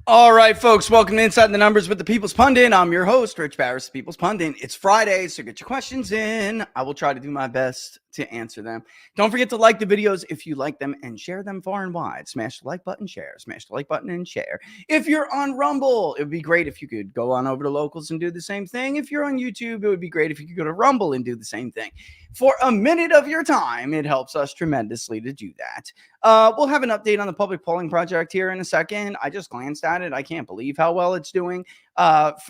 All right, folks, welcome to Inside the Numbers with the People's Pundit. I'm your host, Rich Barris, the People's Pundit. It's Friday, so get your questions in. I will try to do my best to answer them. Don't forget to like the videos if you like them and share them far and wide. Smash the like button, share. Smash the like button and share. If you're on Rumble, it would be great if you could go on over to Locals and do the same thing. If you're on YouTube, it would be great if you could go to Rumble and do the same thing. For a minute of your time, it helps us tremendously to do that. We'll have an update on the public polling project here in a second. I just glanced at it. I can't believe how well it's doing.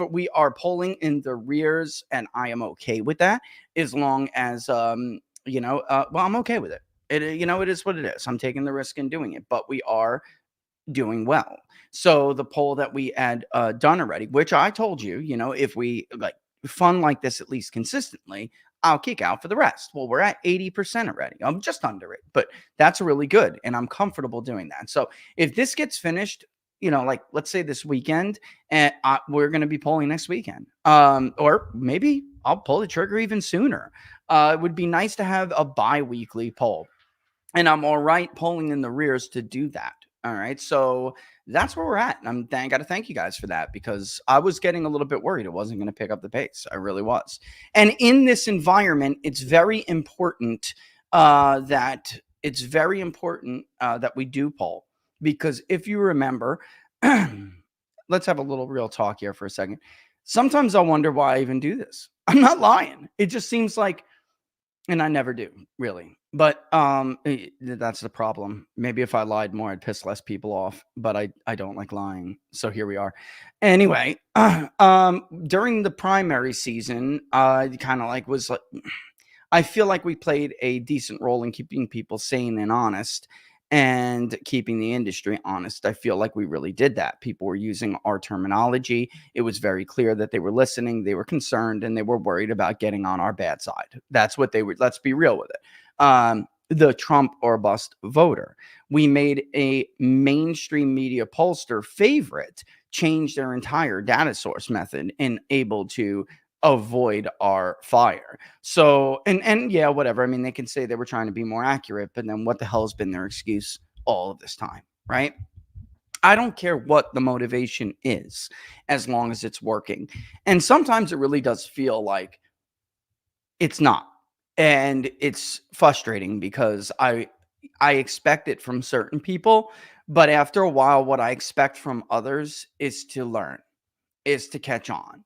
We are polling in the rears, and I am okay with that as long as, I'm okay with it. It is what it is. I'm taking the risk in doing it, but we are doing well. So the poll that we had done already, which I told you, if we like fun like this at least consistently, I'll kick out for the rest. Well, we're at 80% already. I'm just under it, but that's really good. And I'm comfortable doing that. So if this gets finished, like let's say this weekend, and we're going to be polling next weekend, or maybe I'll pull the trigger even sooner. It would be nice to have a bi-weekly poll, and I'm all right polling in the rears to do that. All right. So that's where we're at. And I got to thank you guys for that, because I was getting a little bit worried it wasn't going to pick up the pace. I really was. And in this environment, it's very important that we do poll, because if you remember, let's have a little real talk here for a second. Sometimes I wonder why I even do this. I'm not lying. It just seems like, and I never do, really. But that's the problem. Maybe if I lied more, I'd piss less people off. But I don't like lying. So here we are. Anyway, during the primary season, I feel like we played a decent role in keeping people sane and honest, and keeping the industry honest. I feel like we really did that. People were using our terminology. It was very clear that they were listening, they were concerned, and they were worried about getting on our bad side. That's what they were. Let's be real with it. The Trump or bust voter. We made a mainstream media pollster favorite change their entire data source method and able to avoid our fire. So, and yeah, whatever. I mean, they can say they were trying to be more accurate, but then what the hell has been their excuse all of this time, right? I don't care what the motivation is, as long as it's working. And sometimes it really does feel like it's not. And it's frustrating, because I expect it from certain people, but after a while, what I expect from others is to learn, is to catch on,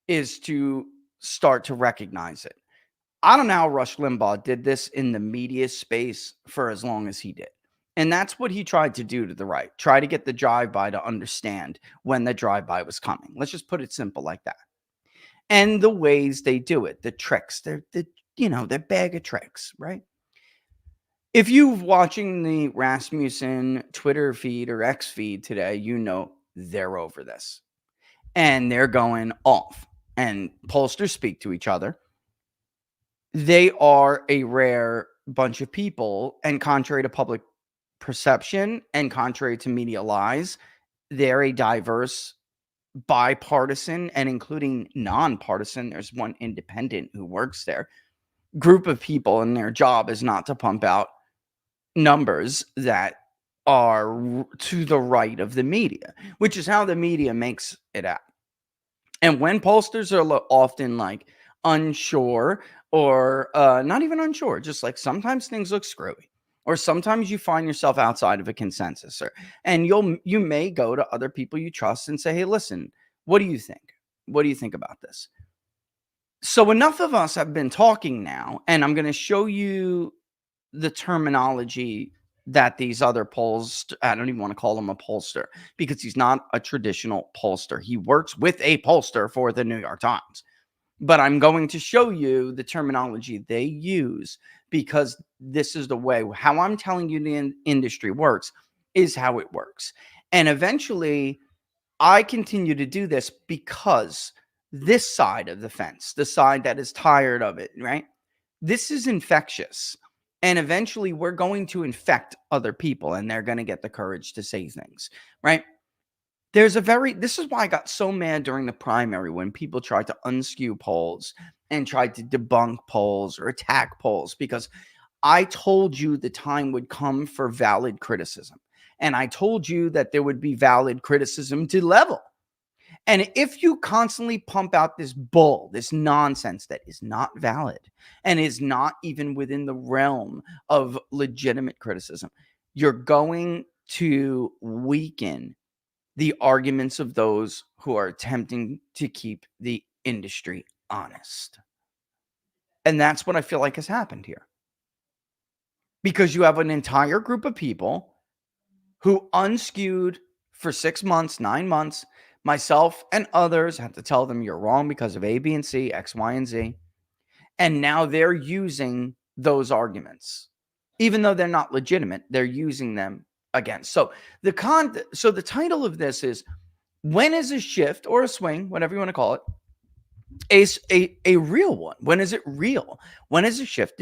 is to start to recognize it. I don't know how Rush Limbaugh did this in the media space for as long as he did. And that's what he tried to do to the right. Try to get the drive-by to understand when the drive-by was coming. Let's just put it simple like that. And the ways they do it, the tricks, they're bag of tricks, right? If you're watching the Rasmussen Twitter feed or X feed today, they're over this. And they're going off. And pollsters speak to each other. They are a rare bunch of people, and contrary to public perception and contrary to media lies, they're a diverse, bipartisan, and including nonpartisan, there's one independent who works there, group of people, and their job is not to pump out numbers that are to the right of the media, which is how the media makes it out. And when pollsters are often like unsure, or not even unsure, just like sometimes things look screwy, or sometimes you find yourself outside of a consensus, and you may go to other people you trust and say, hey, listen, what do you think? What do you think about this? So enough of us have been talking now, and I'm going to show you the terminology that these other polls, I don't even want to call him a pollster, because he's not a traditional pollster. He works with a pollster for the New York Times. But I'm going to show you the terminology they use, because this is the way. How I'm telling you the industry works is how it works. And eventually, I continue to do this because this side of the fence, the side that is tired of it, right? This is infectious. And eventually we're going to infect other people, and they're going to get the courage to say things, right? This is why I got so mad during the primary when people tried to unskew polls and tried to debunk polls or attack polls, because I told you the time would come for valid criticism. And I told you that there would be valid criticism to level. And if you constantly pump out this bull, this nonsense that is not valid and is not even within the realm of legitimate criticism, you're going to weaken the arguments of those who are attempting to keep the industry honest. And that's what I feel like has happened here. Because you have an entire group of people who unskewed for 6 months, 9 months, myself and others had to tell them you're wrong because of A, B, and C, X, Y, and Z. And now they're using those arguments. Even though they're not legitimate, they're using them against. So the title of this is, when is a shift or a swing, whatever you want to call it, a real one? When is it real? When is a shift?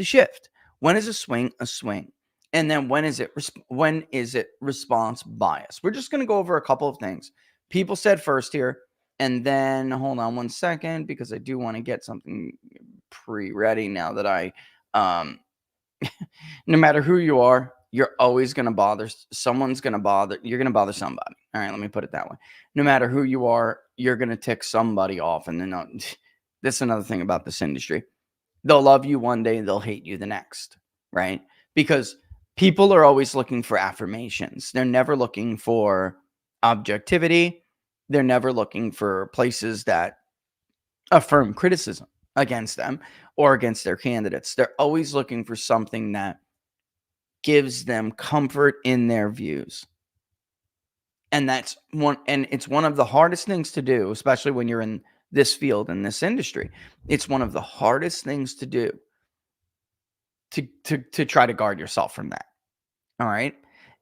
When is a swing? And then when is it response bias? We're just going to go over a couple of things. People said first here, and then hold on one second, because I do want to get something pre-ready now that I no matter who you are, you're always going to bother. You're going to bother somebody. All right, let me put it that way. No matter who you are, you're going to tick somebody off. And then this is another thing about this industry. They'll love you one day, they'll hate you the next, right? Because people are always looking for affirmations. They're never looking for objectivity. They're never looking for places that affirm criticism against them or against their candidates. They're always looking for something that gives them comfort in their views. And it's one of the hardest things to do, especially when you're in this field, in this industry. It's one of the hardest things to do to try to guard yourself from that. All right.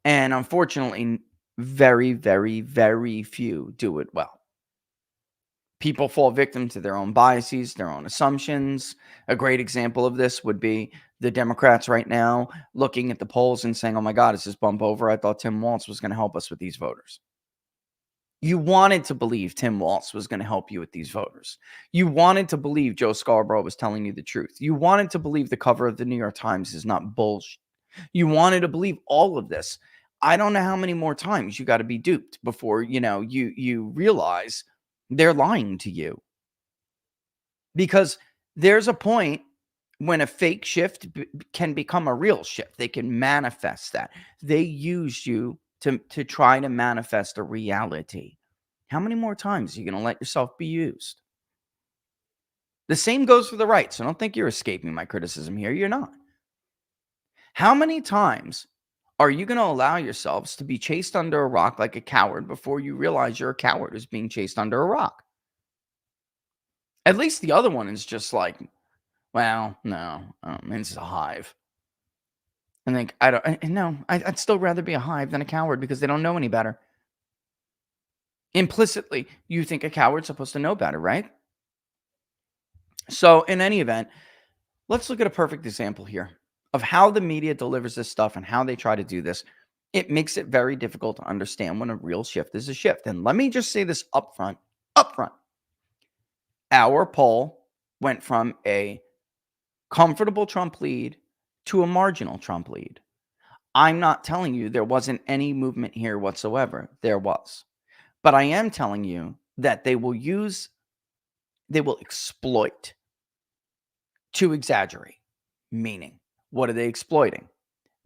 And unfortunately, very, very, very few do it well. People fall victim to their own biases, their own assumptions. A great example of this would be the Democrats right now looking at the polls and saying, oh my God, is this bump over? I thought Tim Walz was going to help us with these voters. You wanted to believe Tim Walz was going to help you with these voters. You wanted to believe Joe Scarborough was telling you the truth. You wanted to believe the cover of the New York Times is not bullshit. You wanted to believe all of this. I don't know how many more times you got to be duped before, you realize they're lying to you. Because there's a point when a fake shift can become a real shift. They can manifest that. They use you to try to manifest a reality. How many more times are you going to let yourself be used? The same goes for the right. So don't think you're escaping my criticism here. You're not. How many times are you going to allow yourselves to be chased under a rock like a coward before you realize you're a coward who's being chased under a rock? At least the other one is just like, well, no, it's a hive. And think, I'd still rather be a hive than a coward because they don't know any better. Implicitly, you think a coward's supposed to know better, right? So in any event, let's look at a perfect example here of how the media delivers this stuff and how they try to do this. It makes it very difficult to understand when a real shift is a shift. And let me just say this up front. Our poll went from a comfortable Trump lead to a marginal Trump lead. I'm not telling you there wasn't any movement here whatsoever. There was. But I am telling you that they will exploit to exaggerate. Meaning, what are they exploiting?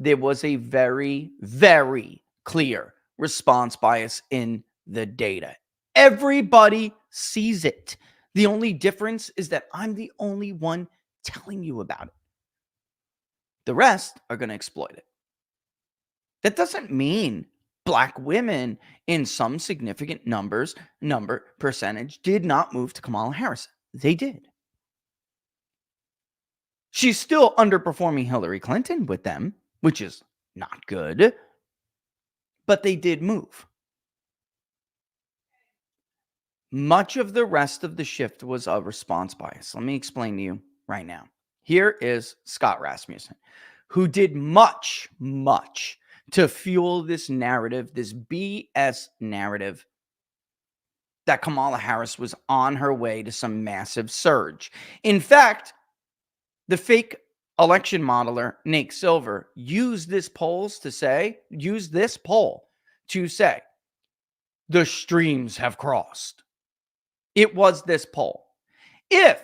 There was a very, very clear response bias in the data. Everybody sees it. The only difference is that I'm the only one telling you about it. The rest are going to exploit it. That doesn't mean Black women in some significant percentage did not move to Kamala Harris. They did. She's still underperforming Hillary Clinton with them, which is not good, but they did move. Much of the rest of the shift was a response bias. Let me explain to you right now. Here is Scott Rasmussen, who did much to fuel this narrative, this BS narrative, that Kamala Harris was on her way to some massive surge. In fact, the fake election modeler, Nate Silver, used this poll to say the streams have crossed. It was this poll. If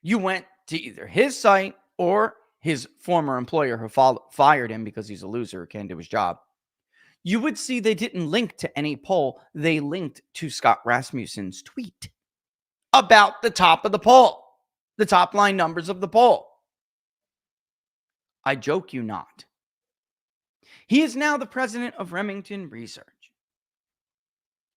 you went to either his site or his former employer who fired him because he's a loser who can't do his job, you would see they didn't link to any poll. They linked to Scott Rasmussen's tweet about the top of the poll, the top line numbers of the poll. I joke you not. He is now the president of Remington Research.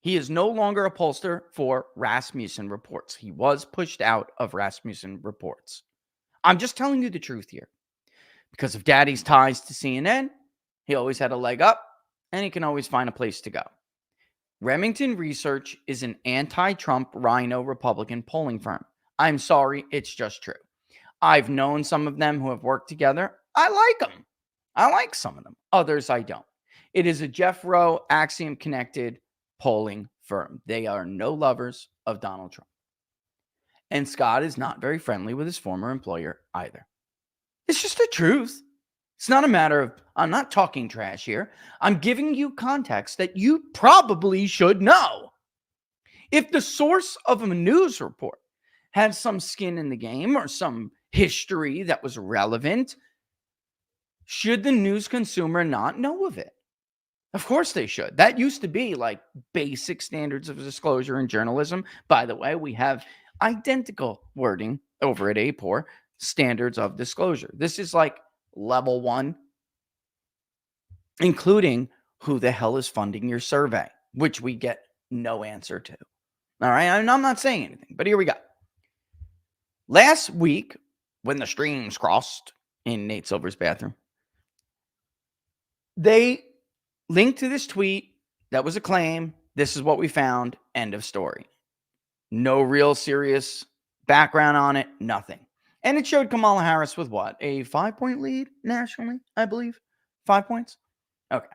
He is no longer a pollster for Rasmussen Reports. He was pushed out of Rasmussen Reports. I'm just telling you the truth here. Because of Daddy's ties to CNN, he always had a leg up, and he can always find a place to go. Remington Research is an anti-Trump rhino Republican polling firm. I'm sorry, it's just true. I've known some of them who have worked together. I like them. I like some of them. Others I don't. It is a Jeff Rowe, Axiom-connected polling firm. They are no lovers of Donald Trump. And Scott is not very friendly with his former employer either. It's just the truth. It's not a matter of, I'm not talking trash here. I'm giving you context that you probably should know. If the source of a news report had some skin in the game or some history that was relevant, should the news consumer not know of it? Of course they should. That used to be like basic standards of disclosure in journalism. By the way, we have identical wording over at APOR, standards of disclosure. This is like level 1, including who the hell is funding your survey, which we get no answer to. All right. And I'm not saying anything, but here we go. Last week, when the streams crossed in Nate Silver's bathroom, they linked to this tweet that was a claim. This is what we found. End of story. No real serious background on it. Nothing. And it showed Kamala Harris with what? A 5-point lead nationally, I believe. 5 points? Okay.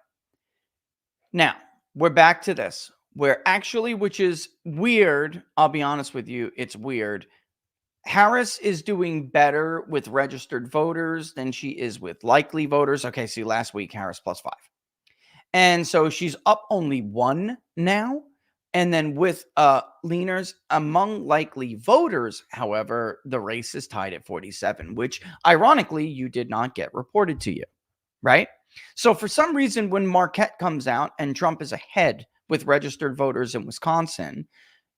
Now, we're back to this. Where actually, which is weird, I'll be honest with you, it's weird. Harris is doing better with registered voters than she is with likely voters. Okay, see, last week, Harris +5. And so she's up only 1 now. And then with leaners among likely voters, however, the race is tied at 47, which ironically, you did not get reported to you, right? So for some reason, when Marquette comes out and Trump is ahead with registered voters in Wisconsin,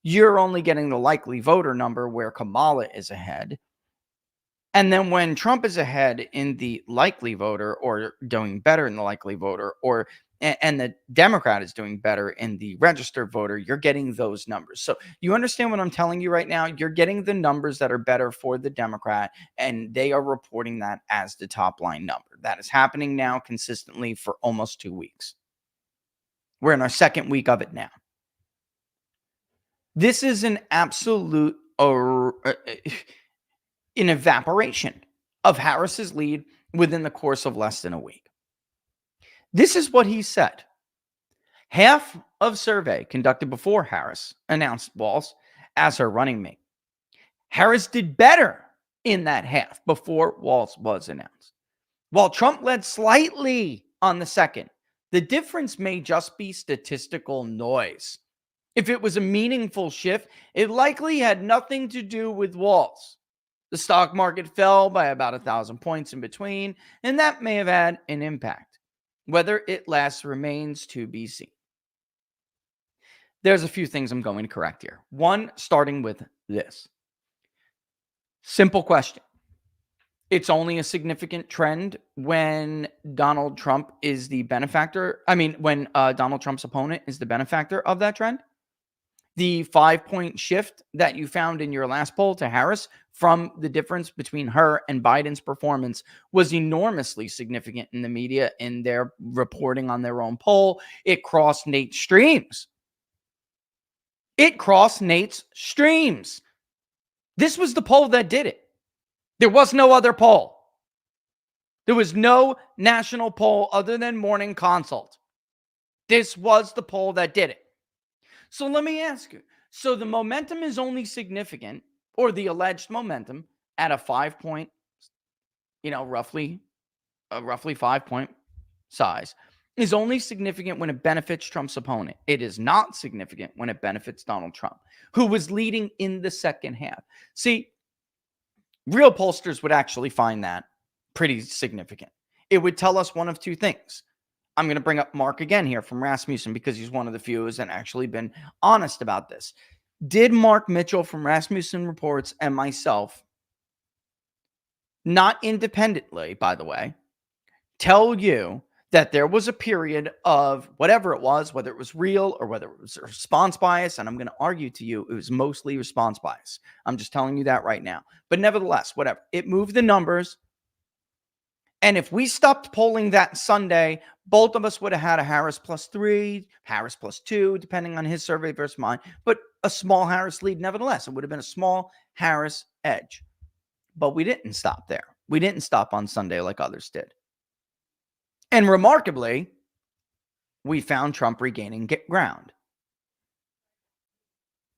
you're only getting the likely voter number where Kamala is ahead. And then when Trump is ahead in the likely voter or doing better in the likely voter, or and the Democrat is doing better in the registered voter, you're getting those numbers. So you understand what I'm telling you right now? You're getting the numbers that are better for the Democrat, and they are reporting that as the top line number. That is happening now consistently for almost 2 weeks. We're in our second week of it now. This is an absolute an evaporation of Harris's lead within the course of less than a week. This is what he said. Half of survey conducted before Harris announced Walz as her running mate. Harris did better in that half before Walz was announced. While Trump led slightly on the second, the difference may just be statistical noise. If it was a meaningful shift, it likely had nothing to do with Walz. The stock market fell by about 1,000 points in between, and that may have had an impact. Whether it lasts remains to be seen. There's a few things I'm going to correct here. One, starting with this. Simple question. It's only a significant trend when Donald Trump is the benefactor. When Donald Trump's opponent is the benefactor of that trend. The 5-point shift that you found in your last poll to Harris from the difference between her and Biden's performance was enormously significant in the media in their reporting on their own poll. It crossed Nate's streams. This was the poll that did it. There was no other poll. There was no national poll other than Morning Consult. This was the poll that did it. So let me ask you. So the momentum is only significant, or the alleged momentum, at a 5-point, roughly 5-point size. is only significant when it benefits Trump's opponent. It is not significant when it benefits Donald Trump, who was leading in the second half. See, real pollsters would actually find that pretty significant. It would tell us one of two things. I'm going to bring up Mark again here from Rasmussen because he's one of the few who's actually been honest about this. Did Mark Mitchell from Rasmussen Reports and myself, not independently, by the way, tell you that there was a period of whatever it was, whether it was real or whether it was response bias, and I'm going to argue to you it was mostly response bias. I'm just telling you that right now. But nevertheless, whatever. It moved the numbers. And if we stopped polling that Sunday, both of us would have had a Harris +3, Harris +2, depending on his survey versus mine, but a small Harris lead nevertheless. It would have been a small Harris edge. But we didn't stop there. We didn't stop on Sunday like others did. And remarkably, we found Trump regaining ground.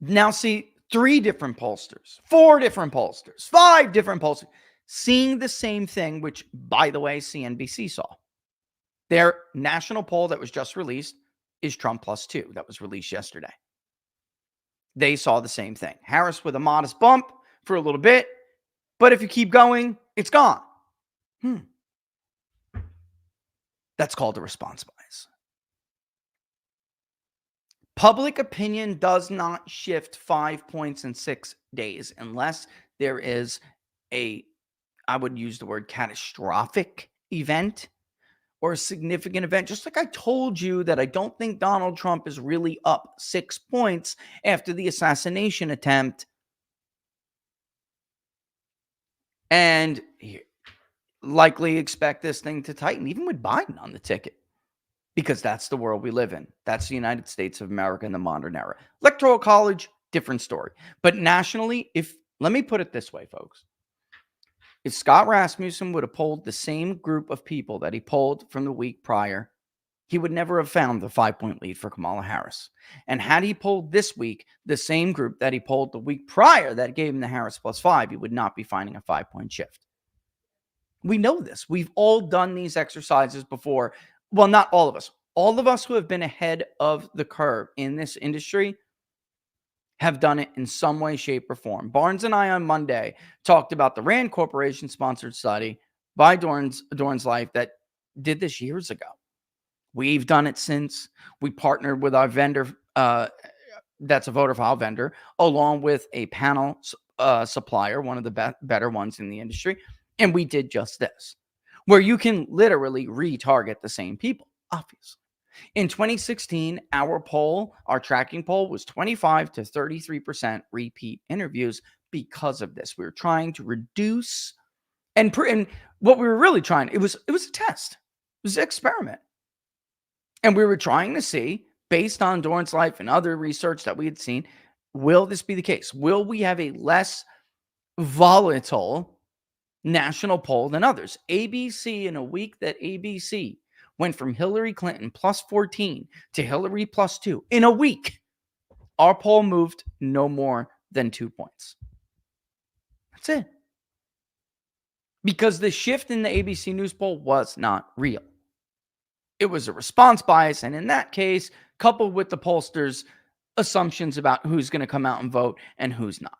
Now see, 3 different pollsters, 4 different pollsters, 5 different pollsters, seeing the same thing, which, by the way, CNBC saw. Their national poll that was just released is Trump +2. That was released yesterday. They saw the same thing. Harris with a modest bump for a little bit, but if you keep going, it's gone. That's called a response bias. Public opinion does not shift 5 points in 6 days unless there is I would use the word catastrophic event or a significant event. Just like I told you that I don't think Donald Trump is really up 6 points after the assassination attempt. And likely expect this thing to tighten, even with Biden on the ticket, because that's the world we live in. That's the United States of America in the modern era. Electoral college, different story. But nationally, let me put it this way, folks. If Scott Rasmussen would have polled the same group of people that he polled from the week prior, he would never have found the 5-point lead for Kamala Harris. And had he polled this week the same group that he polled the week prior that gave him the Harris +5, he would not be finding a 5-point shift. We know this. We've all done these exercises before. Well, not all of us. All of us who have been ahead of the curve in this industry have done it in some way, shape, or form. Barnes and I on Monday talked about the Rand Corporation sponsored study by Dorn's Life that did this years ago. We've done it since. We partnered with our vendor, that's a voter file vendor, along with a panel supplier, one of the better ones in the industry. And we did just this, where you can literally retarget the same people, obviously. In 2016, our tracking poll was 25 to 33% repeat interviews because of this. We were trying to reduce, and what we were really trying, it was a test. It was an experiment. And we were trying to see, based on Dorn's Life and other research that we had seen, will this be the case? Will we have a less volatile national poll than others? ABC, in a week that ABC went from Hillary Clinton +14 to Hillary +2 in a week, our poll moved no more than 2 points. That's it. Because the shift in the ABC News poll was not real. It was a response bias, and in that case, coupled with the pollsters' assumptions about who's going to come out and vote and who's not.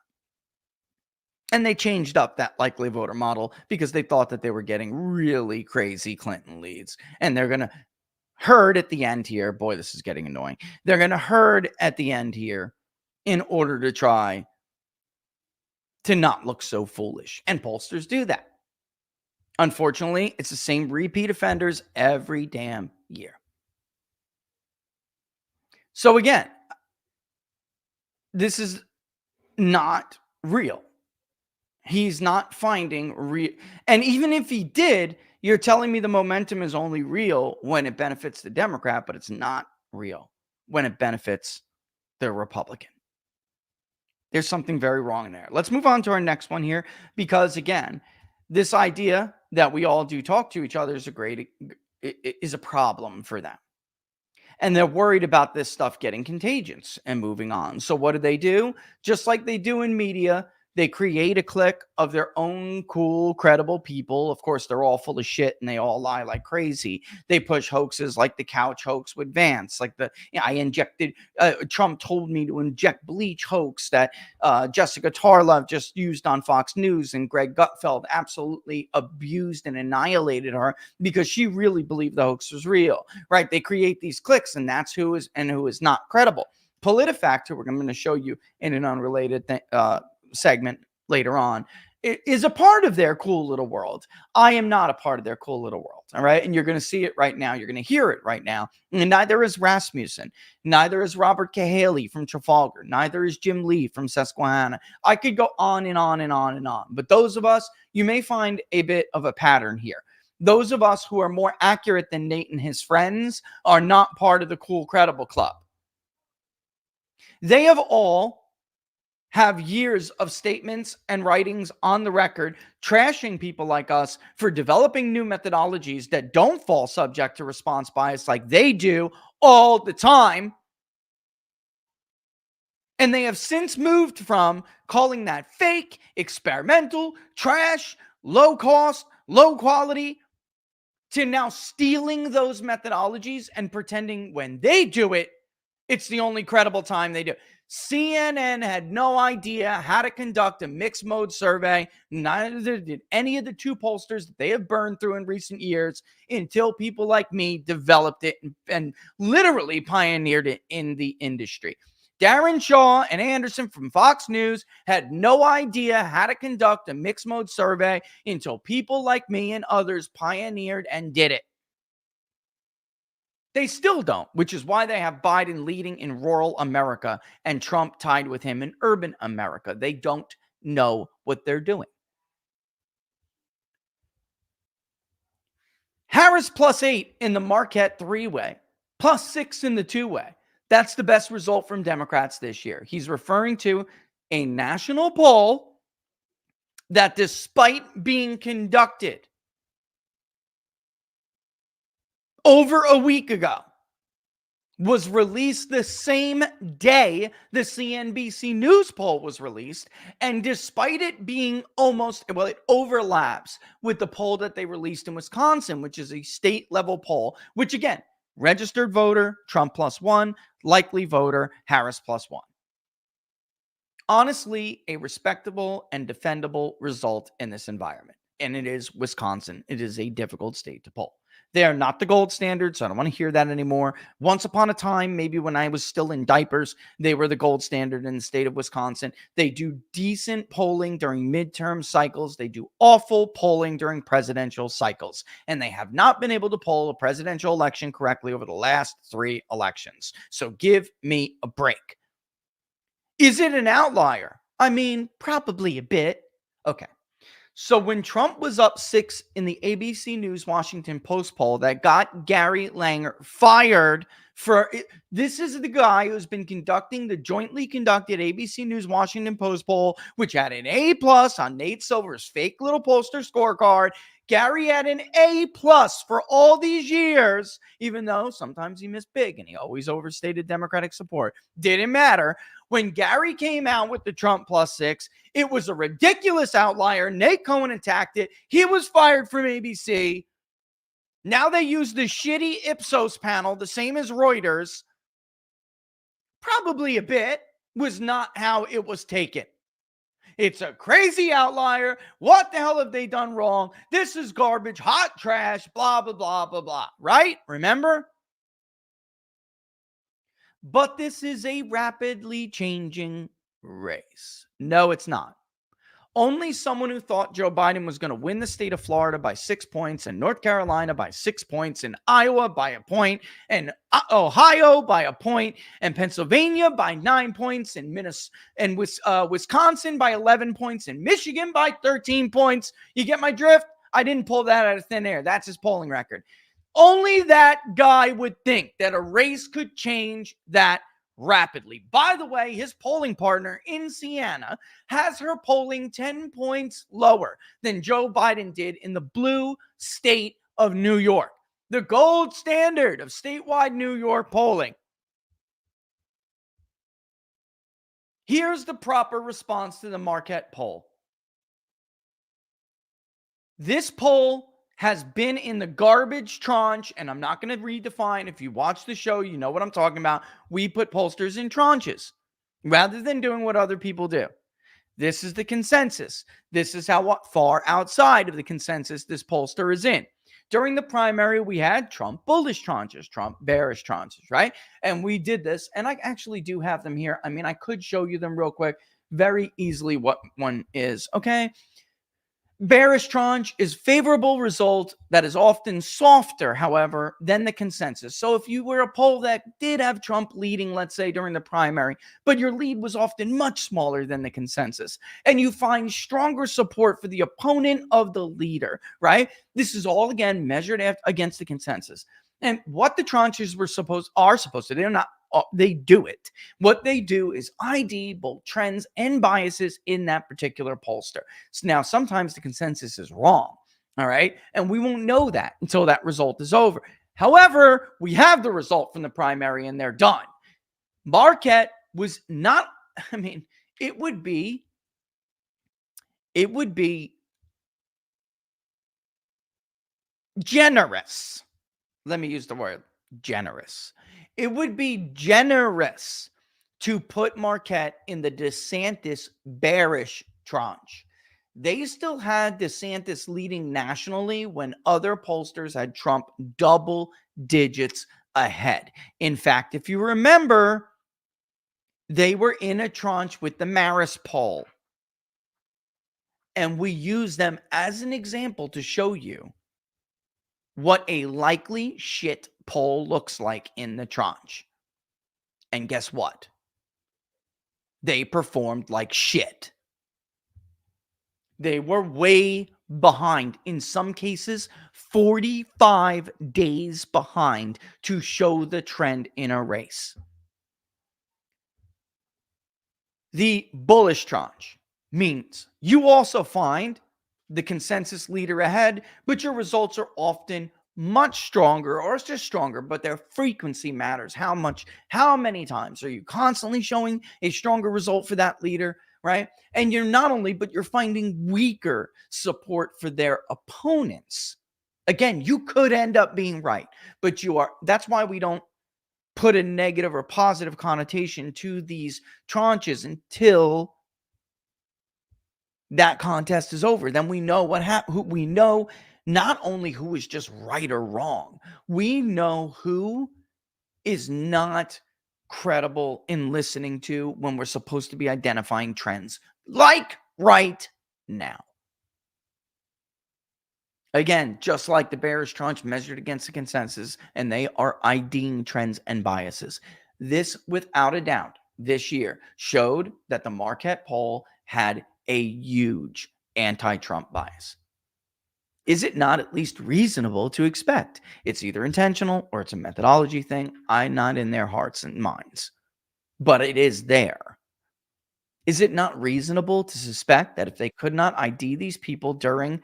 And they changed up that likely voter model because they thought that they were getting really crazy Clinton leads. And they're going to herd at the end here. Boy, this is getting annoying. They're going to herd at the end here in order to try to not look so foolish. And pollsters do that. Unfortunately, it's the same repeat offenders every damn year. So again, this is not real. He's not finding real. And even if he did, you're telling me the momentum is only real when it benefits the Democrat, but it's not real when it benefits the Republican. There's something very wrong there. Let's move on to our next one here, because again, this idea that we all do talk to each other is a problem for them. And they're worried about this stuff getting contagious and moving on. So what do? Just like they do in media, They create a clique of their own cool, credible people. Of course, they're all full of shit and they all lie like crazy. They push hoaxes like the couch hoax with Vance, like I injected, Trump told me to inject bleach hoax that Jessica Tarlov just used on Fox News, and Greg Gutfeld absolutely abused and annihilated her because she really believed the hoax was real, right? They create these cliques, and that's who is and who is not credible. PolitiFact, who I'm going to show you in an unrelated segment later on, is a part of their cool little world. I am not a part of their cool little world. All right. And you're going to see it right now. You're going to hear it right now. And neither is Rasmussen. Neither is Robert Cahaley from Trafalgar. Neither is Jim Lee from Susquehanna. I could go on and on and on and on. But those of us, you may find a bit of a pattern here. Those of us who are more accurate than Nate and his friends are not part of the cool, credible club. They have all have years of statements and writings on the record trashing people like us for developing new methodologies that don't fall subject to response bias like they do all the time. And they have since moved from calling that fake, experimental, trash, low cost, low quality, to now stealing those methodologies and pretending when they do it, it's the only credible time they do. CNN had no idea how to conduct a mixed mode survey. Neither did any of the two pollsters that they have burned through in recent years until people like me developed it and literally pioneered it in the industry. Darren Shaw and Anderson from Fox News had no idea how to conduct a mixed mode survey until people like me and others pioneered and did it. They still don't, which is why they have Biden leading in rural America and Trump tied with him in urban America. They don't know what they're doing. Harris +8 in the Marquette three-way, +6 in the two-way. That's the best result from Democrats this year. He's referring to a national poll that, despite being conducted over a week ago, was released the same day the CNBC News poll was released. And despite it being it overlaps with the poll that they released in Wisconsin, which is a state level poll, which again, registered voter, Trump +1, likely voter, Harris +1. Honestly, a respectable and defendable result in this environment. And it is Wisconsin. It is a difficult state to poll. They are not the gold standard, so I don't want to hear that anymore. Once upon a time, maybe when I was still in diapers, they were the gold standard in the state of Wisconsin. They do decent polling during midterm cycles. They do awful polling during presidential cycles. And they have not been able to poll a presidential election correctly over the last 3 elections. So give me a break. Is it an outlier? I mean, probably a bit. Okay. So when Trump was up 6 in the ABC News Washington Post poll that got Gary Langer fired for it, this is the guy who's been conducting the jointly conducted ABC News Washington Post poll, which had an A+ on Nate Silver's fake little pollster scorecard. Gary had an A+ for all these years, even though sometimes he missed big and he always overstated Democratic support. Didn't matter. When Gary came out with the Trump +6, it was a ridiculous outlier. Nate Cohen attacked it. He was fired from ABC. Now they use the shitty Ipsos panel, the same as Reuters. Probably a bit was not how it was taken. It's a crazy outlier. What the hell have they done wrong? This is garbage, hot trash, blah, blah, blah, blah, blah. Right? Remember? But this is a rapidly changing race. No, it's not. Only someone who thought Joe Biden was going to win the state of Florida by 6 points, and North Carolina by 6 points, and Iowa by a point, and Ohio by a point, and Pennsylvania by 9 points, and Wisconsin by 11 points, and Michigan by 13 points. You get my drift? I didn't pull that out of thin air. That's his polling record. Only that guy would think that a race could change that rapidly. By the way, his polling partner in Siena has her polling 10 points lower than Joe Biden did in the blue state of New York, the gold standard of statewide New York polling. Here's the proper response to the Marquette poll. This poll has been in the garbage tranche, and I'm not going to redefine. If you watch the show, you know what I'm talking about. We put pollsters in tranches rather than doing what other people do. This is the consensus. This is how far outside of the consensus this pollster is in. During the primary, we had Trump bullish tranches, Trump bearish tranches, right? And we did this, and I actually do have them here. I mean, I could show you them real quick, very easily what one is, okay? Bearish tranche is favorable result that is often softer, however, than the consensus. So if you were a poll that did have Trump leading, let's say during the primary, but your lead was often much smaller than the consensus, and you find stronger support for the opponent of the leader, right? This is all again measured against the consensus. And what the tranches are supposed to do, they do it. What they do is ID both trends and biases in that particular pollster. So now, sometimes the consensus is wrong, all right? And we won't know that until that result is over. However, we have the result from the primary and they're done. Marquette was not, I mean, it would be generous. Let me use the word generous. It would be generous to put Marquette in the DeSantis bearish tranche. They still had DeSantis leading nationally when other pollsters had Trump double digits ahead. In fact, if you remember, they were in a tranche with the Maris poll. And we use them as an example to show you what a likely shit poll looks like in the tranche. And guess what? They performed like shit. They were way behind. In some cases, 45 days behind to show the trend in a race. The bullish tranche means you also find the consensus leader ahead, but your results are often much stronger, or it's just stronger, but their frequency matters. How many times are you constantly showing a stronger result for that leader, right? And you're finding weaker support for their opponents. Again, you could end up being right, but that's why we don't put a negative or positive connotation to these tranches until that contest is over. Then we know what happened. We know not only who is just right or wrong, we know who is not credible in listening to when we're supposed to be identifying trends, like right now. Again, just like the bearish tranche measured against the consensus, and they are IDing trends and biases. This, without a doubt, this year showed that the Marquette poll had a huge anti-Trump bias. Is it not at least reasonable to expect it's either intentional or it's a methodology thing? I'm not in their hearts and minds, but it is there. Is it not reasonable to suspect that if they could not ID these people during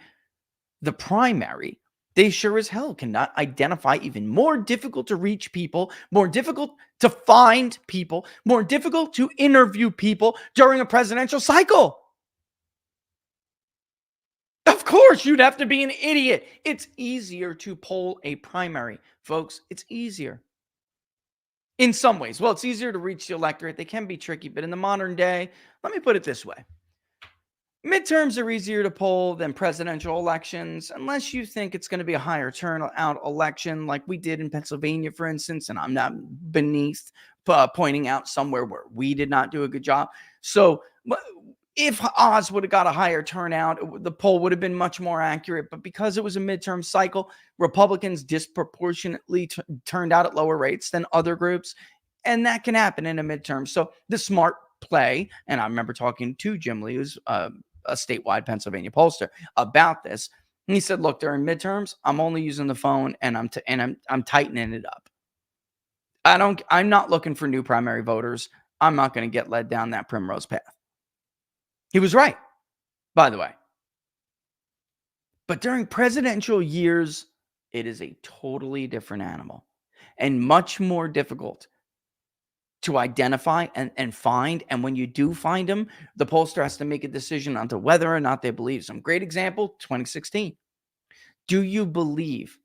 the primary, they sure as hell cannot identify even more difficult to reach people, more difficult to find people, more difficult to interview people during a presidential cycle? Of course, you'd have to be an idiot. It's easier to poll a primary, folks. It's easier. In some ways. Well, it's easier to reach the electorate. They can be tricky, but in the modern day, let me put it this way. Midterms are easier to poll than presidential elections, unless you think it's going to be a higher turnout election like we did in Pennsylvania, for instance, and I'm not beneath pointing out somewhere where we did not do a good job. So if Oz would have got a higher turnout, the poll would have been much more accurate. But because it was a midterm cycle, Republicans disproportionately turned out at lower rates than other groups. And that can happen in a midterm. So the smart play, and I remember talking to Jim Lee, who's a statewide Pennsylvania pollster, about this. And he said, look, during midterms, I'm only using the phone and I'm tightening it up. I'm not looking for new primary voters. I'm not going to get led down that primrose path. He was right, by the way. But during presidential years, it is a totally different animal and much more difficult to identify and find. And when you do find them, the pollster has to make a decision on to whether or not they believe. Some great example, 2016. Do you believe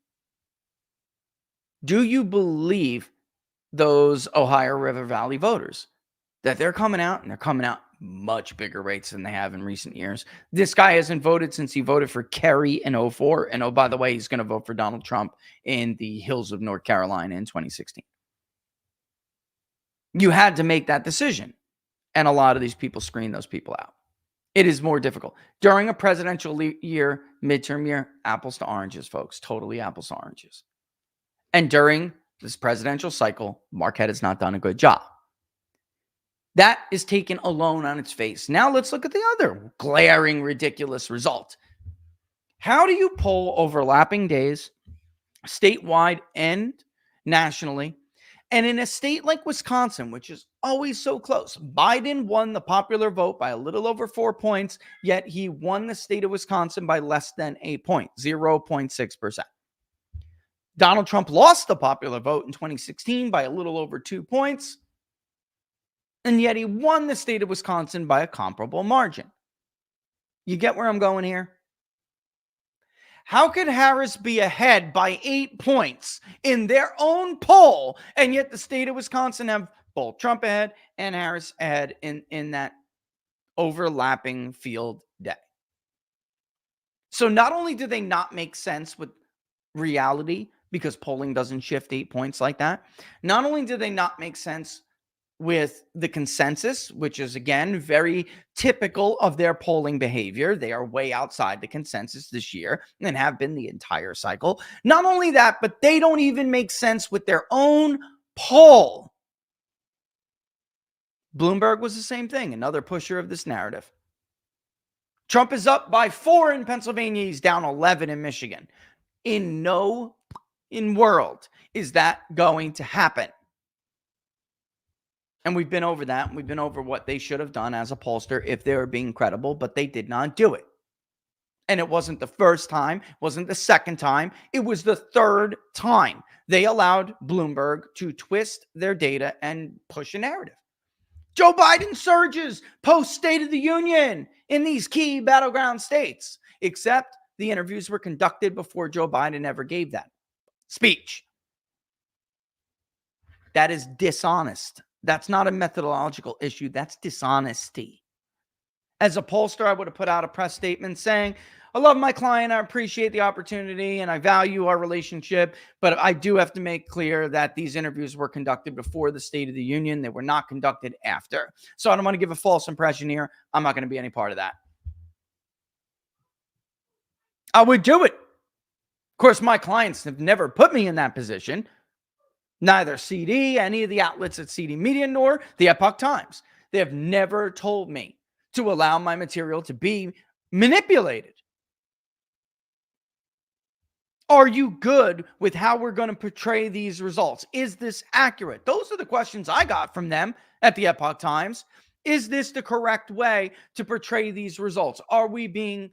those Ohio River Valley voters that they're coming out, and they're coming out much bigger rates than they have in recent years? This guy hasn't voted since he voted for Kerry in 04. And oh, by the way, he's going to vote for Donald Trump in the hills of North Carolina in 2016. You had to make that decision. And a lot of these people screen those people out. It is more difficult. During a presidential year, midterm year, apples to oranges, folks. Totally apples to oranges. And during this presidential cycle, Marquette has not done a good job. That is taken alone on its face. Now let's look at the other glaring, ridiculous result. How do you poll overlapping days, statewide and nationally? And in a state like Wisconsin, which is always so close, Biden won the popular vote by a little over 4 points, yet he won the state of Wisconsin by less than 8 points, 0.6%. Donald Trump lost the popular vote in 2016 by a little over 2 points, and yet he won the state of Wisconsin by a comparable margin. You get where I'm going here? How could Harris be ahead by 8 points in their own poll, and yet the state of Wisconsin have both Trump ahead and Harris ahead in that overlapping field day? So not only do they not make sense with reality, because polling doesn't shift 8 points like that, not only do they not make sense with the consensus, which is, again, very typical of their polling behavior. They are way outside the consensus this year and have been the entire cycle. Not only that, but they don't even make sense with their own poll. Bloomberg was the same thing, another pusher of this narrative. Trump is up by 4 in Pennsylvania. He's down 11 in Michigan. In no world is that going to happen. And we've been over that. We've been over what they should have done as a pollster if they were being credible, but they did not do it. And it wasn't the first time, wasn't the second time. It was the third time they allowed Bloomberg to twist their data and push a narrative. Joe Biden surges post State of the Union in these key battleground states, except the interviews were conducted before Joe Biden ever gave that speech. That is dishonest. That's not a methodological issue. That's dishonesty. As a pollster, I would have put out a press statement saying, I love my client, I appreciate the opportunity, and I value our relationship, but I do have to make clear that these interviews were conducted before the State of the Union. They were not conducted after. So I don't want to give a false impression here. I'm not going to be any part of that. I would do it. Of course, my clients have never put me in that position. Neither CD, any of the outlets at CD Media, nor the Epoch Times. They have never told me to allow my material to be manipulated. Are you good with how we're going to portray these results? Is this accurate? Those are the questions I got from them at the Epoch Times. Is this the correct way to portray these results? Are we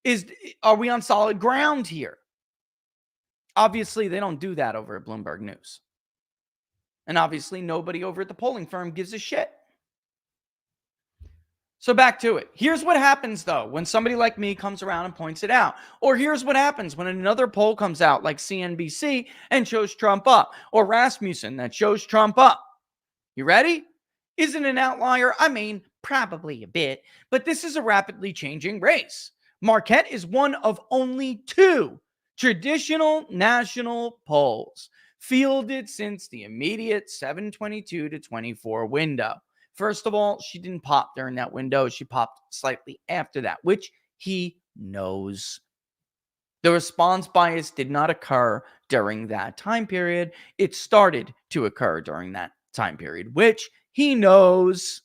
on solid ground here? Obviously, they don't do that over at Bloomberg News. And obviously, nobody over at the polling firm gives a shit. So back to it. Here's what happens, though, when somebody like me comes around and points it out. Or here's what happens when another poll comes out, like CNBC, and shows Trump up. Or Rasmussen, that shows Trump up. You ready? Isn't an outlier? I mean, probably a bit. But this is a rapidly changing race. Marquette is one of only 2 traditional national polls fielded since the immediate 7/22 to 24 window. First of all, she didn't pop during that window. She popped slightly after that, which he knows. The response bias did not occur during that time period. It started to occur during that time period, which he knows.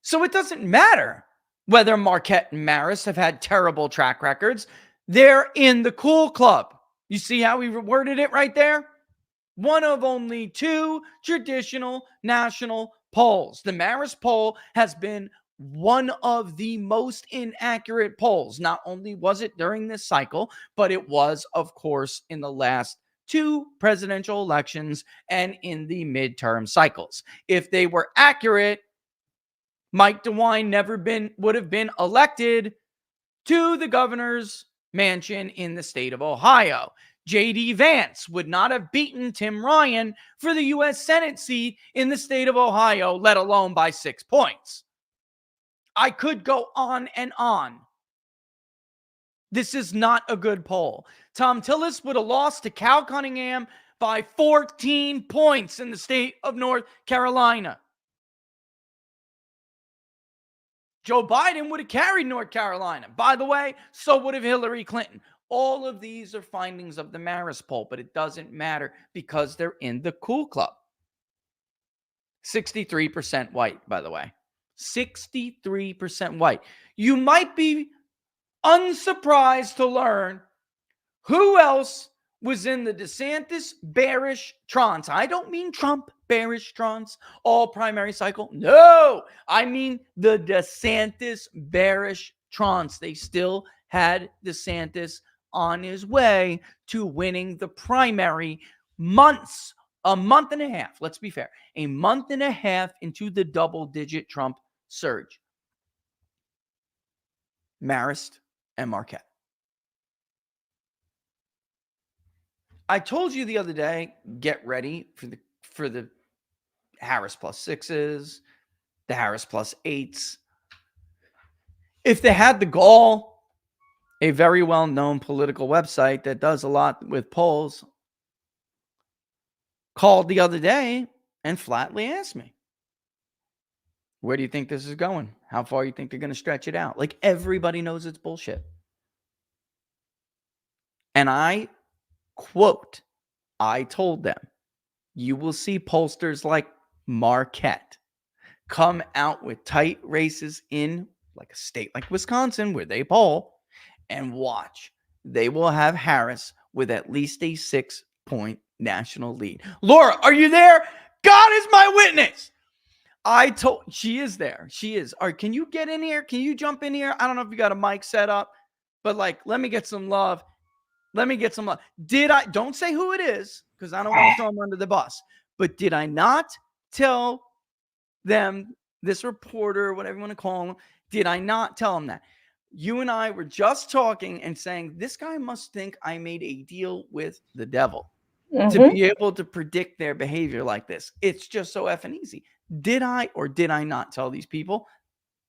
So it doesn't matter whether Marquette and Maris have had terrible track records. They're in the cool club. You see how he worded it right there? One of only 2 traditional national polls. The Maris poll has been one of the most inaccurate polls. Not only was it during this cycle, but it was, of course, in the last two presidential elections and in the midterm cycles. If they were accurate, Mike DeWine would have been elected to the governor's mansion in the state of Ohio. J.D. Vance would not have beaten Tim Ryan for the U.S. Senate seat in the state of Ohio, let alone by 6 points. I could go on and on. This is not a good poll. Tom Tillis would have lost to Cal Cunningham by 14 points in the state of North Carolina. Joe Biden would have carried North Carolina. By the way, so would have Hillary Clinton. All of these are findings of the Marist poll, but it doesn't matter because they're in the cool club. 63% white, by the way. 63% white. You might be unsurprised to learn who else was in the DeSantis bearish tranche. I don't mean Trump bearish tranche, all primary cycle. No, I mean the DeSantis bearish tranche. They still had DeSantis on his way to winning the primary a month and a half. Let's be fair. A month and a half into the double-digit Trump surge. Marist and Marquette. I told you the other day, get ready for the Harris plus 6s, the Harris plus 8s. If they had the gall, a very well-known political website that does a lot with polls, called the other day and flatly asked me, where do you think this is going? How far you think they're going to stretch it out? Like, everybody knows it's bullshit. And I quote, I told them, you will see pollsters like Marquette come out with tight races in like a state like Wisconsin where they poll, and watch. They will have Harris with at least a 6-point national lead. Laura, are you there? God is my witness. She is there. She is. All right, can you get in here? Can you jump in here? I don't know if you got a mic set up, but like, let me get some love. Let me get some love. Don't say who it is, because I don't want to throw them under the bus. But did I not tell them, this reporter, whatever you want to call him, did I not tell him that? You and I were just talking and saying, this guy must think I made a deal with the devil to be able to predict their behavior like this. It's just so effing easy. Did I or did I not tell these people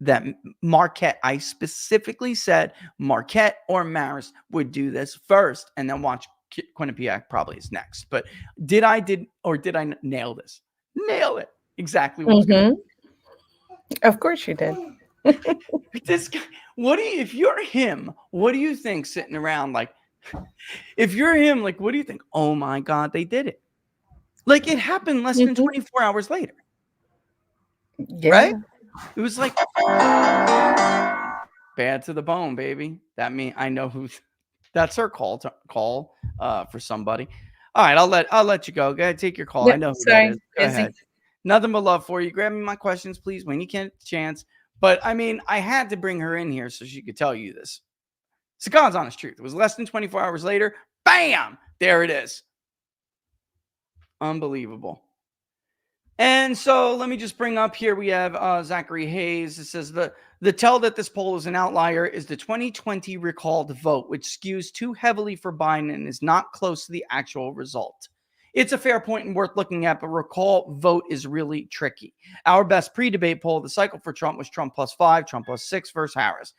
that Marquette, I specifically said Marquette or Marist would do this first, and then watch Quinnipiac probably is next. But did I nail this? Nail it. Exactly what was going to do. Of course you did. This guy, if you're him, what do you think sitting around like, if you're him, like, what do you think? Oh my God, they did it. Like, it happened less than 24 hours later. Yeah. Right? It was like bad to the bone, baby. That means I know that's her call for somebody. All right, I'll let you go. Go ahead, take your call. I know who that is. Go ahead. Nothing but love for you. Grab me my questions, please, when you get a chance. But I mean, I had to bring her in here so she could tell you this. It's God's honest truth. It was less than 24 hours later. Bam! There it is. Unbelievable. And so let me just bring up here, we have Zachary Hayes. It says the tell that this poll is an outlier is the 2020 recalled vote, which skews too heavily for Biden and is not close to the actual result. It's a fair point and worth looking at, but recall vote is really tricky. Our best pre-debate poll of the cycle for Trump was Trump +5, Trump +6 versus Harris.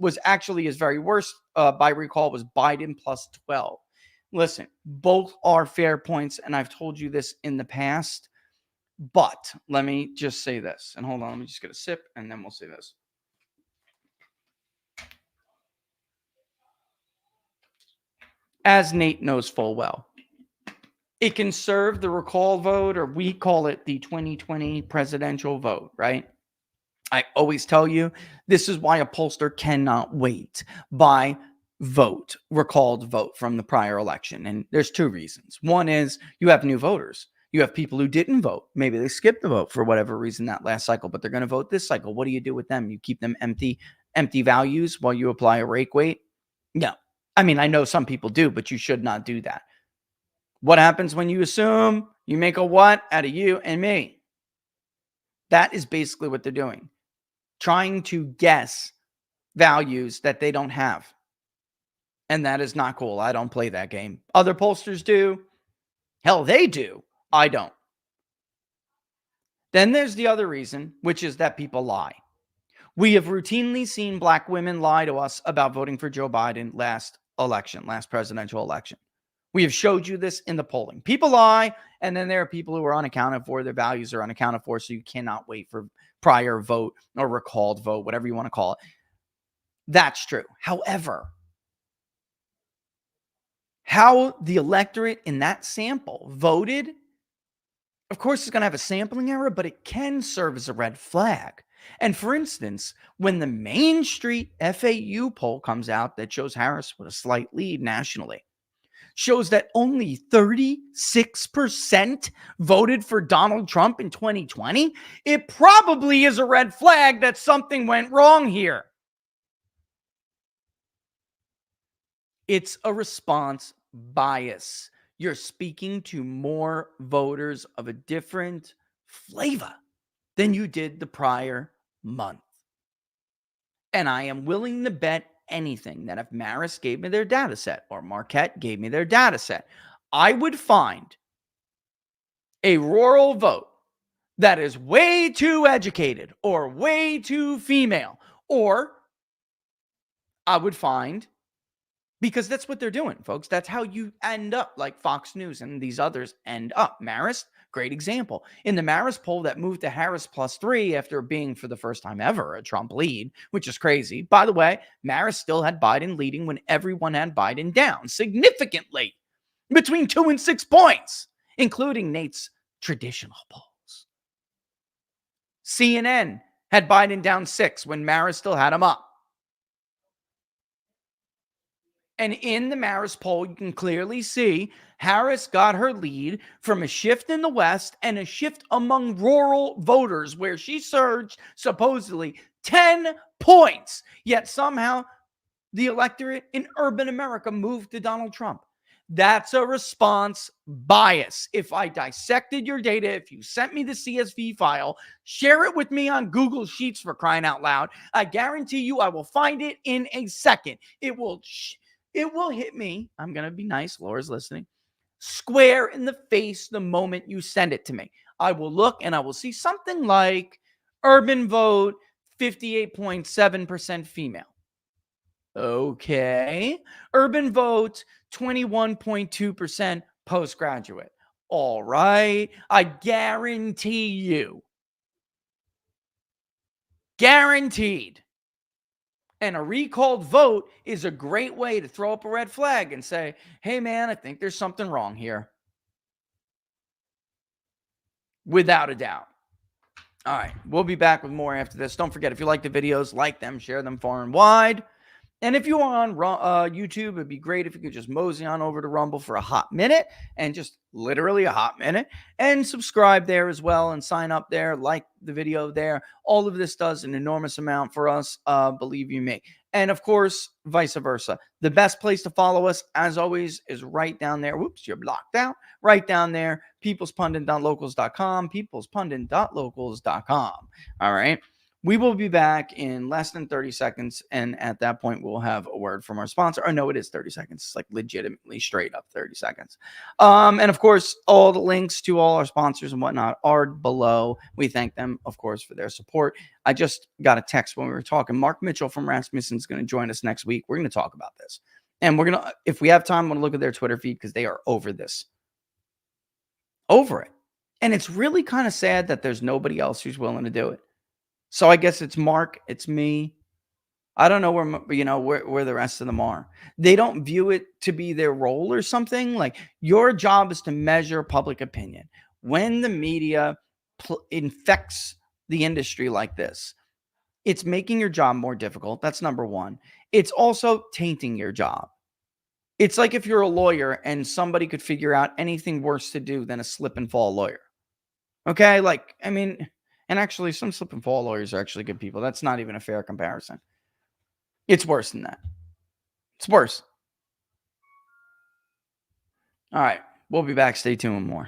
Was actually his very worst by recall was Biden +12. Listen, both are fair points, and I've told you this in the past. But let me just say this, and hold on, let me just get a sip, and then we'll say this. As Nate knows full well, it can serve the recall vote, or we call it the 2020 presidential vote, right? I always tell you, this is why a pollster cannot wait by recalled vote from the prior election. And there's two reasons. One is you have new voters. You have people who didn't vote. Maybe they skipped the vote for whatever reason that last cycle, but they're going to vote this cycle. What do you do with them? You keep them empty values while you apply a rake weight? No. I mean, I know some people do, but you should not do that. What happens when you assume? You make a what out of you and me. That is basically what they're doing. Trying to guess values that they don't have. And that is not cool. I don't play that game. Other pollsters do. Hell, they do. I don't. Then there's the other reason, which is that people lie. We have routinely seen black women lie to us about voting for Joe Biden last presidential election. We have showed you this in the polling. People lie, and then there are people who are unaccounted for. Their values are unaccounted for, so you cannot wait for prior vote or recalled vote, whatever you want to call it. That's true. However, how the electorate in that sample voted, of course, it's going to have a sampling error, but it can serve as a red flag. And for instance, when the Main Street FAU poll comes out that shows Harris with a slight lead nationally, shows that only 36% voted for Donald Trump in 2020, it probably is a red flag that something went wrong here. It's a response bias. You're speaking to more voters of a different flavor than you did the prior month. And I am willing to bet anything that if Maris gave me their data set or Marquette gave me their data set, I would find a rural vote that is way too educated or way too female, or I would find, because that's what they're doing, folks. That's how you end up like Fox News and these others end up. Maris, great example. In the Maris poll that moved to Harris +3 after being for the first time ever a Trump lead, which is crazy. By the way, Maris still had Biden leading when everyone had Biden down significantly between 2 and 6 points, including Nate's traditional polls. CNN had Biden down 6 when Maris still had him up. And in the Maris poll, you can clearly see Harris got her lead from a shift in the West and a shift among rural voters where she surged supposedly 10 points. Yet somehow the electorate in urban America moved to Donald Trump. That's a response bias. If I dissected your data, if you sent me the CSV file, share it with me on Google Sheets for crying out loud. I guarantee you I will find it in a second. It will hit me. I'm going to be nice. Laura's listening. Square in the face the moment you send it to me. I will look and I will see something like urban vote, 58.7% female. Okay. Urban vote, 21.2% postgraduate. All right. I guarantee you. Guaranteed. And a recalled vote is a great way to throw up a red flag and say, hey, man, I think there's something wrong here. Without a doubt. All right. We'll be back with more after this. Don't forget, if you like the videos, like them, share them far and wide. And if you are on YouTube, it'd be great if you could just mosey on over to Rumble for a hot minute, and just literally a hot minute, and subscribe there as well and sign up there, like the video there. All of this does an enormous amount for us, believe you me. And of course, vice versa. The best place to follow us, as always, is right down there. Whoops, you're blocked out. Right down there, peoplespundit.locals.com, peoplespundit.locals.com. All right. We will be back in less than 30 seconds, and at that point, we'll have a word from our sponsor. Oh, no, it is 30 seconds. It's like legitimately straight up 30 seconds. And of course, all the links to all our sponsors and whatnot are below. We thank them, of course, for their support. I just got a text when we were talking. Mark Mitchell from Rasmussen is going to join us next week. We're going to talk about this. And we're going to, if we have time, I'm going to look at their Twitter feed because they are over this. Over it. And it's really kind of sad that there's nobody else who's willing to do it. So I guess it's Mark, it's me. I don't know where the rest of them are. They don't view it to be their role or something. Like, your job is to measure public opinion. When the media infects the industry like this, it's making your job more difficult. That's number one. It's also tainting your job. It's like if you're a lawyer and somebody could figure out anything worse to do than a slip and fall lawyer. Okay? Like, I mean, and actually some slip and fall lawyers are actually good people. That's not even a fair comparison. It's worse than that. It's worse. All right. We'll be back. Stay tuned with more.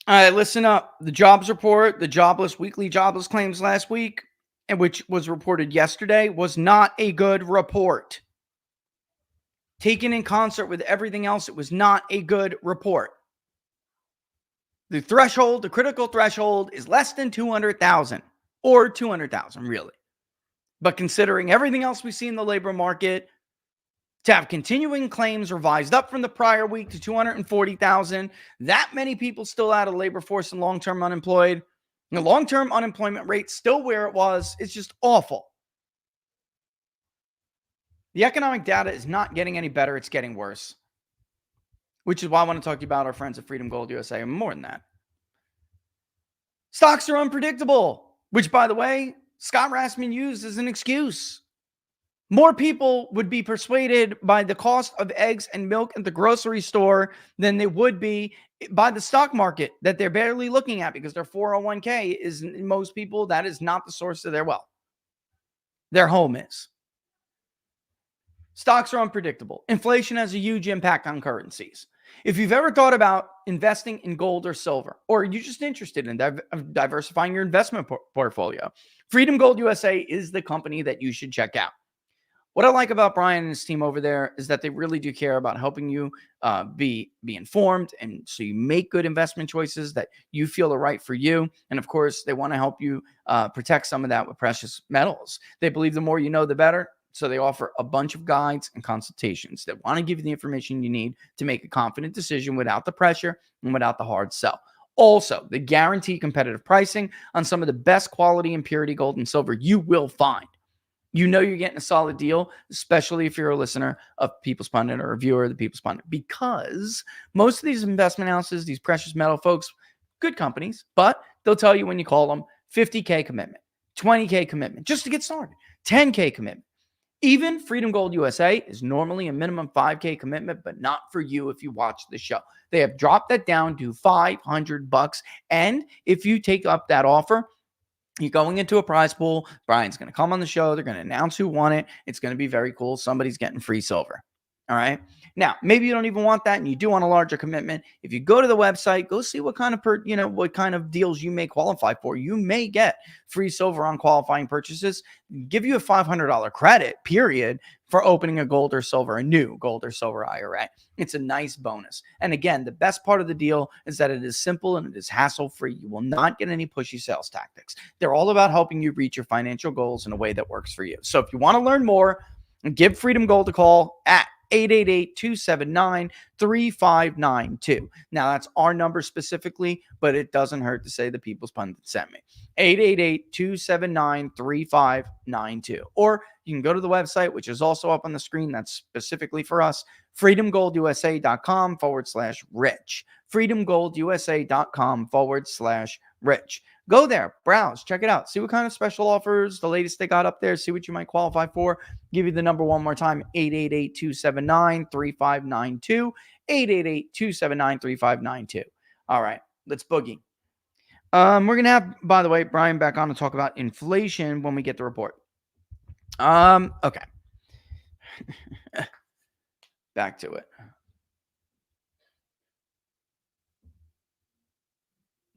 All right, listen up. The jobs report, the weekly jobless claims last week, and which was reported yesterday, was not a good report. Taken in concert with everything else, it was not a good report. The threshold, the critical threshold, is less than 200,000, or 200,000, really. But considering everything else we see in the labor market, to have continuing claims revised up from the prior week to 240,000, that many people still out of the labor force and long-term unemployed, the long-term unemployment rate still where it was, it's just awful. The economic data is not getting any better, it's getting worse. Which is why I want to talk to you about our friends at Freedom Gold USA, and more than that. Stocks are unpredictable, which, by the way, Scott Rasmussen used as an excuse. More people would be persuaded by the cost of eggs and milk at the grocery store than they would be by the stock market that they're barely looking at, because their 401k is, most people, that is not the source of their wealth. Their home is. Stocks are unpredictable. Inflation has a huge impact on currencies. If you've ever thought about investing in gold or silver, or you're just interested in diversifying your investment portfolio, Freedom Gold USA is the company that you should check out. What I like about Brian and his team over there is that they really do care about helping you be informed, and so you make good investment choices that you feel are right for you. And of course, they want to help you protect some of that with precious metals. They believe the more you know, the better. So they offer a bunch of guides and consultations that want to give you the information you need to make a confident decision without the pressure and without the hard sell. Also, they guarantee competitive pricing on some of the best quality and purity gold and silver you will find. You know you're getting a solid deal, especially if you're a listener of People's Pundit or a viewer of the People's Pundit, because most of these investment houses, these precious metal folks, good companies, but they'll tell you when you call them, 50K commitment, 20K commitment, just to get started, 10K commitment. Even Freedom Gold USA is normally a minimum 5K commitment, but not for you if you watch the show. They have dropped that down to $500. And if you take up that offer, you're going into a prize pool. Brian's going to come on the show. They're going to announce who won it. It's going to be very cool. Somebody's getting free silver. All right. Now, maybe you don't even want that and you do want a larger commitment. If you go to the website, go see what kind of what kind of deals you may qualify for. You may get free silver on qualifying purchases, give you a $500 credit, period, for opening a gold or silver, a new gold or silver IRA. It's a nice bonus. And again, the best part of the deal is that it is simple and it is hassle-free. You will not get any pushy sales tactics. They're all about helping you reach your financial goals in a way that works for you. So if you want to learn more, give Freedom Gold a call at 888-279-3592. Now, that's our number specifically, but it doesn't hurt to say the People's Pundit sent me. 888-279-3592. Or you can go to the website, which is also up on the screen. That's specifically for us, freedomgoldusa.com/rich. freedomgoldusa.com/rich. Go there, browse, check it out. See what kind of special offers, the latest they got up there. See what you might qualify for. Give you the number one more time, 888-279-3592. 888-279-3592. All right, let's boogie. We're going to have, by the way, Brian back on to talk about inflation when we get the report. Okay. Back to it.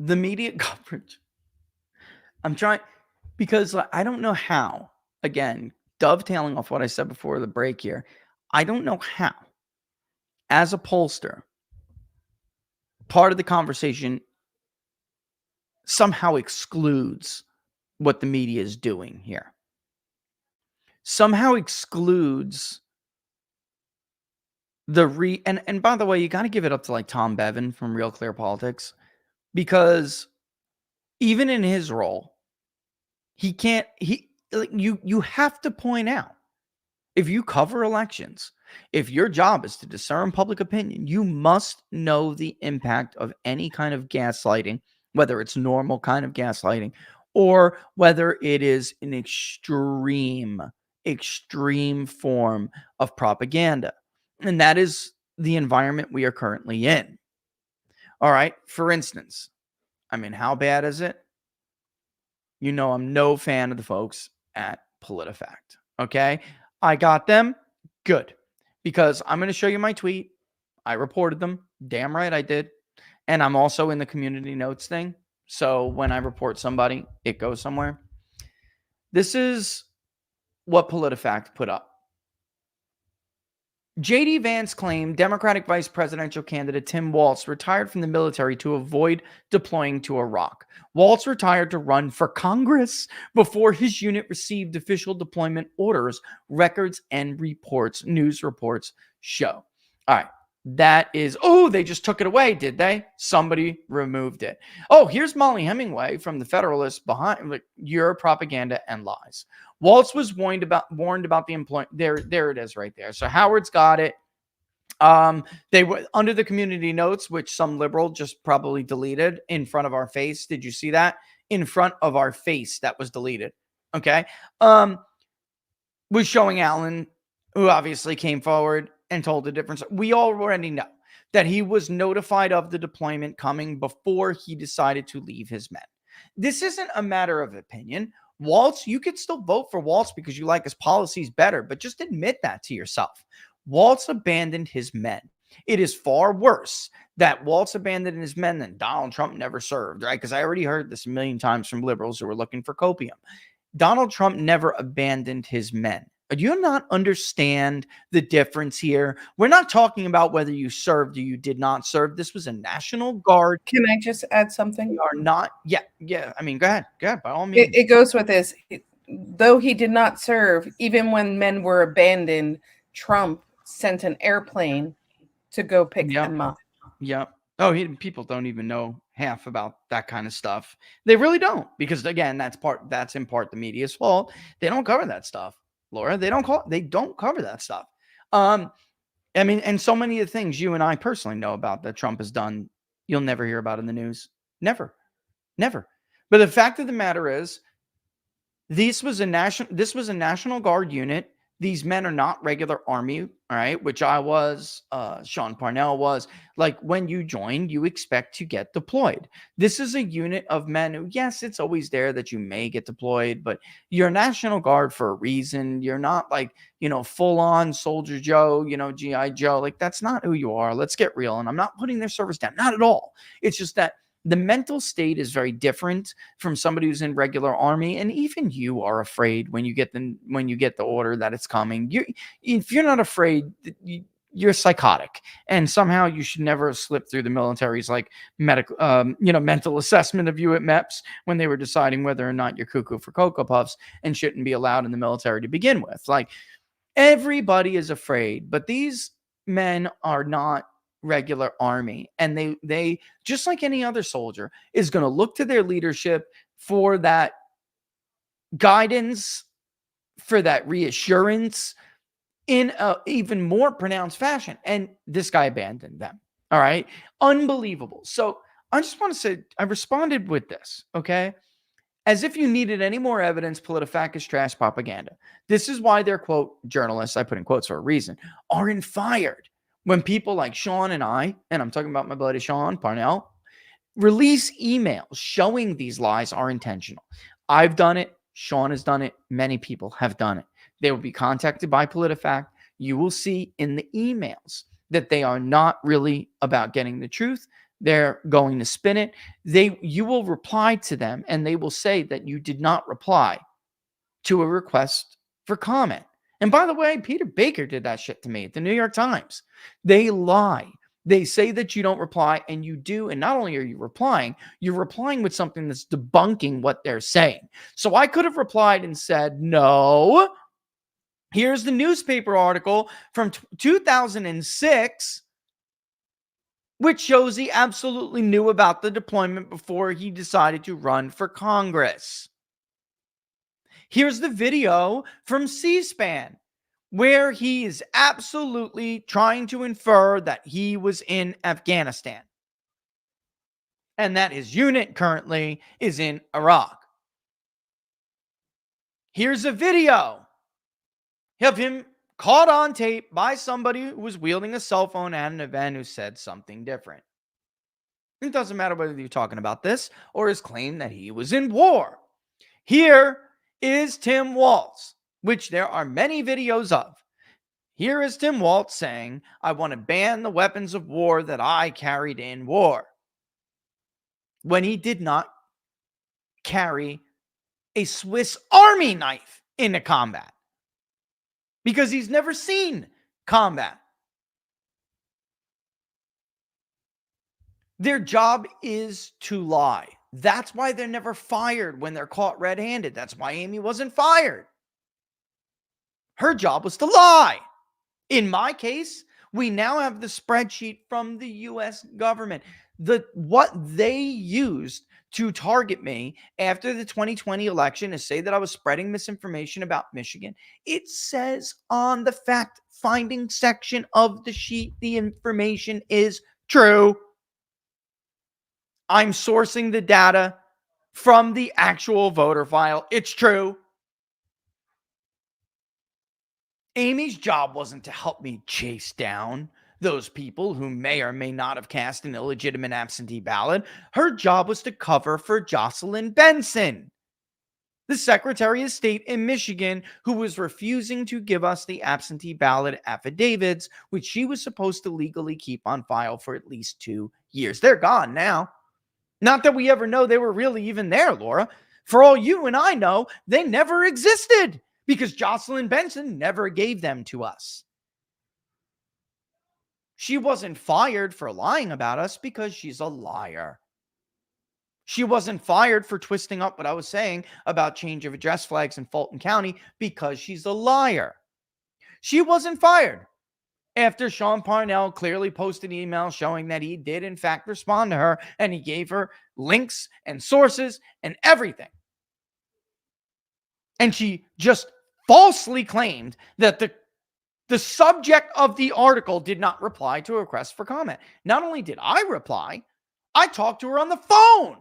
The media coverage. I'm trying, because I don't know how, again, dovetailing off what I said before the break here, I don't know how, as a pollster, part of the conversation somehow excludes what the media is doing here. Somehow excludes the and by the way, you got to give it up to like Tom Bevan from Real Clear Politics, because even in his role, you have to point out If you cover elections, if your job is to discern public opinion, you must know the impact of any kind of gaslighting, whether it's normal kind of gaslighting or whether it is an extreme form of propaganda. And that is the environment we are currently in. All right. For instance, I mean, how bad is it? You know, I'm no fan of the folks at PolitiFact. Okay. I got them. Good. Because I'm going to show you my tweet. I reported them. Damn right I did. And I'm also in the community notes thing. So when I report somebody, it goes somewhere. This is what PolitiFact put up. J.D. Vance claimed Democratic vice presidential candidate Tim Walz retired from the military to avoid deploying to Iraq. Walz retired to run for Congress before his unit received official deployment orders, records and reports, news reports show. All right. That is, oh, they just took it away, did they? Somebody removed it. Oh, here's Molly Hemingway from the Federalist behind like, your propaganda and lies. Walz was warned about the employment. There it is right there. So Howard's got it. They were under the community notes, which some liberal just probably deleted in front of our face. Did you see that? In front of our face, that was deleted. Okay. Was showing Allen, who obviously came forward and told the difference. We already know that he was notified of the deployment coming before he decided to leave his men. This isn't a matter of opinion. Walz, you could still vote for Walz because you like his policies better, but just admit that to yourself. Walz abandoned his men. It is far worse that Walz abandoned his men than Donald Trump never served, right? Because I already heard this a million times from liberals who were looking for copium. Donald Trump never abandoned his men. Do you not understand the difference here? We're not talking about whether you served or you did not serve. This was a National Guard. Can I just add something? We are not. Yeah. I mean, go ahead. By all means. It goes with this. Though he did not serve, even when men were abandoned, Trump sent an airplane to go pick them up. Yeah. Oh, people don't even know half about that kind of stuff. They really don't, because again, that's in part the media's fault. They don't cover that stuff, Laura. They don't cover that stuff. I mean, and so many of the things you and I personally know about that Trump has done, you'll never hear about in the news. Never. But the fact of the matter is, this was a National Guard unit. These men are not regular army, all right, which I was, Sean Parnell was. Like, when you join, you expect to get deployed. This is a unit of men who, yes, it's always there that you may get deployed, but you're National Guard for a reason. You're not like, full on Soldier Joe, G.I. Joe. Like, that's not who you are. Let's get real. And I'm not putting their service down. Not at all. It's just that the mental state is very different from somebody who's in regular army, and even you are afraid when you get the order that it's coming. If you're not afraid, you're psychotic, and somehow you should never have slipped through the military's like medical, mental assessment of you at MEPS when they were deciding whether or not you're cuckoo for Cocoa Puffs and shouldn't be allowed in the military to begin with. Like, everybody is afraid, but these men are not regular army, and they just like any other soldier is going to look to their leadership for that guidance, for that reassurance in a even more pronounced fashion. And this guy abandoned them. All right, unbelievable. So I just want to say I responded with this, okay? As if you needed any more evidence, PolitiFact is trash propaganda. This is why their, quote, journalists, I put in quotes for a reason, are fired when people like Sean and I, and I'm talking about my buddy Sean Parnell, release emails showing these lies are intentional. I've done it. Sean has done it. Many people have done it. They will be contacted by PolitiFact. You will see in the emails that they are not really about getting the truth. They're going to spin it. You will reply to them, and they will say that you did not reply to a request for comment. And by the way, Peter Baker did that shit to me at the New York Times. They lie. They say that you don't reply, and you do. And not only are you replying, you're replying with something that's debunking what they're saying. So I could have replied and said, no, here's the newspaper article from 2006, which shows he absolutely knew about the deployment before he decided to run for Congress. Here's the video from C-SPAN, where he is absolutely trying to infer that he was in Afghanistan and that his unit currently is in Iraq. Here's a video of him caught on tape by somebody who was wielding a cell phone at an event who said something different. It doesn't matter whether you're talking about this or his claim that he was in war. Here is Tim Walz, which there are many videos of. Here is Tim Walz saying, I want to ban the weapons of war that I carried in war, when he did not carry a Swiss Army knife into combat because he's never seen combat. Their job is to lie. That's why they're never fired when they're caught red-handed. That's why Amy wasn't fired. Her job was to lie. In my case, we now have the spreadsheet from the U.S. government. What they used to target me after the 2020 election to say that I was spreading misinformation about Michigan, it says on the fact-finding section of the sheet the information is true. I'm sourcing the data from the actual voter file. It's true. Amy's job wasn't to help me chase down those people who may or may not have cast an illegitimate absentee ballot. Her job was to cover for Jocelyn Benson, the Secretary of State in Michigan, who was refusing to give us the absentee ballot affidavits, which she was supposed to legally keep on file for at least 2 years. They're gone now. Not that we ever know they were really even there, Laura. For all you and I know, they never existed because Jocelyn Benson never gave them to us. She wasn't fired for lying about us because she's a liar. She wasn't fired for twisting up what I was saying about change of address flags in Fulton County because she's a liar. She wasn't fired after Sean Parnell clearly posted an email showing that he did in fact respond to her and he gave her links and sources and everything. And she just falsely claimed that the subject of the article did not reply to a request for comment. Not only did I reply, I talked to her on the phone.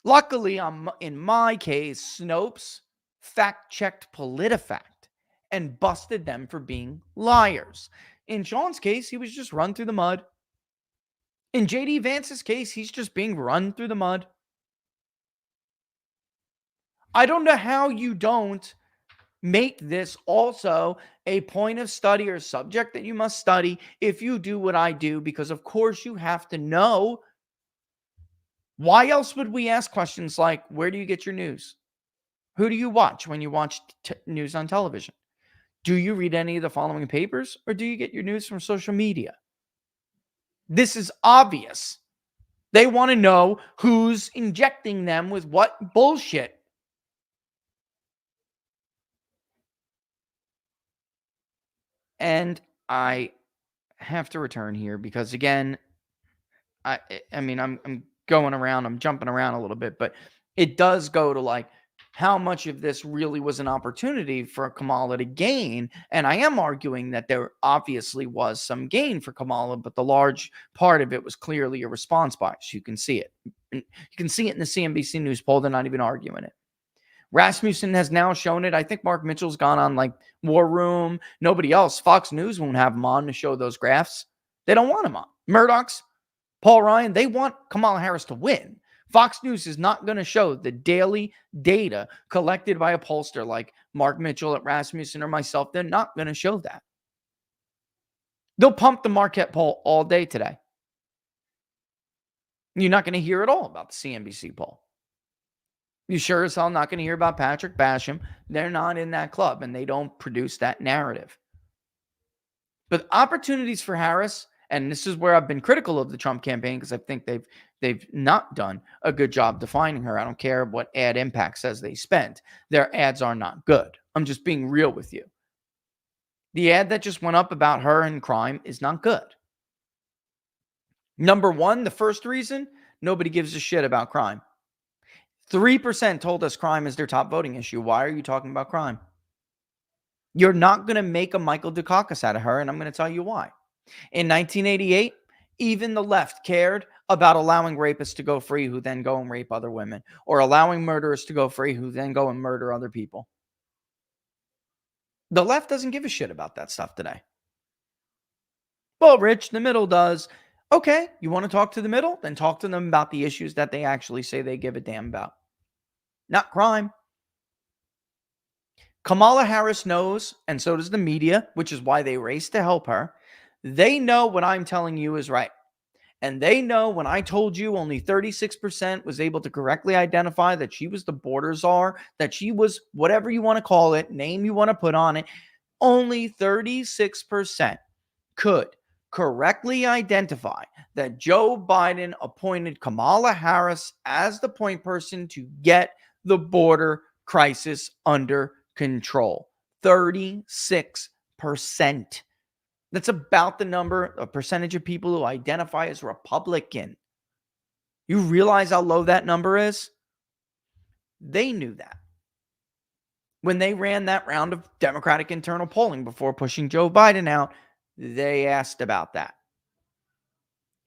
Luckily, in my case, Snopes fact-checked PolitiFact and busted them for being liars. In Sean's case, he was just run through the mud. In J.D. Vance's case, he's just being run through the mud. I don't know how you don't make this also a point of study or subject that you must study if you do what I do, because of course you have to know. Why else would we ask questions like, where do you get your news? Who do you watch when you watch news on television? Do you read any of the following papers, or do you get your news from social media? This is obvious. They want to know who's injecting them with what bullshit. And I have to return here because, again, I mean, I'm going around, I'm jumping around a little bit, but it does go to like how much of this really was an opportunity for Kamala to gain. And I am arguing that there obviously was some gain for Kamala, but the large part of it was clearly a response bias. You can see it. You can see it in the CNBC News poll. They're not even arguing it. Rasmussen has now shown it. I think Mark Mitchell's gone on like War Room. Nobody else. Fox News won't have him on to show those graphs. They don't want him on. Murdoch's, Paul Ryan, they want Kamala Harris to win. Fox News is not going to show the daily data collected by a pollster like Mark Mitchell at Rasmussen or myself. They're not going to show that. They'll pump the Marquette poll all day today. You're not going to hear at all about the CNBC poll. You sure as hell not going to hear about Patrick Basham. They're not in that club, and they don't produce that narrative. But opportunities for Harris, and this is where I've been critical of the Trump campaign because I think they've not done a good job defining her. I don't care what ad impact says they spent. Their ads are not good. I'm just being real with you. The ad that just went up about her and crime is not good. Number one, the first reason, nobody gives a shit about crime. 3% told us crime is their top voting issue. Why are you talking about crime? You're not going to make a Michael Dukakis out of her, and I'm going to tell you why. In 1988, even the left cared about allowing rapists to go free who then go and rape other women, or allowing murderers to go free who then go and murder other people. The left doesn't give a shit about that stuff today. Well, Rich, the middle does. Okay, you want to talk to the middle? Then talk to them about the issues that they actually say they give a damn about. Not crime. Kamala Harris knows, and so does the media, which is why they race to help her. They know what I'm telling you is right. And they know when I told you only 36% was able to correctly identify that she was the border czar, that she was whatever you want to call it, name you want to put on it, only 36% could correctly identify that Joe Biden appointed Kamala Harris as the point person to get the border crisis under control. 36%. That's about the number, a percentage of people who identify as Republican. You realize how low that number is? They knew that. When they ran that round of Democratic internal polling before pushing Joe Biden out, they asked about that.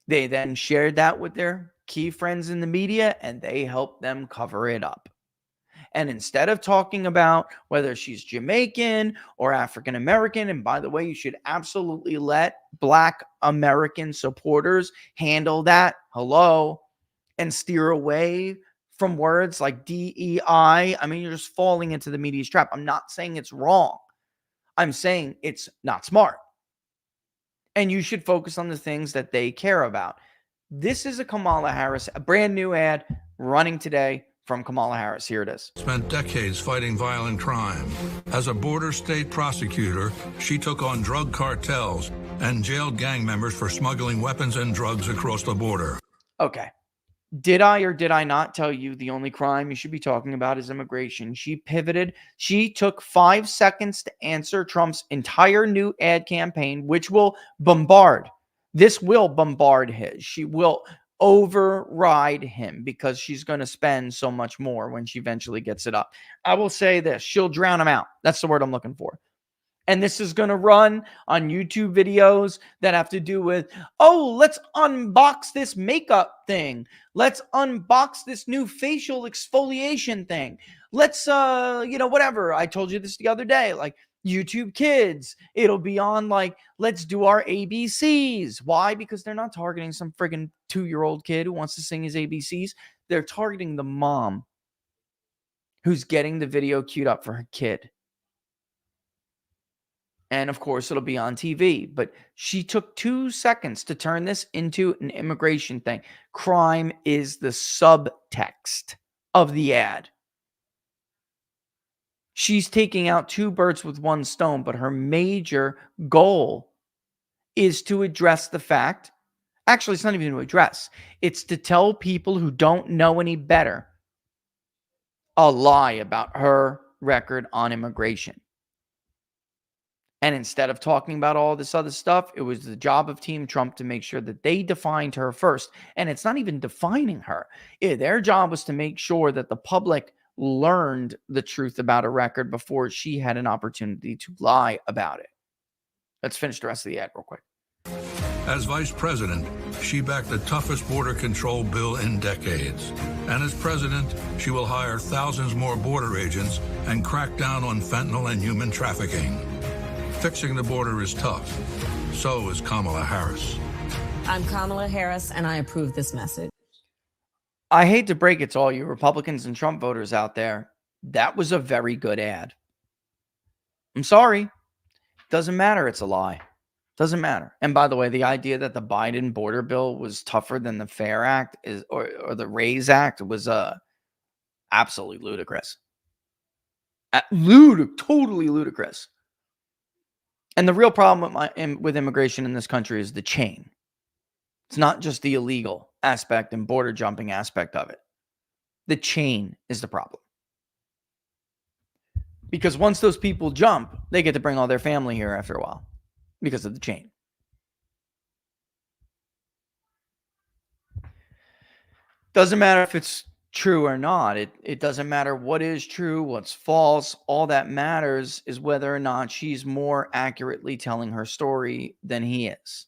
They then shared that with their key friends in the media, and they helped them cover it up. And instead of talking about whether she's Jamaican or African American, and by the way, you should absolutely let Black American supporters handle that, and steer away from words like DEI. I mean, you're just falling into the media's trap. I'm not saying it's wrong. I'm saying it's not smart. And you should focus on the things that they care about. This is a Kamala Harris, a brand new ad running today from Kamala Harris. Here it is. Spent decades fighting violent crime. As a border state prosecutor, she took on drug cartels and jailed gang members for smuggling weapons and drugs across the border. Okay. Did I or did I not tell you the only crime you should be talking about is immigration? She pivoted. She took 5 seconds to answer Trump's entire new ad campaign, which will bombard. This will bombard his. She will override him because she's going to spend so much more when she eventually gets it up. I will say this. She'll drown him out. That's the word I'm looking for. And this is going to run on YouTube videos that have to do with, oh, let's unbox this makeup thing. Let's unbox this new facial exfoliation thing. Let's, whatever. I told you this the other day, like YouTube Kids. It'll be on like, let's do our ABCs. Why? Because they're not targeting some friggin' 2-year-old kid who wants to sing his ABCs. They're targeting the mom who's getting the video queued up for her kid. And of course, it'll be on TV. But she took 2 seconds to turn this into an immigration thing. Crime is the subtext of the ad. She's taking out 2 birds with 1 stone, but her major goal is to address the fact. Actually, it's not even to address. It's to tell people who don't know any better a lie about her record on immigration. And instead of talking about all this other stuff, it was the job of Team Trump to make sure that they defined her first. And it's not even defining her. Their job was to make sure that the public learned the truth about her record before she had an opportunity to lie about it. Let's finish the rest of the ad real quick. As vice president, she backed the toughest border control bill in decades. And as president, she will hire thousands more border agents and crack down on fentanyl and human trafficking. Fixing the border is tough. So is Kamala Harris. I'm Kamala Harris, and I approve this message. I hate to break it to all you Republicans and Trump voters out there. That was a very good ad. I'm sorry. Doesn't matter. It's a lie. Doesn't matter. And by the way, the idea that the Biden border bill was tougher than the FAIR Act or the RAISE Act was absolutely ludicrous. Totally ludicrous. And the real problem with immigration in this country is the chain. It's not just the illegal aspect and border jumping aspect of it. The chain is the problem. Because once those people jump, they get to bring all their family here after a while because of the chain. Doesn't matter if it's true or not. It doesn't matter what is true, what's false. All that matters is whether or not she's more accurately telling her story than he is.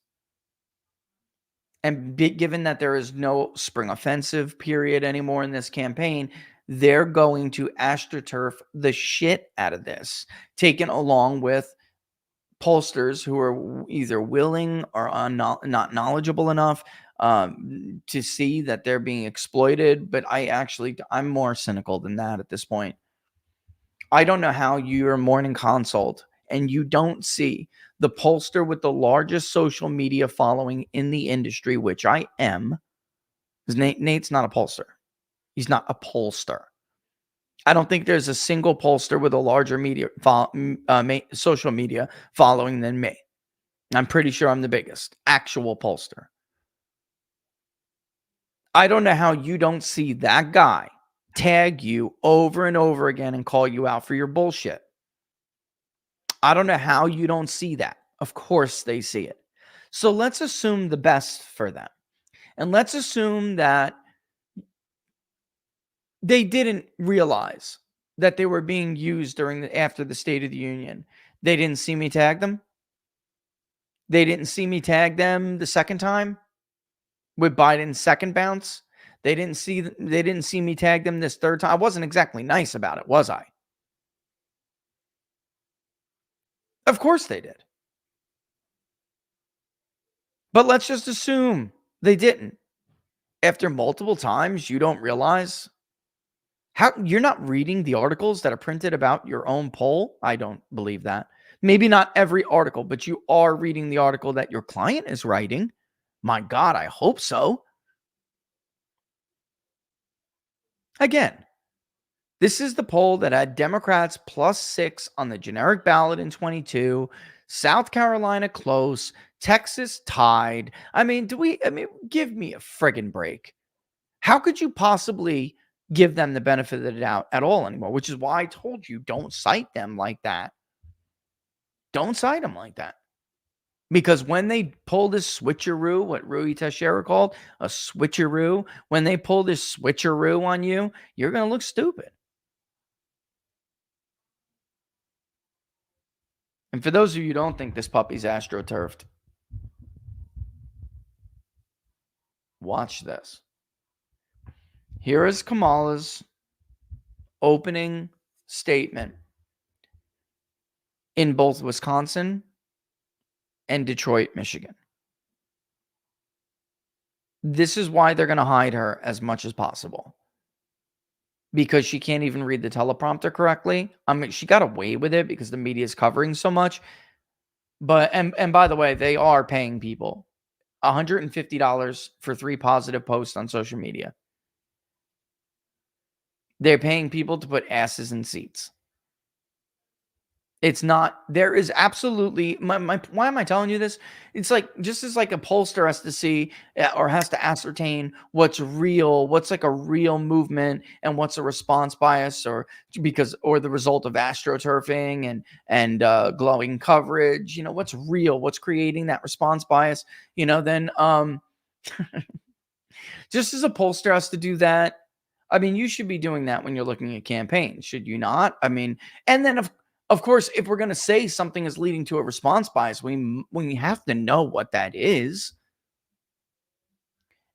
And given that there is no spring offensive period anymore in this campaign, they're going to astroturf the shit out of this, taken along with pollsters who are either willing or not knowledgeable enough to see that they're being exploited. But I'm more cynical than that at this point. I don't know how you're a morning consult and you don't see the pollster with the largest social media following in the industry, which I am, because Nate's not a pollster. He's not a pollster. I don't think there's a single pollster with a larger social media following than me. I'm pretty sure I'm the biggest actual pollster. I don't know how you don't see that guy tag you over and over again and call you out for your bullshit. I don't know how you don't see that. Of course they see it. So let's assume the best for them. And let's assume that they didn't realize that they were being used after the State of the Union. They didn't see me tag them. They didn't see me tag them the second time with Biden's second bounce. They didn't see me tag them this third time. I wasn't exactly nice about it, was I? Of course they did. But let's just assume they didn't. After multiple times, you don't realize how you're not reading the articles that are printed about your own poll. I don't believe that. Maybe not every article, but you are reading the article that your client is writing. My God, I hope so. Again, this is the poll that had Democrats +6 on the generic ballot in 22, South Carolina close, Texas tied. I mean, give me a friggin' break. How could you possibly give them the benefit of the doubt at all anymore? Which is why I told you, don't cite them like that. Don't cite them like that. Because when they pull this switcheroo, what Rui Teixeira called a switcheroo, when they pull this switcheroo on you, you're going to look stupid. And for those of you who don't think this puppy's astroturfed, watch this. Here is Kamala's opening statement in both Wisconsin and Detroit, Michigan. This is why they're going to hide her as much as possible. Because she can't even read the teleprompter correctly. I mean, she got away with it because the media is covering so much. But, and by the way, they are paying people $150 for 3 positive posts on social media. They're paying people to put asses in seats. It's not, there is absolutely, why am I telling you this? It's like, just as like a pollster has to see or has to ascertain what's real, what's like a real movement and what's a response bias or the result of astroturfing and glowing coverage, what's real, what's creating that response bias, then just as a pollster has to do that. I mean, you should be doing that when you're looking at campaigns, should you not? I mean, and then of course, if we're going to say something is leading to a response bias, we have to know what that is.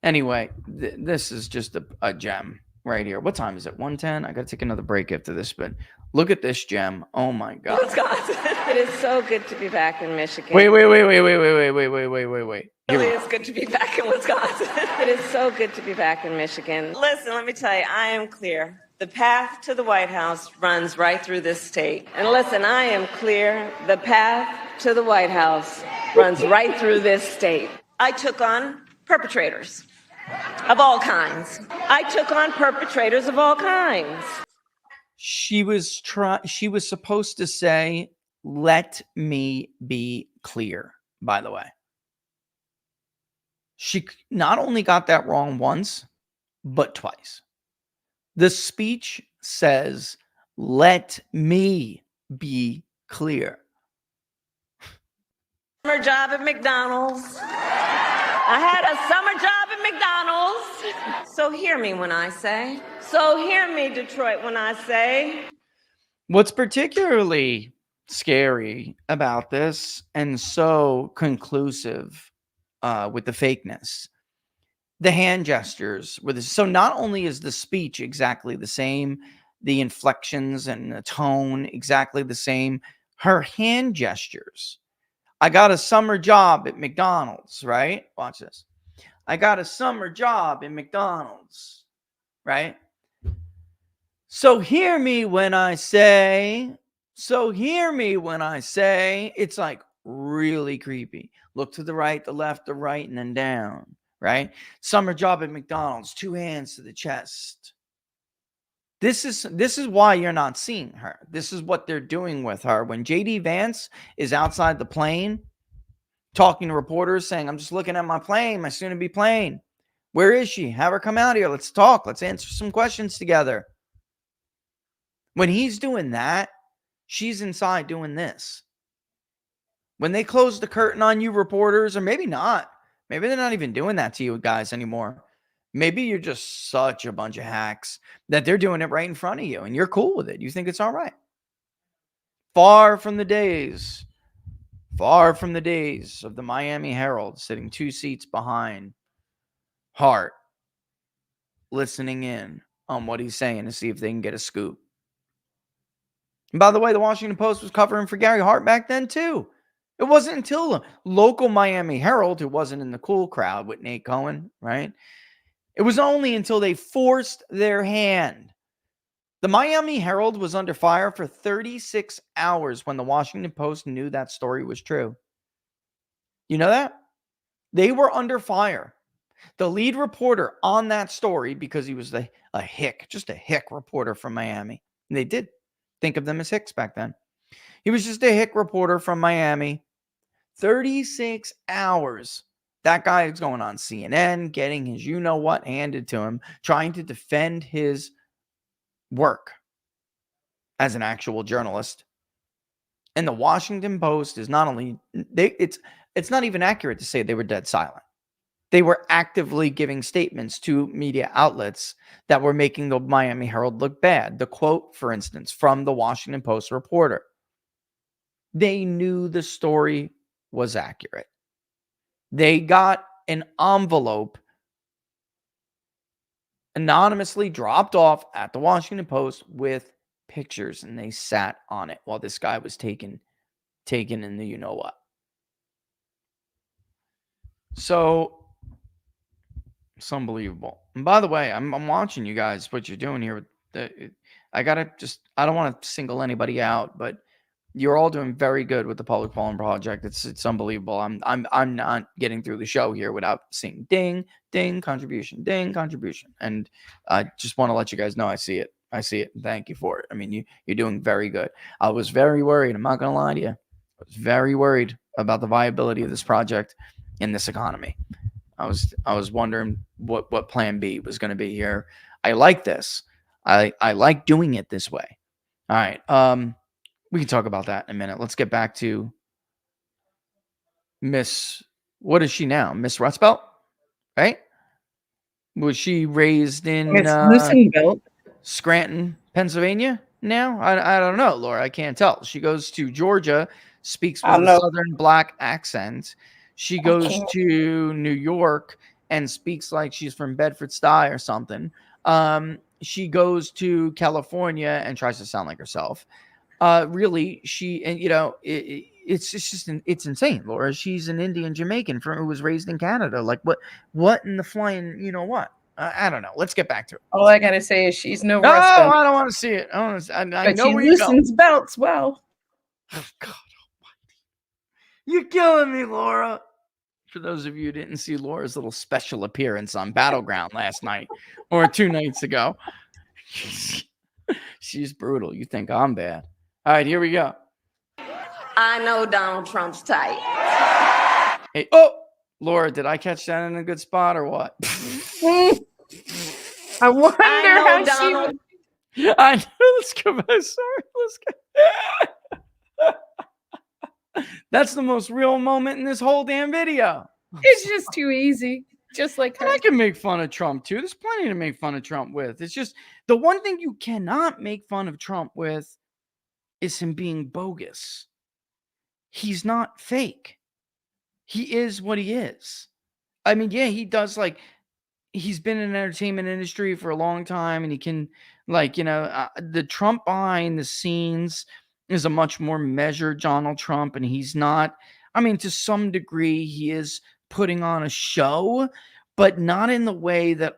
Anyway, this is just a gem right here. What time is it? 1:10? I got to take another break after this, but look at this gem. Oh my God. Wisconsin. It is so good to be back in Michigan. Wait. It really is good to be back in Wisconsin. It is so good to be back in Michigan. Listen, let me tell you, I am clear. The path to the White House runs right through this state. And listen, I am clear. The path to the White House runs right through this state. I took on perpetrators of all kinds. She was supposed to say, "Let me be clear," by the way. She not only got that wrong once, but twice. The speech says, "Let me be clear." Summer job at McDonald's. I had a summer job at McDonald's. So hear me when I say. So hear me, Detroit, when I say. What's particularly scary about this and so conclusive with the fakeness, the hand gestures were this. So not only is the speech exactly the same, the inflections and the tone exactly the same, her hand gestures. I got a summer job at McDonald's, right? Watch this. I got a summer job at McDonald's, right? So hear me when I say, it's like really creepy. Look to the right, the left, the right, and then down, right? Summer job at McDonald's, 2 hands to the chest. This is why you're not seeing her. This is what they're doing with her. When JD Vance is outside the plane, talking to reporters, saying, I'm just looking at my plane, my soon-to-be plane. Where is she? Have her come out here. Let's talk. Let's answer some questions together. When he's doing that, she's inside doing this. When they close the curtain on you reporters, or maybe not. Maybe they're not even doing that to you guys anymore. Maybe you're just such a bunch of hacks that they're doing it right in front of you and you're cool with it. You think it's all right. Far from the days of the Miami Herald sitting 2 seats behind Hart, listening in on what he's saying to see if they can get a scoop. And by the way, the Washington Post was covering for Gary Hart back then too. It wasn't until the local Miami Herald, who wasn't in the cool crowd with Nate Cohen, right? It was only until they forced their hand. The Miami Herald was under fire for 36 hours when the Washington Post knew that story was true. You know that? They were under fire. The lead reporter on that story, because he was a hick reporter from Miami. And they did think of them as hicks back then. He was just a hick reporter from Miami. 36 hours. That guy is going on CNN, getting his you-know-what handed to him, trying to defend his work as an actual journalist. And the Washington Post is not only... It's not even accurate to say they were dead silent. They were actively giving statements to media outlets that were making the Miami Herald look bad. The quote, for instance, from the Washington Post reporter. They knew the story was accurate. They got an envelope anonymously dropped off at the Washington Post with pictures, and they sat on it while this guy was taken in the you-know-what. So... it's unbelievable. And by the way, I'm watching you guys, what you're doing here. I don't want to single anybody out, but you're all doing very good with the Public Polling Project. It's unbelievable. I'm not getting through the show here without seeing ding, ding, contribution, ding, contribution. And I just want to let you guys know I see it. Thank you for it. I mean, you're doing very good. I was very worried. I'm not going to lie to you. I was very worried about the viability of this project in this economy. I was wondering what plan B was going to be here. I like this. I like doing it this way. All right. We can talk about that in a minute. Let's get back to what is she now? Miss Rust Belt, right? Was she raised in Scranton, Pennsylvania now? I don't know, Laura. I can't tell. She goes to Georgia, speaks with a Southern black accent. She goes to New York and speaks like she's from Bedford-Stuyvesant or something. She goes to California and tries to sound like herself. Really, it's insane, Laura. She's an Indian Jamaican who was raised in Canada. Like what in the flying, you know what? I don't know. Let's get back to it. All I gotta say is she's no. No, I don't want to see it. I know she where you go. loosens belts well. Oh, God. You're killing me, Laura. For those of you who didn't see Laura's little special appearance on Battleground last night or 2 nights ago, she's brutal. You think I'm bad. All right, here we go. I know Donald Trump's type. Hey, Laura, did I catch that in a good spot or what? I wonder how Donald. I know. Let's go back. Sorry. Let's go. That's the most real moment in this whole damn video. It's just too easy. Just like And her. I can make fun of Trump too. There's plenty to make fun of Trump with. It's just the one thing you cannot make fun of Trump with is him being bogus. He's not fake. He is what he is. I mean, yeah, he does he's been in the entertainment industry for a long time, and he can the Trump behind the scenes is a much more measured Donald Trump, and he's not. I mean, to some degree, he is putting on a show, but not in the way that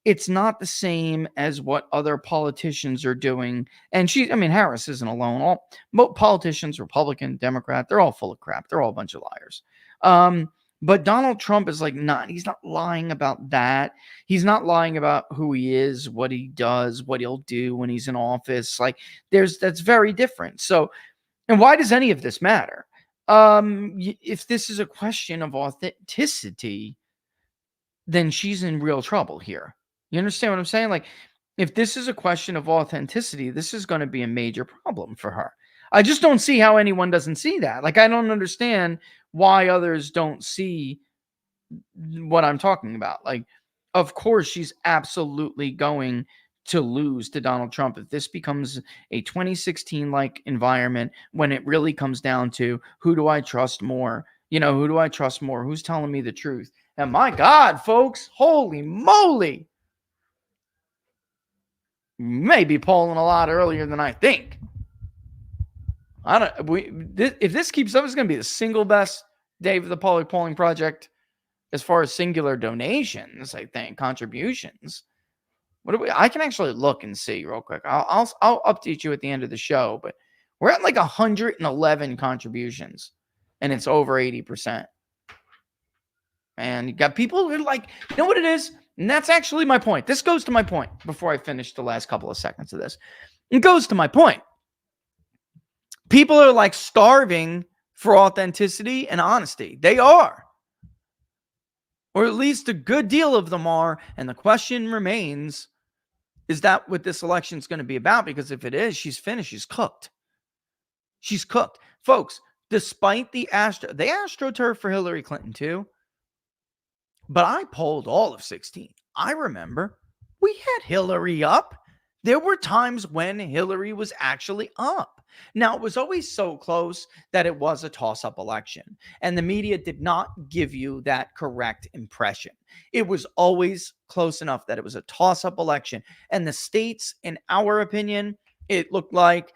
it's not the same as what other politicians are doing. And Harris isn't alone. All politicians, Republican, Democrat, they're all full of crap. They're all a bunch of liars. But Donald Trump is he's not lying about that. He's not lying about who he is, what he does, what he'll do when he's in office. That's very different. So, and why does any of this matter? If this is a question of authenticity, then she's in real trouble here. You understand what I'm saying? If this is a question of authenticity, this is going to be a major problem for her. I just don't see how anyone doesn't see that. I don't understand why others don't see what I'm talking about. Of course, she's absolutely going to lose to Donald Trump if this becomes a 2016 environment, when it really comes down to who do I trust more? Who do I trust more? Who's telling me the truth? And my God, folks, holy moly, maybe polling a lot earlier than I think. If this keeps up, it's going to be the single best day for the Polling Project as far as singular donations, I think, contributions. I can actually look and see real quick. I'll update you at the end of the show, but we're at 111 contributions, and it's over 80%. And you got people who are you know what it is? And that's actually my point. This goes to my point before I finish the last couple of seconds of this. It goes to my point. People are starving for authenticity and honesty. They are. Or at least a good deal of them are. And the question remains, is that what this election is going to be about? Because if it is, she's finished. She's cooked. She's cooked. Folks, despite they astroturf for Hillary Clinton too. But I polled all of 16. I remember we had Hillary up. There were times when Hillary was actually up. Now, it was always so close that it was a toss-up election, and the media did not give you that correct impression. It was always close enough that it was a toss-up election, and the states, in our opinion, it looked like,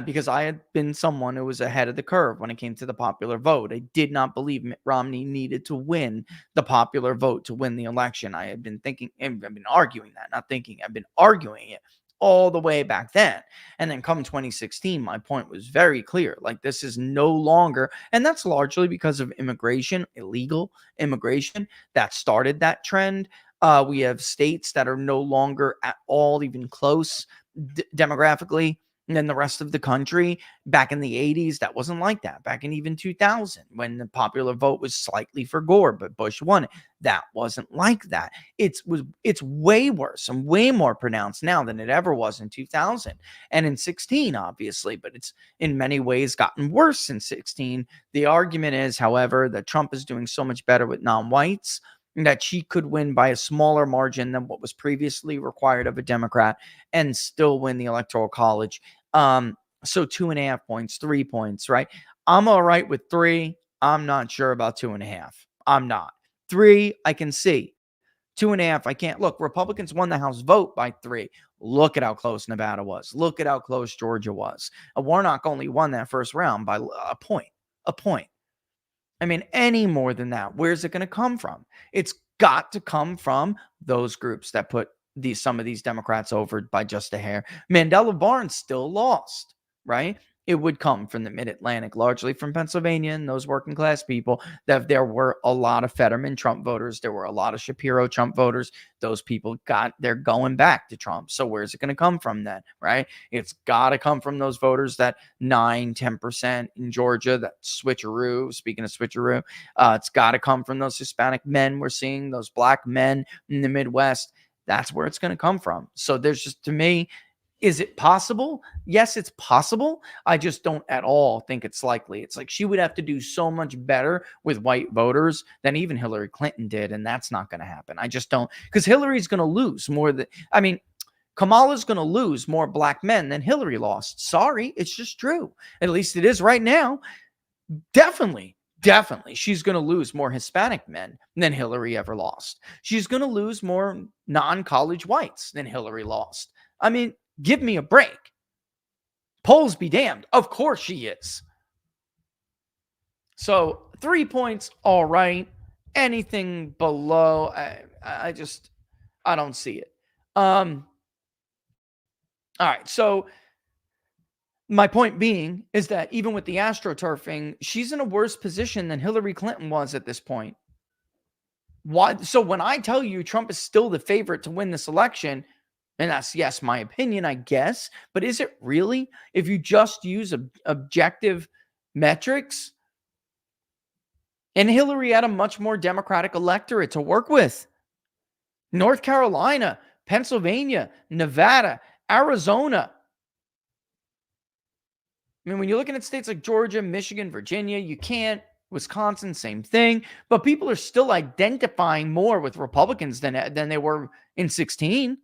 because I had been someone who was ahead of the curve when it came to the popular vote. I did not believe Mitt Romney needed to win the popular vote to win the election. I had been thinking, I've been arguing that, not thinking, I've been arguing it all the way back then. And then come 2016, my point was very clear. This is no longer, and that's largely because of immigration, illegal immigration, that started that trend. We have states that are no longer at all even close demographically than the rest of the country. Back in the 80s, that wasn't like that. Back in even 2000, when the popular vote was slightly for Gore, but Bush won it, that wasn't like that. It's way worse and way more pronounced now than it ever was in 2000 and in 16, obviously, but it's in many ways gotten worse in 16. The argument is, however, that Trump is doing so much better with non-whites that she could win by a smaller margin than what was previously required of a Democrat and still win the Electoral College. So 2.5 points, 3 points, right? I'm all right with 3. I'm not sure about 2.5. I'm not. 3, I can see. 2.5, I can't. Look, Republicans won the House vote by 3. Look at how close Nevada was. Look at how close Georgia was. Warnock only won that first round by a point. A point. I mean, any more than that, where's it going to come from? It's got to come from those groups that put some of these Democrats over by just a hair. Mandela Barnes still lost, right? It would come from the Mid-Atlantic, largely from Pennsylvania and those working class people. That there were a lot of Fetterman Trump voters. There were a lot of Shapiro Trump voters. Those people they're going back to Trump. So where's it going to come from then, right? It's got to come from those voters, that 9-10% in Georgia, that switcheroo. Speaking of switcheroo, it's got to come from those Hispanic men we're seeing, those black men in the Midwest. That's where it's going to come from. So there's just, to me, Is it possible? Yes, it's possible. I just don't at all think it's likely. It's like she would have to do so much better with white voters than even Hillary Clinton did, and that's not going to happen. I just don't, because Hillary's going to lose more than, I mean, Kamala's going to lose more black men than Hillary lost. Sorry, it's just true. At least it is right now. Definitely, she's going to lose more Hispanic men than Hillary ever lost. She's going to lose more non-college whites than Hillary lost. I mean, give me a break. Polls be damned. Of course she is. So 3 points, all right. Anything below, I don't see it. All right. So my point being is that even with the astroturfing, she's in a worse position than Hillary Clinton was at this point. Why? So when I tell you Trump is still the favorite to win this election, and that's, yes, my opinion, I guess. But is it really? If you just use objective metrics? And Hillary had a much more Democratic electorate to work with. North Carolina, Pennsylvania, Nevada, Arizona. I mean, when you're looking at states like Georgia, Michigan, Virginia, you can't. Wisconsin, same thing. But people are still identifying more with Republicans than they were in 2016.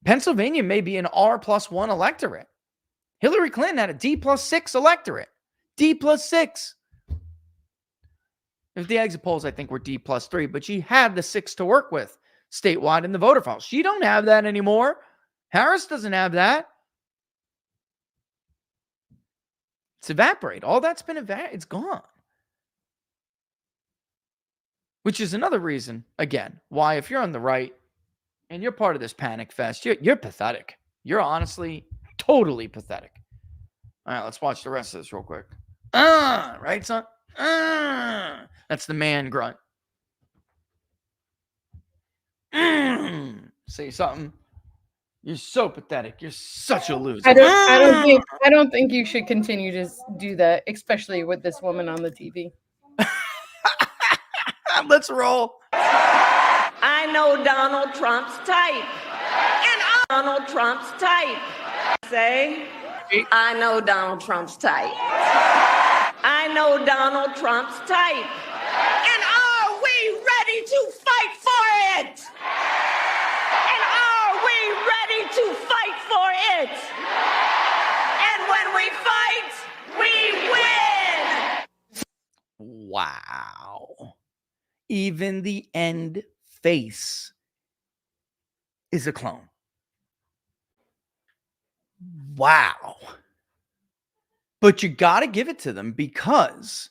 Pennsylvania may be an R+1 electorate. Hillary Clinton had a D+6 electorate. D+6. If the exit polls, I think, were D+3, but she had the 6 to work with statewide in the voter file. She don't have that anymore. Harris doesn't have that. It's evaporated. All that's been evaporated. It's gone. Which is another reason, again, why if you're on the right, and you're part of this panic fest, you're pathetic. You're honestly totally pathetic. All right, let's watch the rest of this real quick. Right, son? That's the man grunt. Say something. You're so pathetic. You're such a loser. I don't think you should continue to do that, especially with this woman on the TV. Let's roll. I know Donald Trump's type. And I'm Donald Trump's type. Say, I know Donald Trump's type. I know Donald Trump's type. And are we ready to fight for it? And are we ready to fight for it? And when we fight, we win. Wow. Even the end face is a clone. Wow. But you got to give it to them, because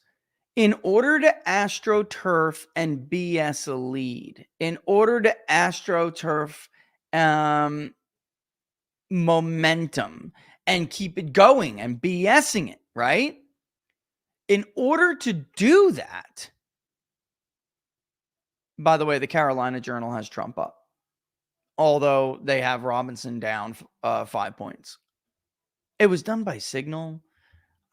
in order to astroturf and BS a lead, in order to astroturf momentum and keep it going and BSing it, right? In order to do that, by the way, the Carolina Journal has Trump up, although they have Robinson down 5 points. It was done by Signal.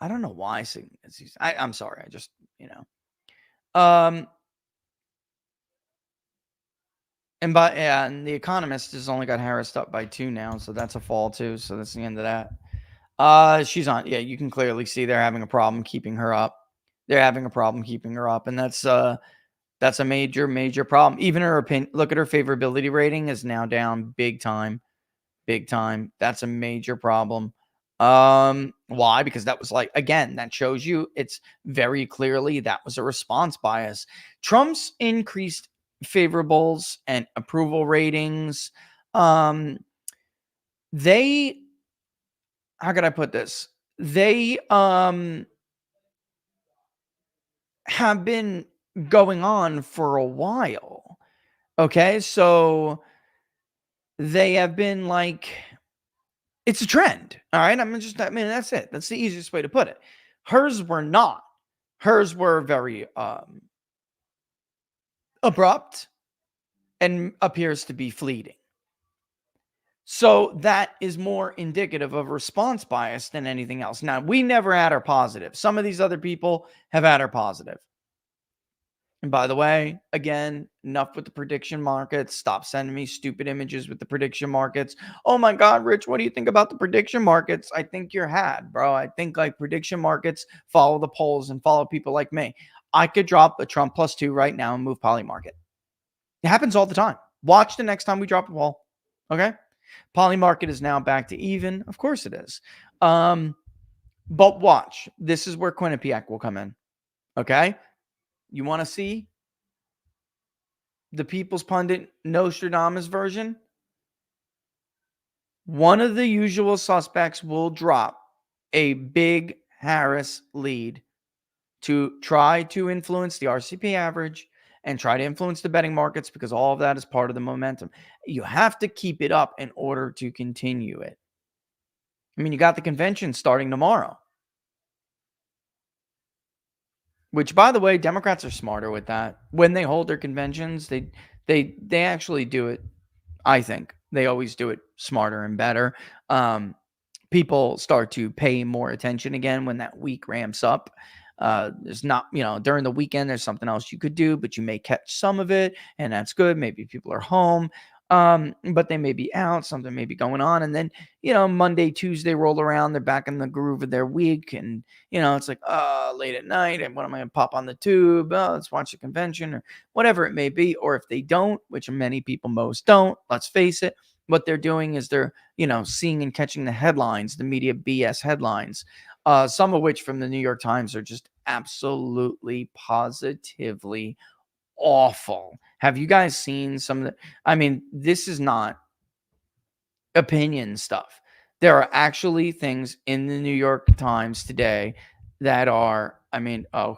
I don't know why Signal. I'm sorry. I just, and The Economist has only got Harris up by 2 now, so that's a fall too. So that's the end of that. She's on. Yeah, you can clearly see they're having a problem keeping her up. And that's a major problem. Even her opinion, look at her favorability rating is now down big time. That's a major problem. Why? Because that was again, that shows you it's very clearly that was a response bias. Trump's increased favorables and approval ratings. How could I put this? They have been going on for a while. Okay, so they have been it's a trend. All right, that's it. That's the easiest way to put it. Hers were not. Hers were very abrupt and appears to be fleeting. So that is more indicative of response bias than anything else. Now, we never had her positive. Some of these other people have had her positive. And by the way, again, enough with the prediction markets. Stop sending me stupid images with the prediction markets. Oh my God, Rich, what do you think about the prediction markets? I think you're had, bro. I think like prediction markets follow the polls and follow people like me. I could drop a Trump +2 right now and move poly market. It happens all the time. Watch the next time we drop a poll. Okay. Poly market is now back to even. Of course it is. But watch. This is where Quinnipiac will come in. Okay. You want to see the People's Pundit Nostradamus version? One of the usual suspects will drop a big Harris lead to try to influence the RCP average and try to influence the betting markets, because all of that is part of the momentum. You have to keep it up in order to continue it. I mean, you got the convention starting tomorrow. Which, by the way, Democrats are smarter with that. When they hold their conventions, they actually do it. I think they always do it smarter and better. People start to pay more attention again when that week ramps up. There's not, during the weekend, there's something else you could do, but you may catch some of it, and that's good. Maybe people are home, but they may be out. Something may be going on. And then, Monday, Tuesday roll around. They're back in the groove of their week. And, it's like, late at night. And what am I going to pop on the tube? Let's watch the convention or whatever it may be. Or if they don't, which many people, most don't, let's face it, what they're doing is they're, seeing and catching the headlines, the media BS headlines, some of which from the New York Times are just absolutely positively awful. Have you guys seen some of the, I mean, this is not opinion stuff. There are actually things in the New York Times today that are,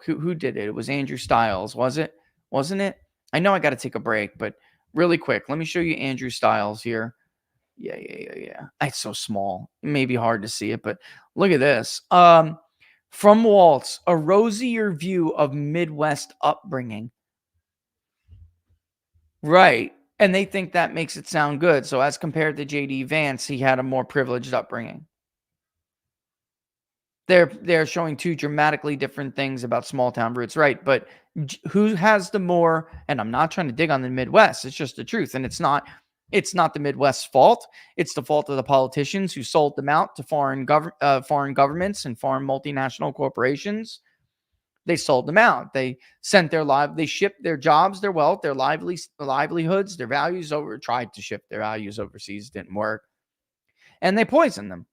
who did it? It was Andrew Stiles, wasn't it? I know I got to take a break, but really quick, let me show you Andrew Stiles here. Yeah. It's so small. It may be hard to see it, but look at this. From Walz, a rosier view of Midwest upbringing. Right. And they think that makes it sound good. So as compared to J.D. Vance, he had a more privileged upbringing. They're showing two dramatically different things about small town roots, right? But who has the more, and I'm not trying to dig on the Midwest, it's just the truth. And it's not the Midwest's fault. It's the fault of the politicians who sold them out to foreign governments and foreign multinational corporations. They sold them out. They sent they shipped their jobs, their wealth, their livelihoods, their values over, tried to ship their values overseas, didn't work. And they poisoned them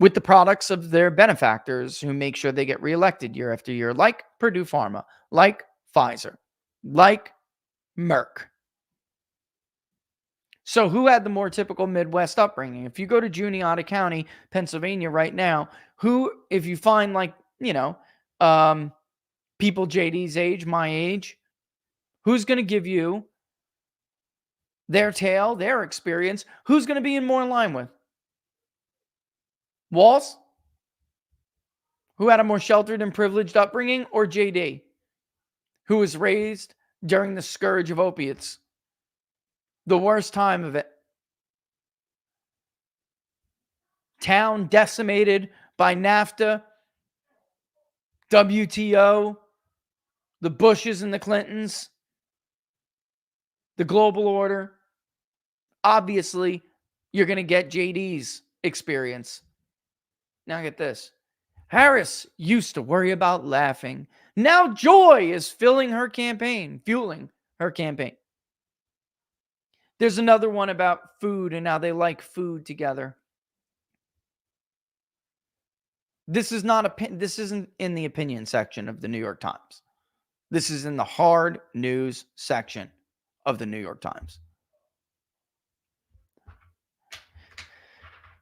with the products of their benefactors who make sure they get reelected year after year, like Purdue Pharma, like Pfizer, like Merck. So who had the more typical Midwest upbringing? If you go to Juniata County, Pennsylvania right now, if you find people JD's age, my age, who's going to give you their tale, their experience? Who's going to be more in line with? Walz, who had a more sheltered and privileged upbringing, or JD, who was raised during the scourge of opiates, the worst time of it? Town decimated by NAFTA, WTO, the Bushes and the Clintons, the global order. Obviously, you're going to get JD's experience. Now get this. Harris used to worry about laughing. Now joy is fueling her campaign. There's another one about food and how they like food together. This isn't in the opinion section of the New York Times. This is in the hard news section of the New York Times.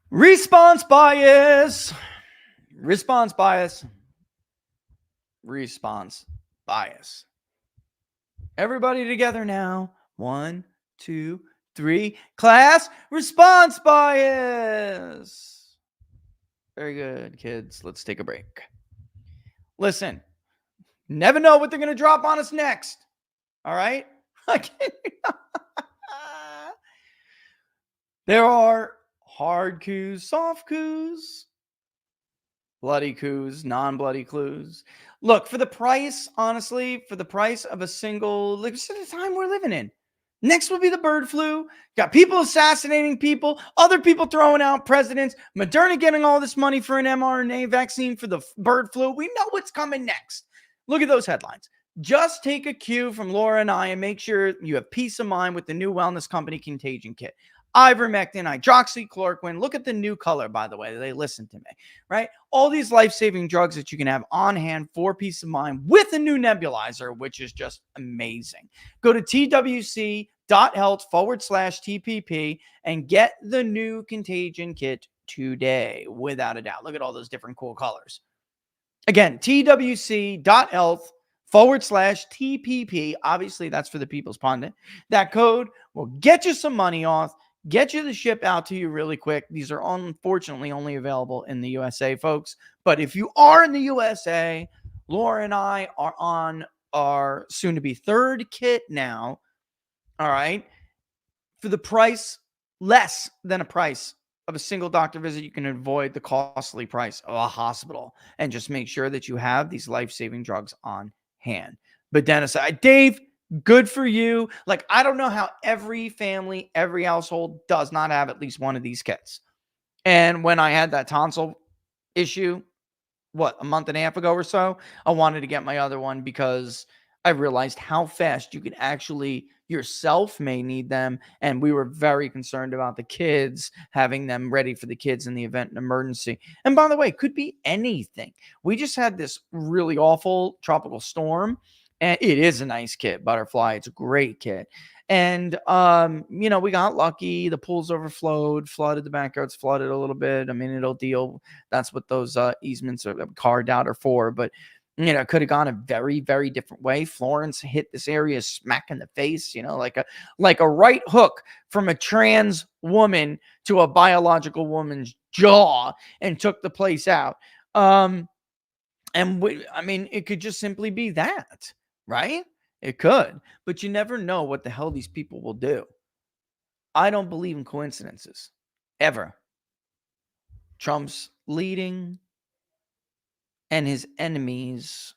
Response bias. Everybody together now. 1, 2, 3. Class, response bias. Very good, kids. Let's take a break. Listen, never know what they're going to drop on us next. All right? There are hard coups, soft coups. Bloody coups, non-bloody clues. Look, for the price, honestly, for the price of a single, look at the time we're living in. Next will be the bird flu. Got people assassinating people, other people throwing out presidents, Moderna getting all this money for an mRNA vaccine for the bird flu. We know what's coming next. Look at those headlines. Just take a cue from Laura and I and make sure you have peace of mind with the new wellness company Contagion Kit. Ivermectin, hydroxychloroquine. Look at the new color, by the way. They listen to me, right? All these life-saving drugs that you can have on hand for peace of mind with a new nebulizer, which is just amazing. Go to twc.health/TPP and get the new Contagion Kit today, without a doubt. Look at all those different cool colors. Again, twc.health/TPP. Obviously, that's for the People's Pundit. That code will get you some money off, get you the ship out to you really quick. These are unfortunately only available in the USA, folks. But if you are in the USA, Laura and I are on our soon-to-be third kit now. All right. For the price, less than a price of a single doctor visit, you can avoid the costly price of a hospital and just make sure that you have these life-saving drugs on hand. But Dennis, Dave, good for you. Like, I don't know how every family, every household does not have at least one of these kits. And when I had that tonsil issue, a month and a half ago or so, I wanted to get my other one because I realized how fast you can actually yourself may need them. And we were very concerned about the kids, having them ready for the kids in the event of an emergency. And by the way, it could be anything. We just had this really awful tropical storm, and it is a nice kit, Butterfly. It's a great kit. And, we got lucky. The pools overflowed, flooded, the backyards flooded a little bit. I mean, it'll deal. That's what those easements are carved out are for. But, it could have gone a very, very different way. Florence hit this area smack in the face, like a right hook from a trans woman to a biological woman's jaw and took the place out. It could just simply be that, right? It could, but you never know what the hell these people will do. I don't believe in coincidences, ever. Trump's leading and his enemies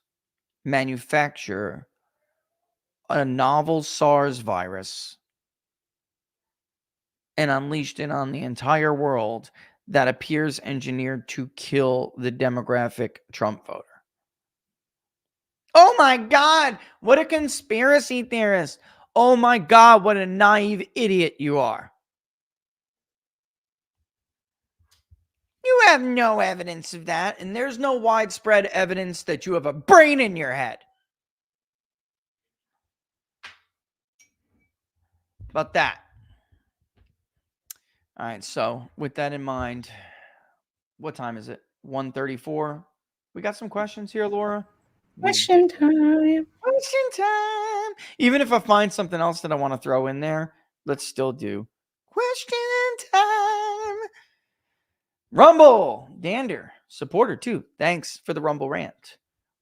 manufacture a novel SARS virus and unleashed it on the entire world that appears engineered to kill the demographic Trump voter. Oh my God, what a conspiracy theorist. Oh my God, what a naive idiot you are. You have no evidence of that, and there's no widespread evidence that you have a brain in your head. About that. All right, so with that in mind, what time is it? 1:34. We got some questions here, Laura? Question time. Question time. Even if I find something else that I want to throw in there, let's still do question time. Rumble. Dander. Supporter too. Thanks for the Rumble rant.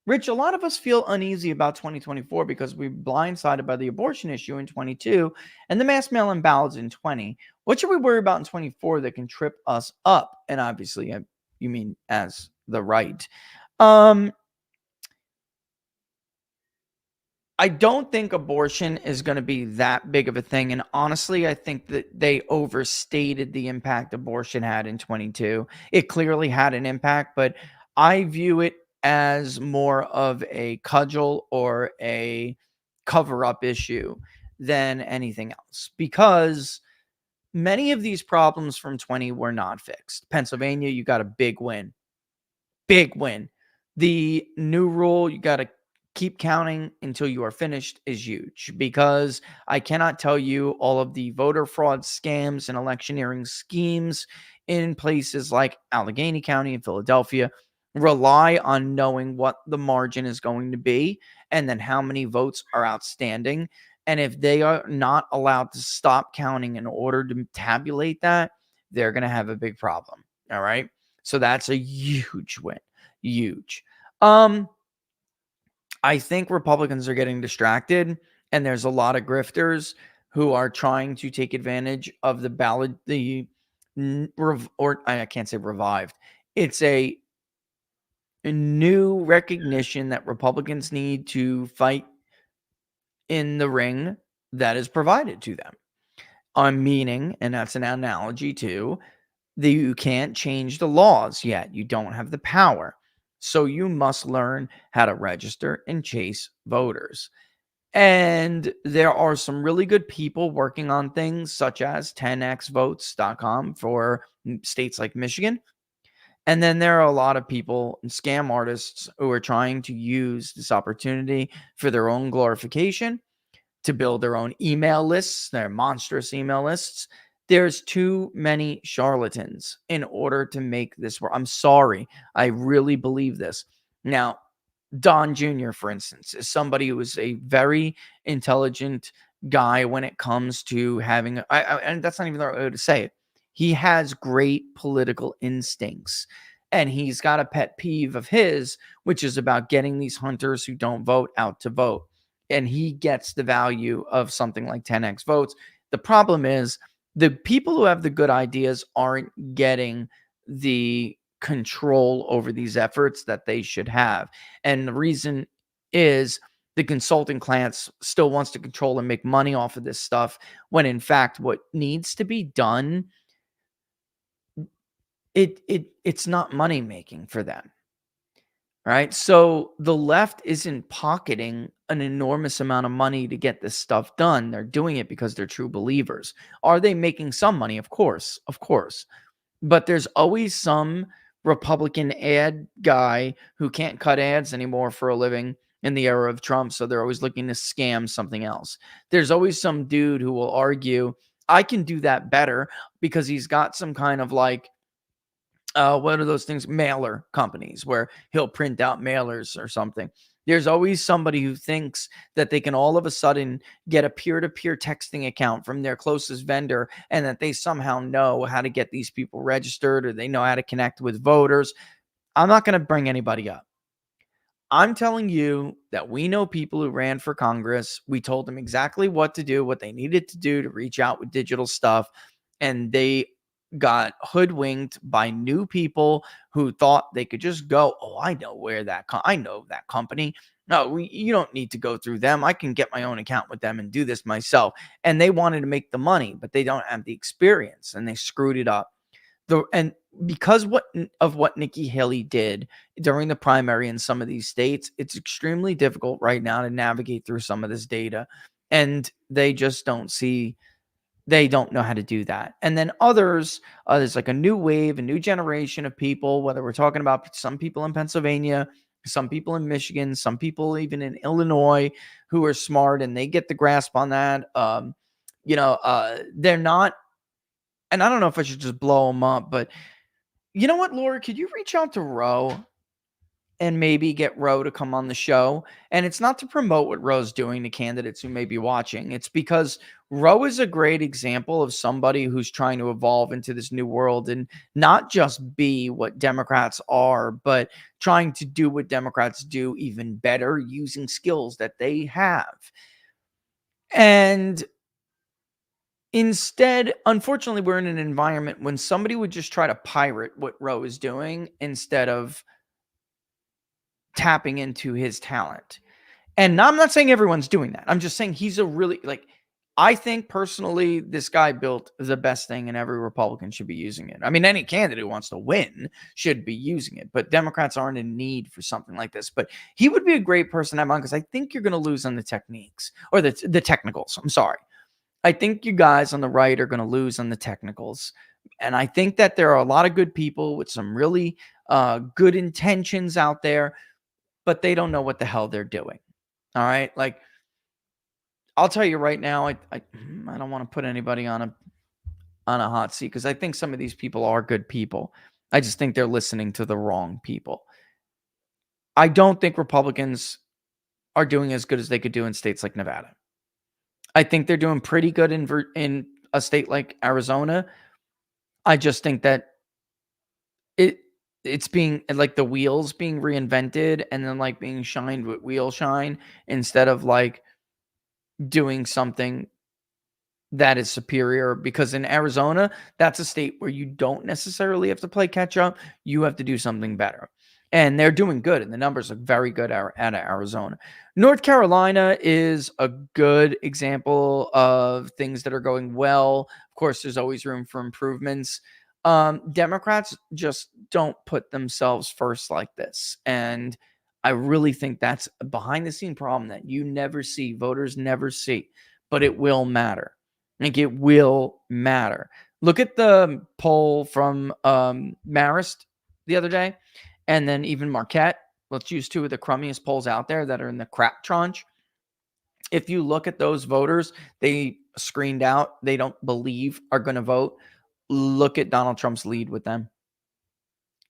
Rich, a lot of us feel uneasy about 2024 because we're blindsided by the abortion issue in 22 and the mass mail-in ballots in 20. What should we worry about in 24 that can trip us up? And obviously, you mean as the right. I don't think abortion is going to be that big of a thing. And honestly, I think that they overstated the impact abortion had in 22. It clearly had an impact, but I view it as more of a cudgel or a cover-up issue than anything else, because many of these problems from 20 were not fixed. Pennsylvania, you got a big win. Big win. The new rule, you got to keep counting until you are finished, is huge, because I cannot tell you all of the voter fraud scams and electioneering schemes in places like Allegheny County and Philadelphia rely on knowing what the margin is going to be and then how many votes are outstanding. And if they are not allowed to stop counting in order to tabulate that, they're going to have a big problem. All right. So that's a huge win. Huge. I think Republicans are getting distracted, and there's a lot of grifters who are trying to take advantage of the ballot, I can't say revived. It's a new recognition that Republicans need to fight in the ring that is provided to them. Meaning, and that's an analogy too, that you can't change the laws yet. You don't have the power. So you must learn how to register and chase voters. And there are some really good people working on things such as 10xvotes.com for states like Michigan. And then there are a lot of people and scam artists who are trying to use this opportunity for their own glorification, to build their own email lists, their monstrous email lists. There's too many charlatans in order to make this work. I'm sorry. I really believe this. Now, Don Jr., for instance, is somebody who is a very intelligent guy when it comes to having, and that's not even the right way to say it. He has great political instincts, and he's got a pet peeve of his, which is about getting these hunters who don't vote out to vote. And he gets the value of something like 10x votes. The problem is the people who have the good ideas aren't getting the control over these efforts that they should have. And the reason is the consulting class still wants to control and make money off of this stuff, when in fact what needs to be done, it's not money making for them. Right? So the left isn't pocketing an enormous amount of money to get this stuff done. They're doing it because they're true believers. Are they making some money? Of course. But there's always some Republican ad guy who can't cut ads anymore for a living in the era of Trump. So they're always looking to scam something else. There's always some dude who will argue, I can do that better because he's got some kind of like, what are those things? Mailer companies where he'll print out mailers or something. There's always somebody who thinks that they can all of a sudden get a peer-to-peer texting account from their closest vendor and that they somehow know how to get these people registered or they know how to connect with voters. I'm not going to bring anybody up. I'm telling you that we know people who ran for Congress. We told them exactly what to do, what they needed to do to reach out with digital stuff, and they got hoodwinked by new people who thought they could just go, oh, I know where I know that company. No, you don't need to go through them. I can get my own account with them and do this myself. And they wanted to make the money, but they don't have the experience, and they screwed it up. And because of what Nikki Haley did during the primary in some of these states, it's extremely difficult right now to navigate through some of this data, and they just don't know how to do that. And then others, there's like a new wave, a new generation of people, whether we're talking about some people in Pennsylvania, some people in Michigan, some people even in Illinois who are smart and they get the grasp on that. They're not, and I don't know if I should just blow them up, but you know what, Laura, could you reach out to Roe and maybe get Roe to come on the show? And it's not to promote what Roe's doing to candidates who may be watching. It's because Roe is a great example of somebody who's trying to evolve into this new world and not just be what Democrats are, but trying to do what Democrats do even better using skills that they have. And instead, unfortunately, we're in an environment when somebody would just try to pirate what Roe is doing instead of tapping into his talent. And I'm not saying everyone's doing that. I'm just saying he's a really, I think personally, this guy built the best thing and every Republican should be using it. I mean, any candidate who wants to win should be using it, but Democrats aren't in need for something like this. But he would be a great person to have on because I think you're going to lose on the techniques or the technicals. I'm sorry. I think you guys on the right are going to lose on the technicals. And I think that there are a lot of good people with some really good intentions out there, but they don't know what the hell they're doing. All right. I'll tell you right now, I don't want to put anybody on a hot seat because I think some of these people are good people. I just think they're listening to the wrong people. I don't think Republicans are doing as good as they could do in states like Nevada. I think they're doing pretty good in a state like Arizona. I just think that it's being like the wheels being reinvented and then like being shined with wheel shine instead of like doing something that is superior, because in Arizona, that's a state where you don't necessarily have to play catch up. You have to do something better. And they're doing good, and the numbers look very good out of Arizona. North Carolina is a good example of things that are going well. Of course, there's always room for improvements. Democrats just don't put themselves first like this. And I really think that's a behind the scene problem that you never see, voters never see, but it will matter. Like, it will matter. Look at the poll from Marist the other day, and then even Marquette. Let's use two of the crummiest polls out there that are in the crap tranche. If you look at those voters, they screened out, they don't believe are going to vote. Look at Donald Trump's lead with them.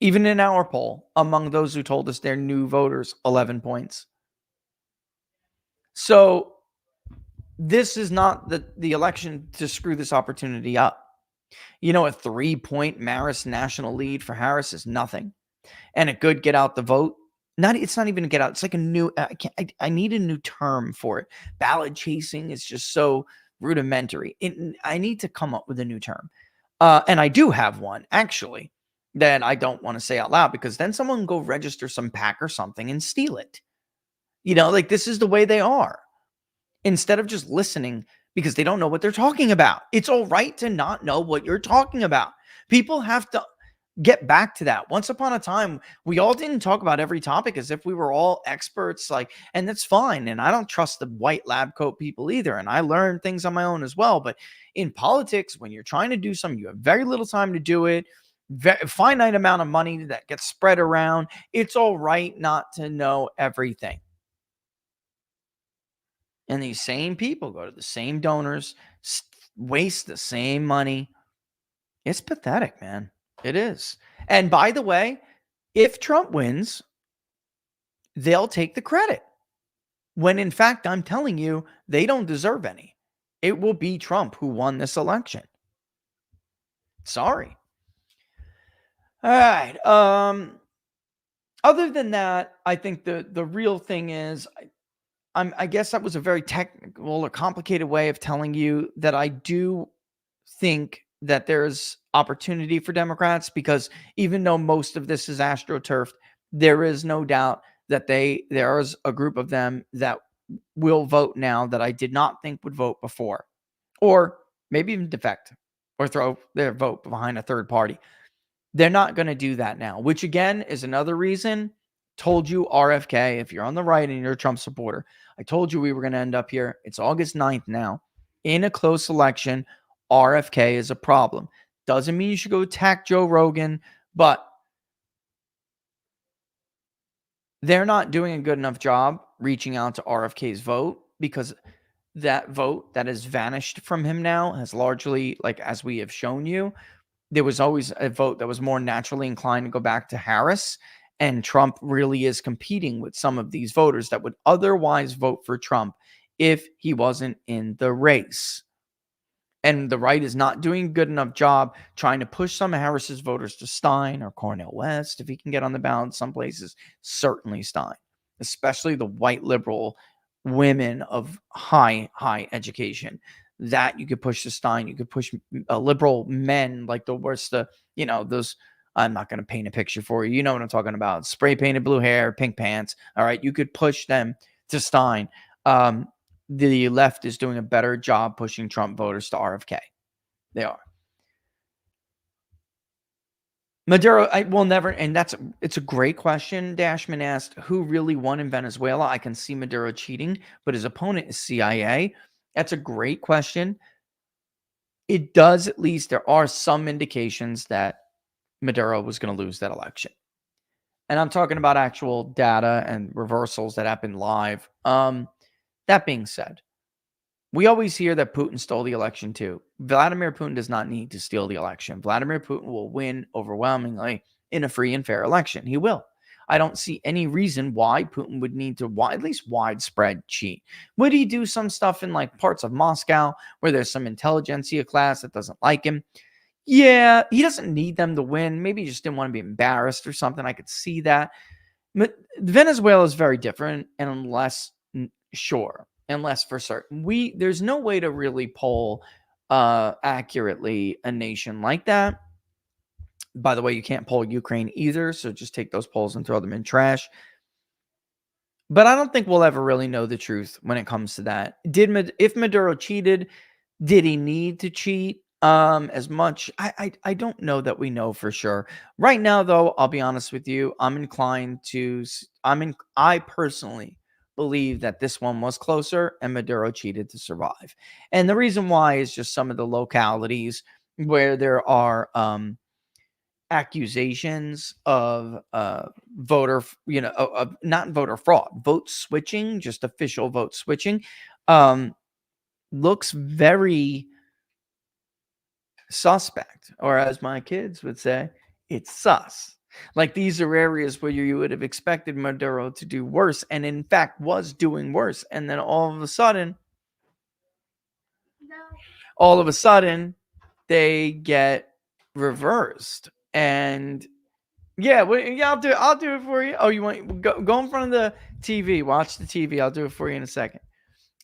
Even in our poll, among those who told us they're new voters, 11 points. So this is not the election to screw this opportunity up. You know, a 3-point Marist national lead for Harris is nothing. And a good get out the vote. It's not even a get out. It's like a new, I need a new term for it. Ballot chasing is just so rudimentary. I need to come up with a new term. And I do have one, actually, that I don't want to say out loud, because then someone can go register some PAC or something and steal it. You know, like, this is the way they are. Instead of just listening because they don't know what they're talking about. It's all right to not know what you're talking about. People have to get back to that. Once upon a time, we all didn't talk about every topic as if we were all experts, and that's fine. And I don't trust the white lab coat people either. And I learned things on my own as well. But in politics, when you're trying to do something, you have very little time to do it, finite amount of money that gets spread around. It's all right not to know everything. And these same people go to the same donors, waste the same money. It's pathetic, man. It is. And by the way, if Trump wins, they'll take the credit. When in fact, I'm telling you, they don't deserve any. It will be Trump who won this election. Sorry. All right. Other than that, I think the real thing is, I guess that was a very technical or complicated way of telling you that I do think that there's opportunity for Democrats, because even though most of this is astroturfed, there is no doubt that there is a group of them that will vote now that I did not think would vote before, or maybe even defect or throw their vote behind a third party. They're not going to do that now, which again is another reason. Told you, RFK, if you're on the right and you're a Trump supporter, I told you we were going to end up here. It's August 9th now. In a close election, RFK is a problem. Doesn't mean you should go attack Joe Rogan, but they're not doing a good enough job reaching out to RFK's vote, because that vote that has vanished from him now has largely, like, as we have shown you, there was always a vote that was more naturally inclined to go back to Harris. And Trump really is competing with some of these voters that would otherwise vote for Trump if he wasn't in the race. And the right is not doing a good enough job trying to push some of Harris's voters to Stein or Cornel West if he can get on the ballot in some places. Certainly Stein, especially the white liberal women of high education. That you could push to Stein. You could push liberal men like those. I'm not going to paint a picture for you. You know what I'm talking about. Spray painted blue hair, pink pants. All right. You could push them to Stein. The left is doing a better job pushing Trump voters to RFK. They are. Maduro, I will never, and it's a great question. Dashman asked, who really won in Venezuela? I can see Maduro cheating, but his opponent is CIA. That's a great question. It does, at least, there are some indications that Maduro was going to lose that election. And I'm talking about actual data and reversals that happen live. That being said, we always hear that Putin stole the election too. Vladimir Putin does not need to steal the election. Vladimir Putin will win overwhelmingly in a free and fair election. He will. I don't see any reason why Putin would need to at least widespread cheat. Would he do some stuff in like parts of Moscow where there's some intelligentsia class that doesn't like him? Yeah, he doesn't need them to win. Maybe he just didn't want to be embarrassed or something. I could see that. But Venezuela is very different, and unless for certain, there's no way to really poll accurately a nation like that. By the way, you can't poll Ukraine either, so just take those polls and throw them in trash. But I don't think we'll ever really know the truth when it comes to that. If Maduro cheated, did he need to cheat as much? I don't know that we know for sure. Right now, though, I'll be honest with you. I'm inclined to. I personally believe that this one was closer and Maduro cheated to survive. And the reason why is just some of the localities where there are accusations of voter, not voter fraud, vote switching, just official vote switching, looks very suspect, or as my kids would say, it's sus. Like, these are areas where you would have expected Maduro to do worse, and in fact was doing worse, and then all of a sudden they get reversed. And yeah, I'll do it for you. Oh, you want go in front of the TV, watch the TV. I'll do it for you in a second.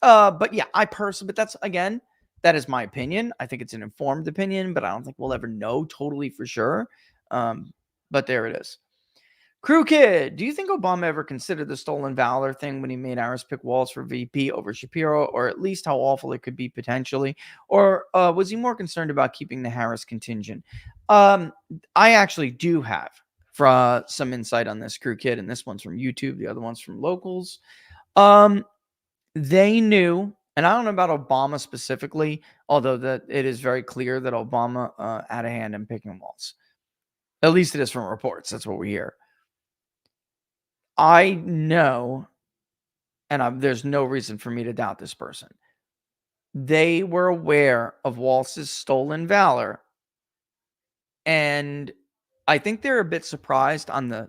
But yeah, but that's, again, that is my opinion. I think it's an informed opinion, but I don't think we'll ever know totally for sure. But there it is. Crew Kid, do you think Obama ever considered the stolen valor thing when he made Harris pick Walz for VP over Shapiro, or at least how awful it could be potentially? Or was he more concerned about keeping the Harris contingent? I actually do have some insight on this, Crew Kid, and this one's from YouTube. The other one's from locals. They knew, and I don't know about Obama specifically, although that it is very clear that Obama had a hand in picking Walz. At least it is from reports. That's what we hear. I know, and there's no reason for me to doubt this person. They were aware of Walz's stolen valor, and I think they're a bit surprised on the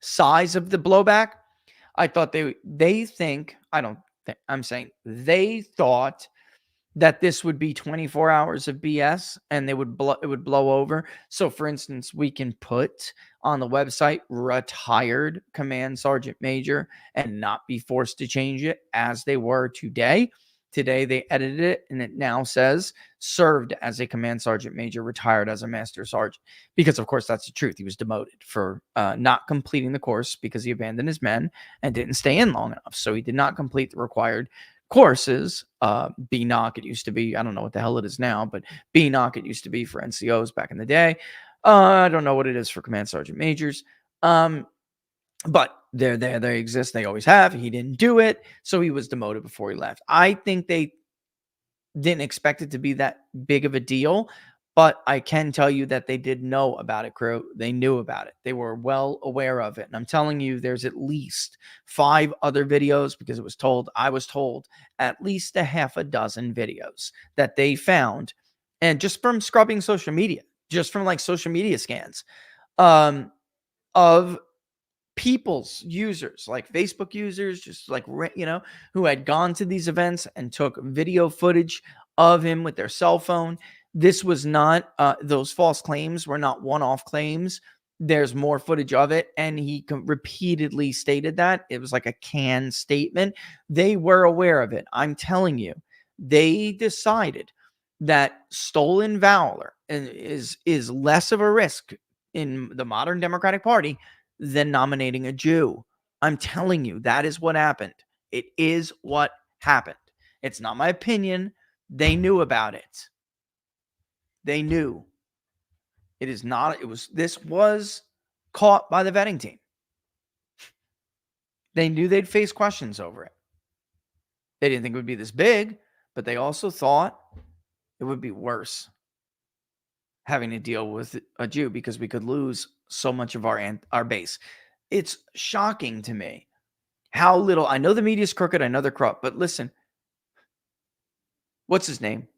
size of the blowback. I thought they thought that this would be 24 hours of BS and it would blow over. So, for instance, we can put on the website retired command sergeant major and not be forced to change it as they were today. Today, they edited it and it now says served as a command sergeant major, retired as a master sergeant. Because, of course, that's the truth. He was demoted for not completing the course because he abandoned his men and didn't stay in long enough. So he did not complete the required courses. BNOC, it used to be. I don't know what the hell it is now, but BNOC, it used to be for NCOs back in the day. I don't know what it is for command sergeant majors. But they exist. They always have. He didn't do it, so he was demoted before he left. I think they didn't expect it to be that big of a deal, but I can tell you that they did know about it, crew. They knew about it. They were well aware of it. And I'm telling you, there's at least 5 other videos, because I was told at least a half a dozen videos that they found. And just from scrubbing social media, just from like social media scans, of people's users, like Facebook users, just like, who had gone to these events and took video footage of him with their cell phone. This was not, those false claims were not one-off claims. There's more footage of it. And he repeatedly stated that. It was like a canned statement. They were aware of it. I'm telling you, they decided that stolen valor is less of a risk in the modern Democratic Party than nominating a Jew. I'm telling you, that is what happened. It is what happened. It's not my opinion. They knew about it. They knew. This was caught by the vetting team. They knew they'd face questions over it. They didn't think it would be this big, but they also thought it would be worse having to deal with a Jew, because we could lose so much of our base. It's shocking to me how little. I know the media's crooked. I know they're corrupt. But listen, what's his name?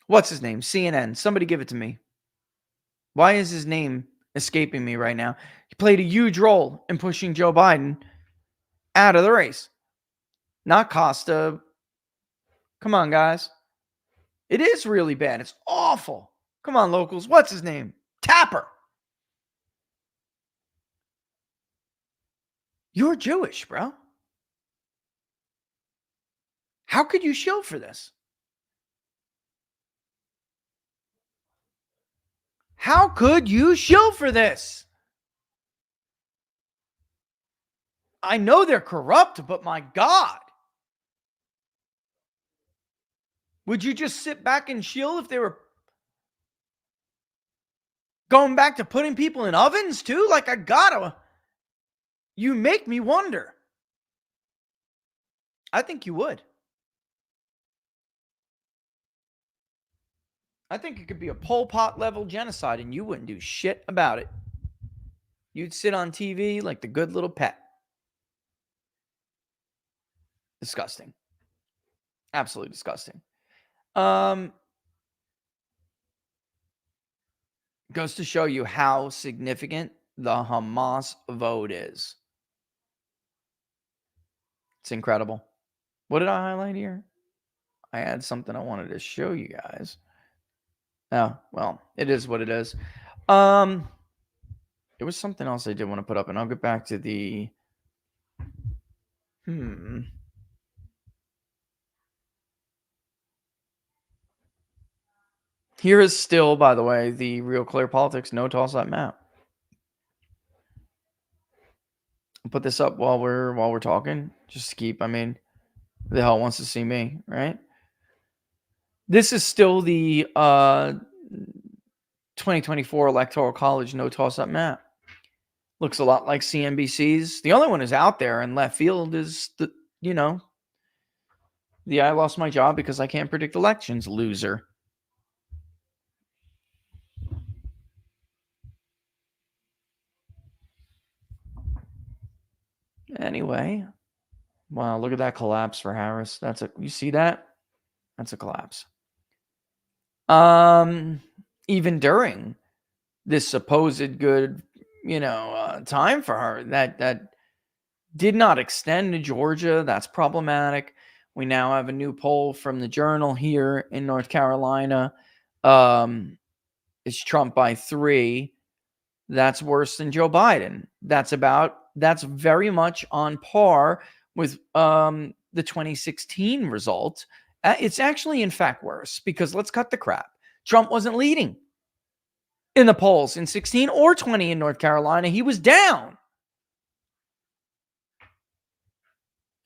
CNN. Somebody give it to me. Why is his name escaping me right now? He played a huge role in pushing Joe Biden out of the race. Not Costa. Come on, guys. It is really bad. It's awful. Come on, locals. What's his name? Tapper. You're Jewish, bro. How could you shield for this? How could you shill for this? I know they're corrupt, but my God. Would you just sit back and shill if they were going back to putting people in ovens too? Like, you make me wonder. I think you would. I think it could be a Pol Pot level genocide and you wouldn't do shit about it. You'd sit on TV like the good little pet. Disgusting. Absolutely disgusting. Goes to show you how significant the Hamas vote is. It's incredible. What did I highlight here? I had something I wanted to show you guys. Oh, well, it is what it is. There was something else I did want to put up, and I'll get back to the... Here is still, by the way, the Real Clear Politics No Toss-Up map. I'll put this up while we're talking, just to keep, I mean, who the hell wants to see me, right? This is still the 2024 Electoral College No Toss-Up map. Looks a lot like CNBC's. The only one is out there in left field is the I lost my job because I can't predict elections, loser. Anyway, wow, look at that collapse for Harris. You see that? That's a collapse. Even during this supposed good, time for her, that did not extend to Georgia. That's problematic. We now have a new poll from the Journal here in North Carolina. It's Trump by 3. That's worse than Joe Biden. That's very much on par with the 2016 result. It's actually, in fact, worse because let's cut the crap. Trump wasn't leading in the polls in 16 or 20 in North Carolina. He was down.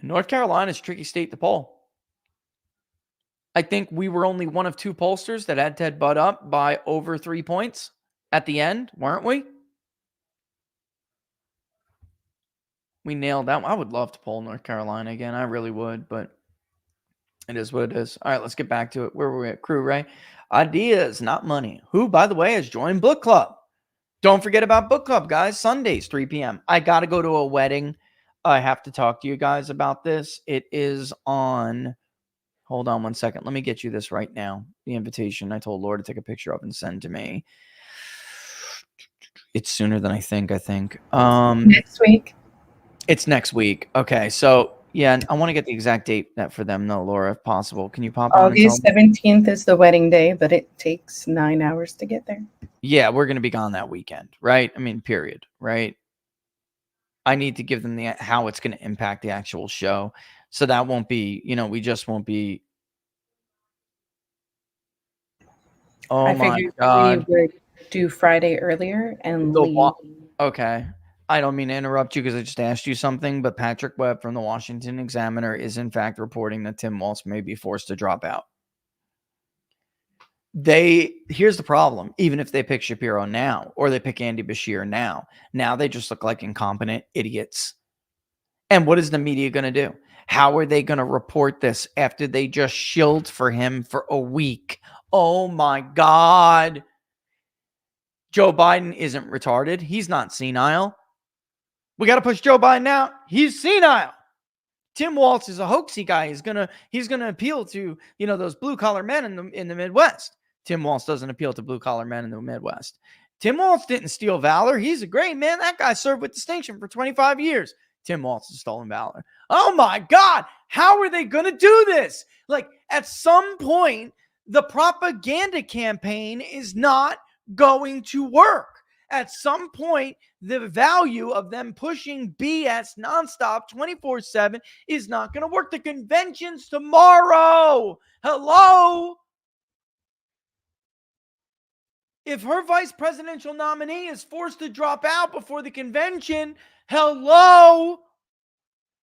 North Carolina is a tricky state to poll. I think we were only one of 2 pollsters that had Ted Budd up by over 3 points at the end, weren't we? We nailed that. I would love to poll North Carolina again. I really would, but it is what it is. All right, let's get back to it. Where were we at? Crew, right? Ideas, not money. Who, by the way, has joined book club. Don't forget about book club, guys. Sundays, 3 p.m. I got to go to a wedding. I have to talk to you guys about this. It is on... Hold on one second. Let me get you this right now. The invitation I told Laura to take a picture of and send to me. It's sooner than I think. Next week. It's next week. Okay, so yeah, I want to get the exact date for them, though, Laura, if possible. Can you pop on? August 17th is the wedding day, but it takes 9 hours to get there. Yeah, we're going to be gone that weekend, right? I mean, period, right? I need to give them how it's going to impact the actual show. So that won't be, we just won't be. Oh my God. We would do Friday earlier and leave. Okay. I don't mean to interrupt you because I just asked you something, but Patrick Webb from the Washington Examiner is in fact reporting that Tim Walz may be forced to drop out. Here's the problem. Even if they pick Shapiro now, or they pick Andy Bashir now they just look like incompetent idiots. And what is the media going to do? How are they going to report this after they just shilled for him for a week? Oh my God. Joe Biden isn't retarded. He's not senile. We got to push Joe Biden out. He's senile. Tim Walz is a hoaxy guy. He's gonna appeal to, those blue collar men in the Midwest. Tim Walz doesn't appeal to blue collar men in the Midwest. Tim Walz didn't steal valor. He's a great man. That guy served with distinction for 25 years. Tim Walz has stolen valor. Oh my God. How are they going to do this? Like, at some point, the propaganda campaign is not going to work. At some point, the value of them pushing BS nonstop 24/7 is not going to work. The convention's tomorrow. Hello. If her vice presidential nominee is forced to drop out before the convention, hello,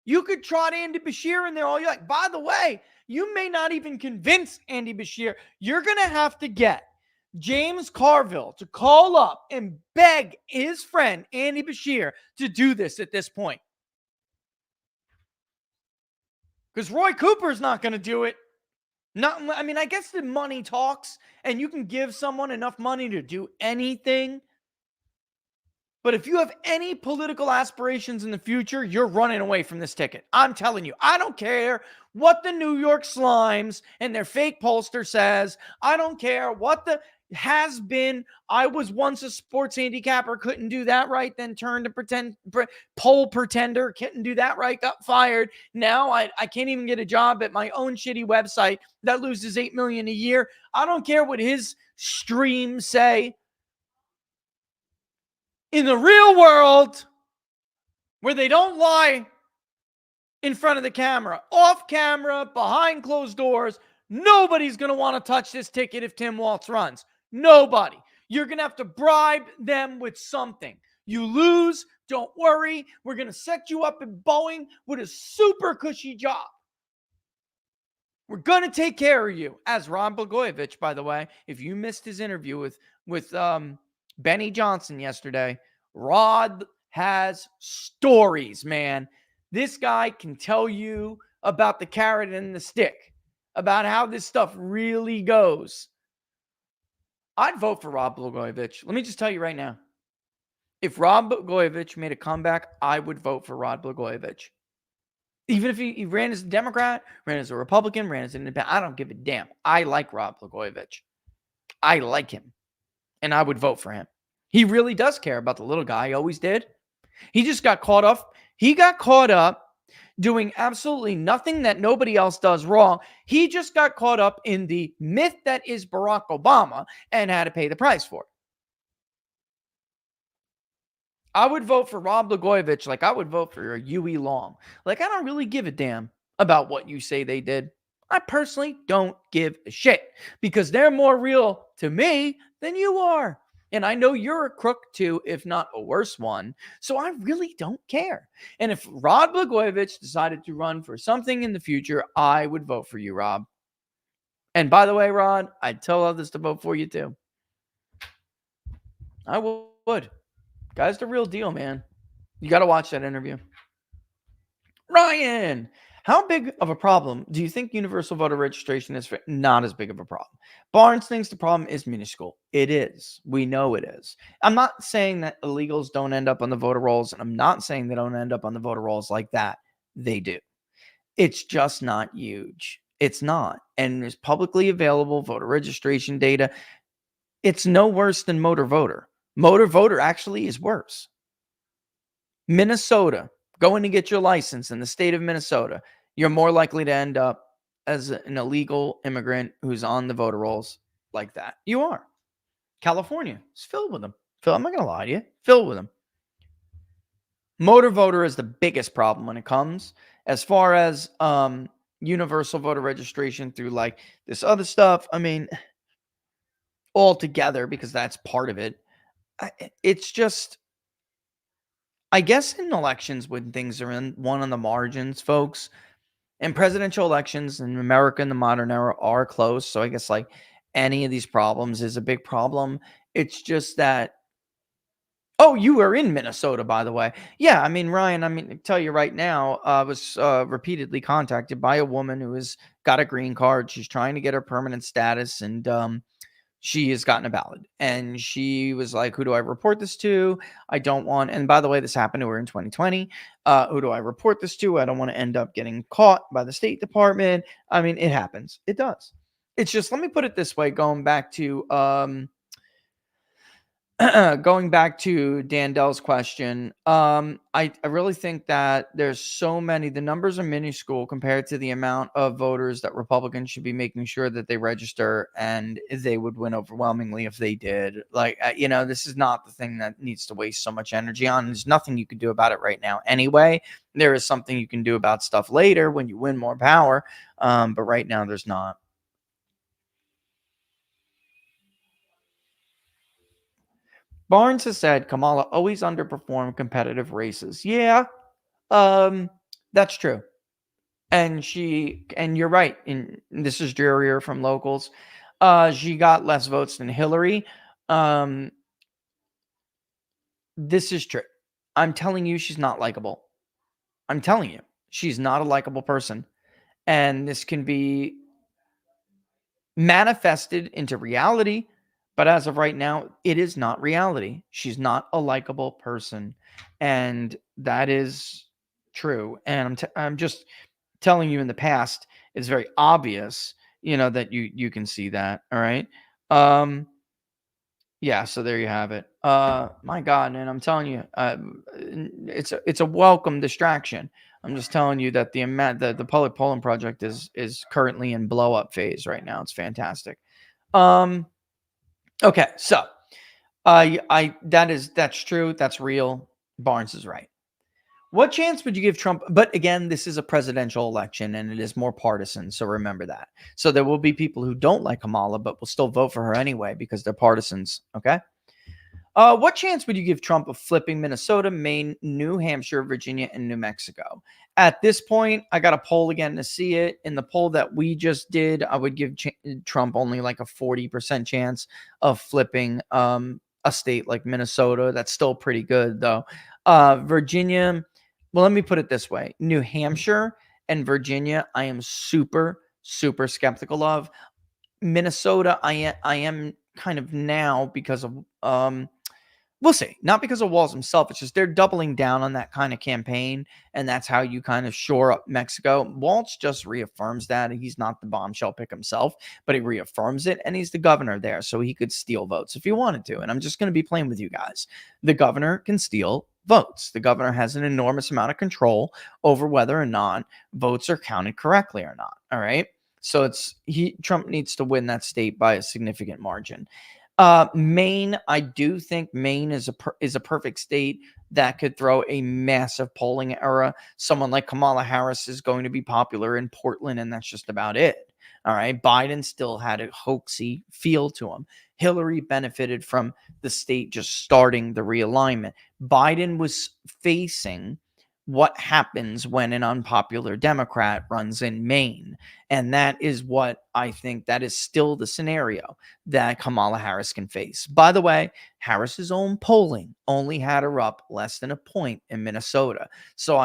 you could trot Andy Bashir in there all you like. By the way, you may not even convince Andy Bashir. You're going to have to get James Carville to call up and beg his friend Andy Bashir to do this at this point. Because Roy Cooper's not going to do it. I guess the money talks, and you can give someone enough money to do anything. But if you have any political aspirations in the future, you're running away from this ticket. I'm telling you, I don't care what the New York Slimes and their fake pollster says. I don't care what the has been. I was once a sports handicapper, couldn't do that right, then turned to poll pretender, couldn't do that right, got fired. Now I can't even get a job at my own shitty website that loses $8 million a year. I don't care what his streams say. In the real world, where they don't lie in front of the camera, off camera, behind closed doors, nobody's going to want to touch this ticket if Tim Walz runs. Nobody. You're going to have to bribe them with something. You lose, don't worry. We're going to set you up in Boeing with a super cushy job. We're going to take care of you. As Rod Blagojevich, by the way, if you missed his interview with Benny Johnson yesterday, Rod has stories, man. This guy can tell you about the carrot and the stick, about how this stuff really goes. I'd vote for Rod Blagojevich. Let me just tell you right now. If Rod Blagojevich made a comeback, I would vote for Rod Blagojevich. Even if he ran as a Democrat, ran as a Republican, ran as an independent, I don't give a damn. I like Rod Blagojevich. I like him. And I would vote for him. He really does care about the little guy. He always did. He just got caught up. He got caught up doing absolutely nothing that nobody else does wrong. He just got caught up in the myth that is Barack Obama and had to pay the price for it. I would vote for Rod Blagojevich like I would vote for Huey Long. Like, I don't really give a damn about what you say they did. I personally don't give a shit because they're more real to me than you are. And I know you're a crook too, if not a worse one. So I really don't care. And if Rod Blagojevich decided to run for something in the future, I would vote for you, Rob. And by the way, Rod, I'd tell others to vote for you too. I would. Guy's the real deal, man. You got to watch that interview. Ryan, how big of a problem do you think universal voter registration is? Not as big of a problem. Barnes thinks the problem is minuscule. It is. We know it is. I'm not saying that illegals don't end up on the voter rolls, and I'm not saying they don't end up on the voter rolls like that. They do. It's just not huge. It's not. And there's publicly available voter registration data. It's no worse than motor voter. Motor voter actually is worse. Minnesota, going to get your license in the state of Minnesota, you're more likely to end up as an illegal immigrant who's on the voter rolls like that. You are. California is filled with them. I'm not going to lie to you. Filled with them. Motor voter is the biggest problem when it comes. As far as universal voter registration through like this other stuff, I mean, all together, because that's part of it. It's just, I guess in elections when things are in one on the margins, folks, and presidential elections in America in the modern era are close. So I guess like any of these problems is a big problem. It's just that, oh, you were in Minnesota, by the way. Yeah, I mean, Ryan, I tell you right now, I was repeatedly contacted by a woman who has got a green card. She's trying to get her permanent status, and she has gotten a ballot. And she was like, who do I report this to? I don't want, and by the way, this happened to her in 2020. Who do I report this to? I don't want to end up getting caught by the State Department. I mean, it happens. It does. It's just, let me put it this way, going back to Dan Dell's question, I really think that there's so many, the numbers are minuscule compared to the amount of voters that Republicans should be making sure that they register, and they would win overwhelmingly if they did. Like, this is not the thing that needs to waste so much energy on. There's nothing you can do about it right now anyway. There is something you can do about stuff later when you win more power, but right now there's not. Barnes has said Kamala always underperformed competitive races. Yeah, that's true. And you're right. And this is Drearier from Locals. She got less votes than Hillary. This is true. I'm telling you, she's not likable. I'm telling you, she's not a likable person. And this can be manifested into reality. But as of right now, it is not reality. She's not a likable person. And that is true. And I'm just telling you in the past, it's very obvious, that you can see that. All right. Yeah, so there you have it. My God, man, I'm telling you, it's a welcome distraction. I'm just telling you that the public polling project is currently in blow up phase right now. It's fantastic. Okay, so that's true. That's real. Barnes is right. What chance would you give Trump? But again, this is a presidential election and it is more partisan. So remember that. So there will be people who don't like Kamala, but will still vote for her anyway because they're partisans. Okay. What chance would you give Trump of flipping Minnesota, Maine, New Hampshire, Virginia, and New Mexico? At this point, I got a poll again to see it. In the poll that we just did, I would give Trump only like a 40% chance of flipping a state like Minnesota. That's still pretty good, though. Virginia, well, let me put it this way. New Hampshire and Virginia, I am super, super skeptical of. Minnesota, I am kind of now because of we'll see. Not because of Walz himself. It's just they're doubling down on that kind of campaign, and that's how you kind of shore up Mexico. Walz just reaffirms that. He's not the bombshell pick himself, but he reaffirms it, and he's the governor there, so he could steal votes if he wanted to. And I'm just going to be plain with you guys. The governor can steal votes. The governor has an enormous amount of control over whether or not votes are counted correctly or not. All right. So Trump needs to win that state by a significant margin. Maine, I do think Maine is a perfect state that could throw a massive polling error. Someone like Kamala Harris is going to be popular in Portland, and that's just about it. All right. Biden still had a hoaxy feel to him. Hillary benefited from the state just starting the realignment. Biden was facing what happens when an unpopular Democrat runs in Maine. And that is what I think that is still the scenario that Kamala Harris can face. By the way, Harris's own polling only had her up less than a point in Minnesota. So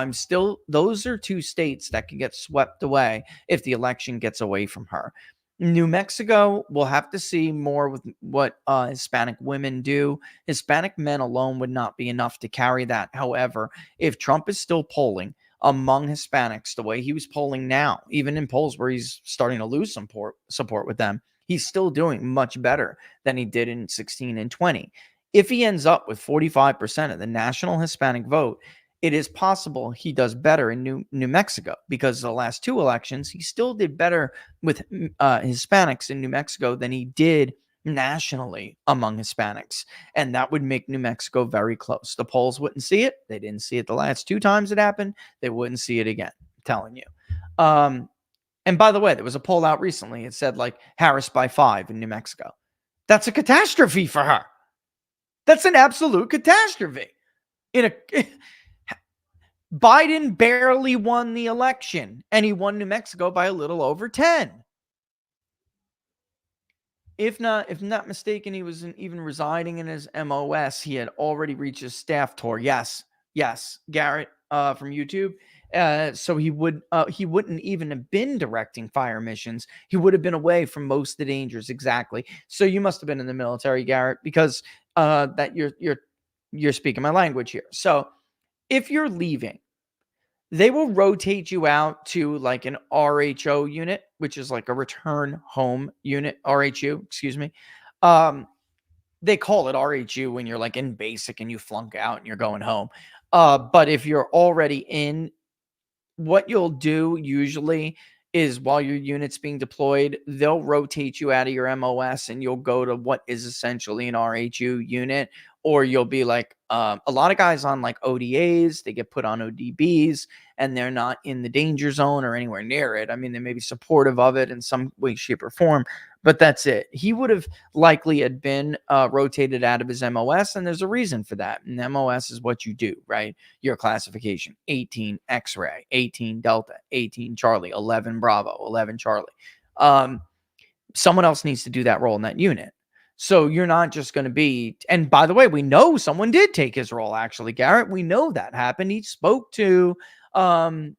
those are two states that can get swept away if the election gets away from her. New Mexico, we'll have to see more with what Hispanic women do. Hispanic men alone would not be enough to carry that. However, if Trump is still polling among Hispanics the way he was polling now, even in polls where he's starting to lose some support with them, he's still doing much better than he did in 16 and 20. If he ends up with 45% of the national Hispanic vote, it is possible he does better in New Mexico because the last two elections, he still did better with Hispanics in New Mexico than he did nationally among Hispanics. And that would make New Mexico very close. The polls wouldn't see it. They didn't see it the last two times it happened. They wouldn't see it again. I'm telling you. And by the way, there was a poll out recently. It said like Harris by 5 in New Mexico. That's a catastrophe for her. That's an absolute catastrophe. Biden barely won the election, and he won New Mexico by a little over 10. If not mistaken, he wasn't even residing in his MOS. He had already reached his staff tour. Yes, Garrett from YouTube. So he wouldn't even have been directing fire missions. He would have been away from most of the dangers. Exactly. So you must have been in the military, Garrett, because that you're speaking my language here. So if you're leaving, they will rotate you out to like an RHO unit, which is like a return home unit, RHU, excuse me. They call it RHU when you're like in basic and you flunk out and you're going home. But if you're already in, what you'll do usually is while your unit's being deployed, they'll rotate you out of your MOS and you'll go to what is essentially an RHU unit, or you'll be like A lot of guys on like ODAs, they get put on ODBs and they're not in the danger zone or anywhere near it. I mean, they may be supportive of it in some way, shape, or form, but that's it. He would have likely had been rotated out of his MOS, and there's a reason for that. And MOS is what you do, right? Your classification: 18 X-ray, 18 Delta, 18 Charlie, 11 Bravo, 11 Charlie. Someone else needs to do that role in that unit. So you're not just going to be, and by the way, we know someone did take his role, actually, Garrett. We know that happened. He spoke to, wasn't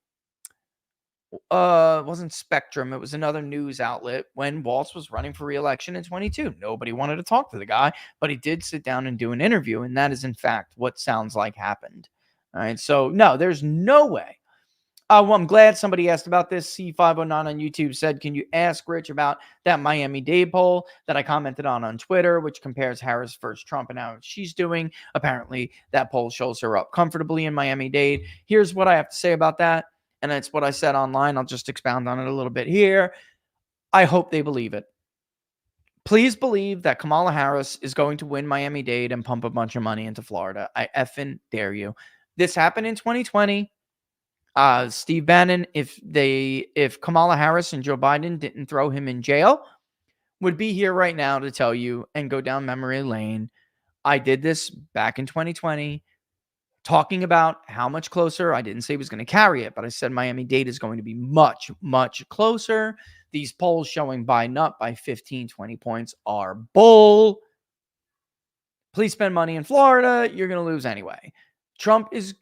Spectrum. It was another news outlet when Walz was running for re-election in 22. Nobody wanted to talk to the guy, but he did sit down and do an interview. And that is in fact what sounds like happened. All right. So no, there's no way. Well, I'm glad somebody asked about this. C509 on YouTube said, can you ask Rich about that Miami-Dade poll that I commented on Twitter, which compares Harris versus Trump and how she's doing? Apparently, that poll shows her up comfortably in Miami-Dade. Here's what I have to say about that, and it's what I said online. I'll just expound on it a little bit here. I hope they believe it. Please believe that Kamala Harris is going to win Miami-Dade and pump a bunch of money into Florida. I effing dare you. This happened in 2020. Steve Bannon, if Kamala Harris and Joe Biden didn't throw him in jail, would be here right now to tell you and go down memory lane. I did this back in 2020, talking about how much closer. I didn't say he was going to carry it, but I said Miami-Dade is going to be much, much closer. These polls showing Biden up by 15, 20 points are bull. Please spend money in Florida. You're going to lose anyway. Trump is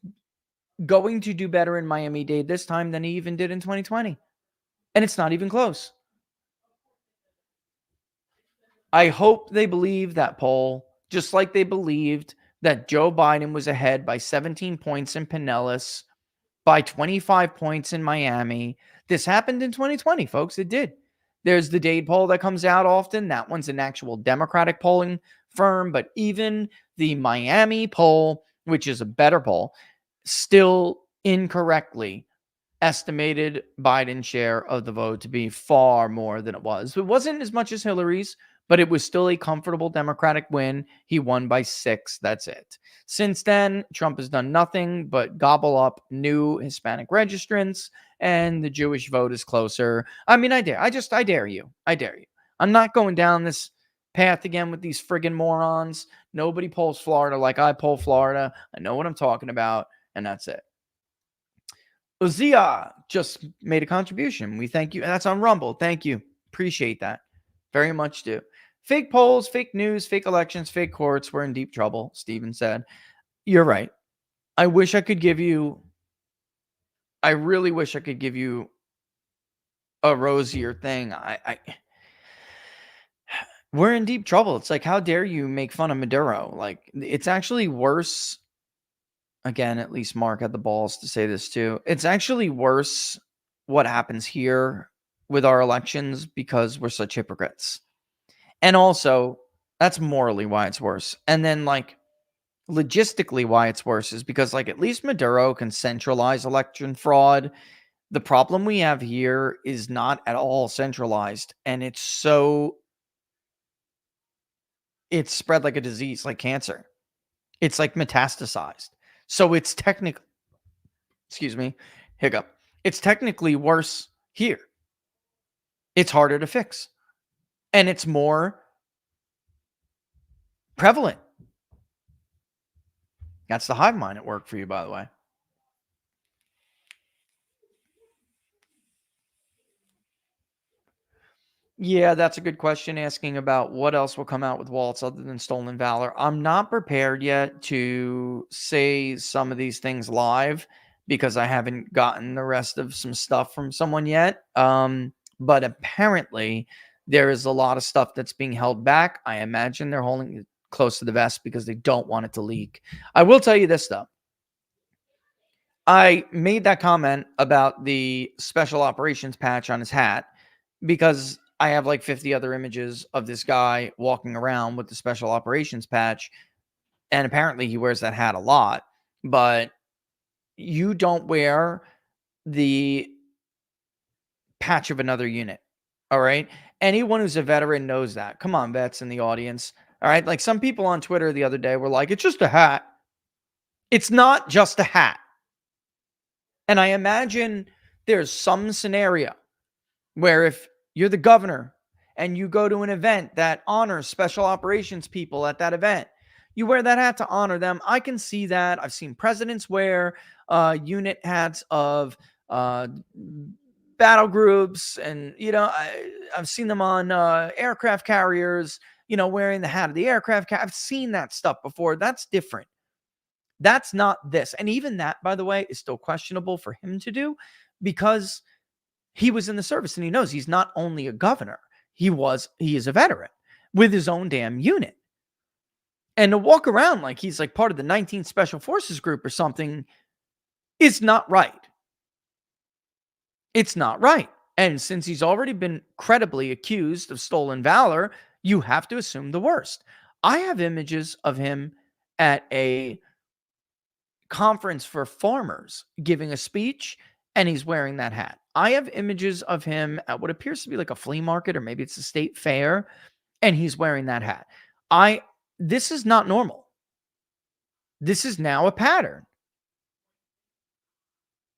going to do better in Miami-Dade this time than he even did in 2020. And it's not even close. I hope they believe that poll, just like they believed that Joe Biden was ahead by 17 points in Pinellas, by 25 points in Miami. This happened in 2020, folks. It did. There's the Dade poll that comes out often. That one's an actual Democratic polling firm. But even the Miami poll, which is a better poll, still incorrectly estimated Biden's share of the vote to be far more than it was. It wasn't as much as Hillary's, but it was still a comfortable Democratic win. He won by 6. That's it. Since then, Trump has done nothing but gobble up new Hispanic registrants, and the Jewish vote is closer. I mean, I dare you. I dare you. I'm not going down this path again with these friggin' morons. Nobody polls Florida like I poll Florida. I know what I'm talking about. And that's it. Uzia just made a contribution. We thank you. That's on Rumble. Thank you. Appreciate that. Very much do. Fake polls, fake news, fake elections, fake courts. We're in deep trouble, Steven said. You're right. I really wish I could give you a rosier thing. We're in deep trouble. It's like, how dare you make fun of Maduro? Like, it's actually worse. Again, at least Mark had the balls to say this too. It's actually worse what happens here with our elections because we're such hypocrites. And also, that's morally why it's worse. And then, like, logistically why it's worse is because, like, at least Maduro can centralize election fraud. The problem we have here is not at all centralized. And it's spread like a disease, like cancer. It's like metastasized. So it's technically, hiccup. It's technically worse here. It's harder to fix. And it's more prevalent. That's the hive mind at work for you, by the way. Yeah, that's a good question, asking about what else will come out with Walz other than Stolen Valor. I'm not prepared yet to say some of these things live because I haven't gotten the rest of some stuff from someone yet. But apparently there is a lot of stuff that's being held back. I imagine they're holding it close to the vest because they don't want it to leak. I will tell you this, though. I made that comment about the special operations patch on his hat because I have like 50 other images of this guy walking around with the special operations patch. And apparently he wears that hat a lot. But you don't wear the patch of another unit. All right. Anyone who's a veteran knows that. Come on, vets in the audience. All right. Like some people on Twitter the other day were like, it's just a hat. It's not just a hat. And I imagine there's some scenario where if you're the governor and you go to an event that honors special operations people at that event, you wear that hat to honor them. I can see that. I've seen presidents wear unit hats of battle groups, and I've seen them on aircraft carriers, wearing the hat of the aircraft. I've seen that stuff before. That's different. That's not this. And even that, by the way, is still questionable for him to do, because he was in the service and he knows he's not only a governor, he is a veteran with his own damn unit. And to walk around like he's like part of the 19th Special Forces group or something is not right. It's not right. And since he's already been credibly accused of stolen valor, you have to assume the worst. I have images of him at a conference for farmers giving a speech, and he's wearing that hat. I have images of him at what appears to be like a flea market, or maybe it's a state fair, and he's wearing that hat. This is not normal. This is now a pattern.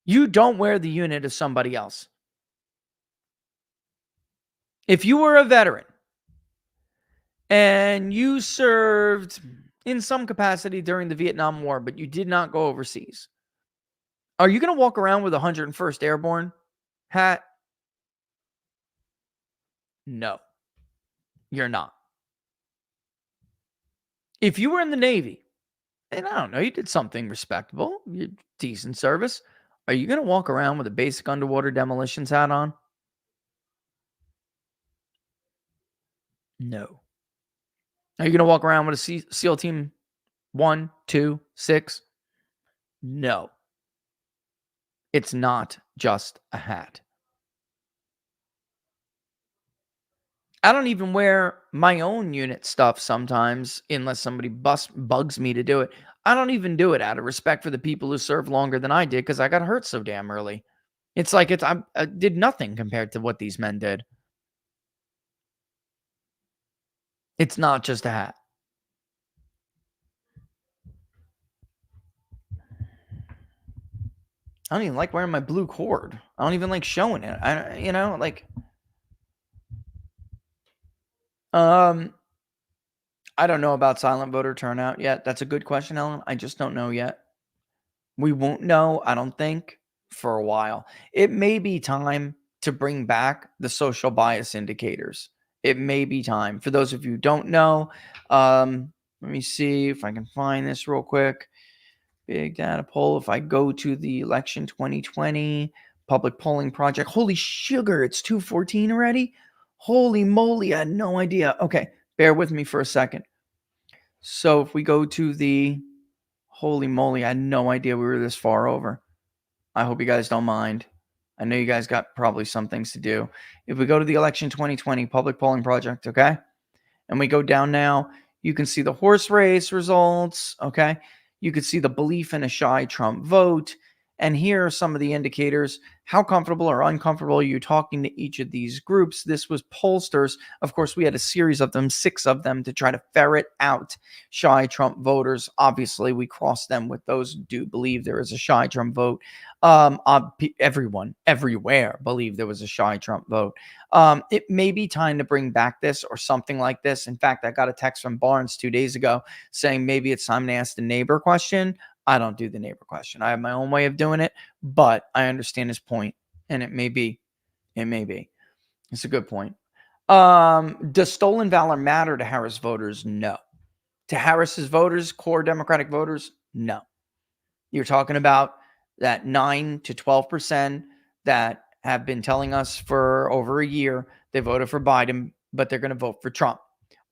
You don't wear the unit of somebody else. If you were a veteran and you served in some capacity during the Vietnam War, but you did not go overseas, are you going to walk around with a 101st Airborne hat? No, you're not. If you were in the Navy, and I don't know, you did something respectable, you decent service, are you going to walk around with a basic underwater demolitions hat on? No. Are you going to walk around with a SEAL Team 1, 2, 6? No. It's not just a hat. I don't even wear my own unit stuff sometimes unless somebody bugs me to do it. I don't even do it out of respect for the people who served longer than I did, because I got hurt so damn early. It's like I did nothing compared to what these men did. It's not just a hat. I don't even like wearing my blue cord. I don't even like showing it. I don't know about silent voter turnout yet. That's a good question, Ellen. I just don't know yet. We won't know, I don't think, for a while. It may be time to bring back the social bias indicators. It may be time. For those of you who don't know, let me see if I can find this real quick. Big data poll. If I go to the election 2020 public polling project, holy sugar, it's 2:14 already. Holy moly, I had no idea. Okay, bear with me for a second. So if we go to the, holy moly, I had no idea we were this far over. I hope you guys don't mind. I know you guys got probably some things to do. If we go to the election 2020 public polling project, okay, and we go down now, you can see the horse race results, okay? You could see the belief in a shy Trump vote. And here are some of the indicators. How comfortable or uncomfortable are you talking to each of these groups? This was pollsters. Of course, we had a series of them, 6 of them, to try to ferret out shy Trump voters. Obviously, we crossed them with those who do believe there is a shy Trump vote. Everyone, everywhere, believed there was a shy Trump vote. It may be time to bring back this or something like this. In fact, I got a text from Barnes 2 days ago saying maybe it's time to ask the neighbor question. I don't do the neighbor question. I have my own way of doing it, but I understand his point, and it may be. It's a good point. Does stolen valor matter to Harris voters? No. To Harris's voters, core Democratic voters, no. You're talking about that 9 to 12% that have been telling us for over a year they voted for Biden, but they're going to vote for Trump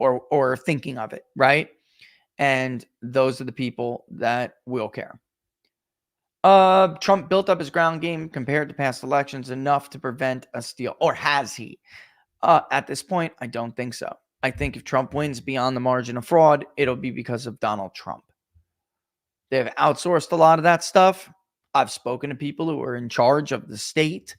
or thinking of it, right? And those are the people that will care. Trump built up his ground game compared to past elections enough to prevent a steal. Or has he? At this point, I don't think so. I think if Trump wins beyond the margin of fraud, it'll be because of Donald Trump. They've outsourced a lot of that stuff. I've spoken to people who are in charge of the state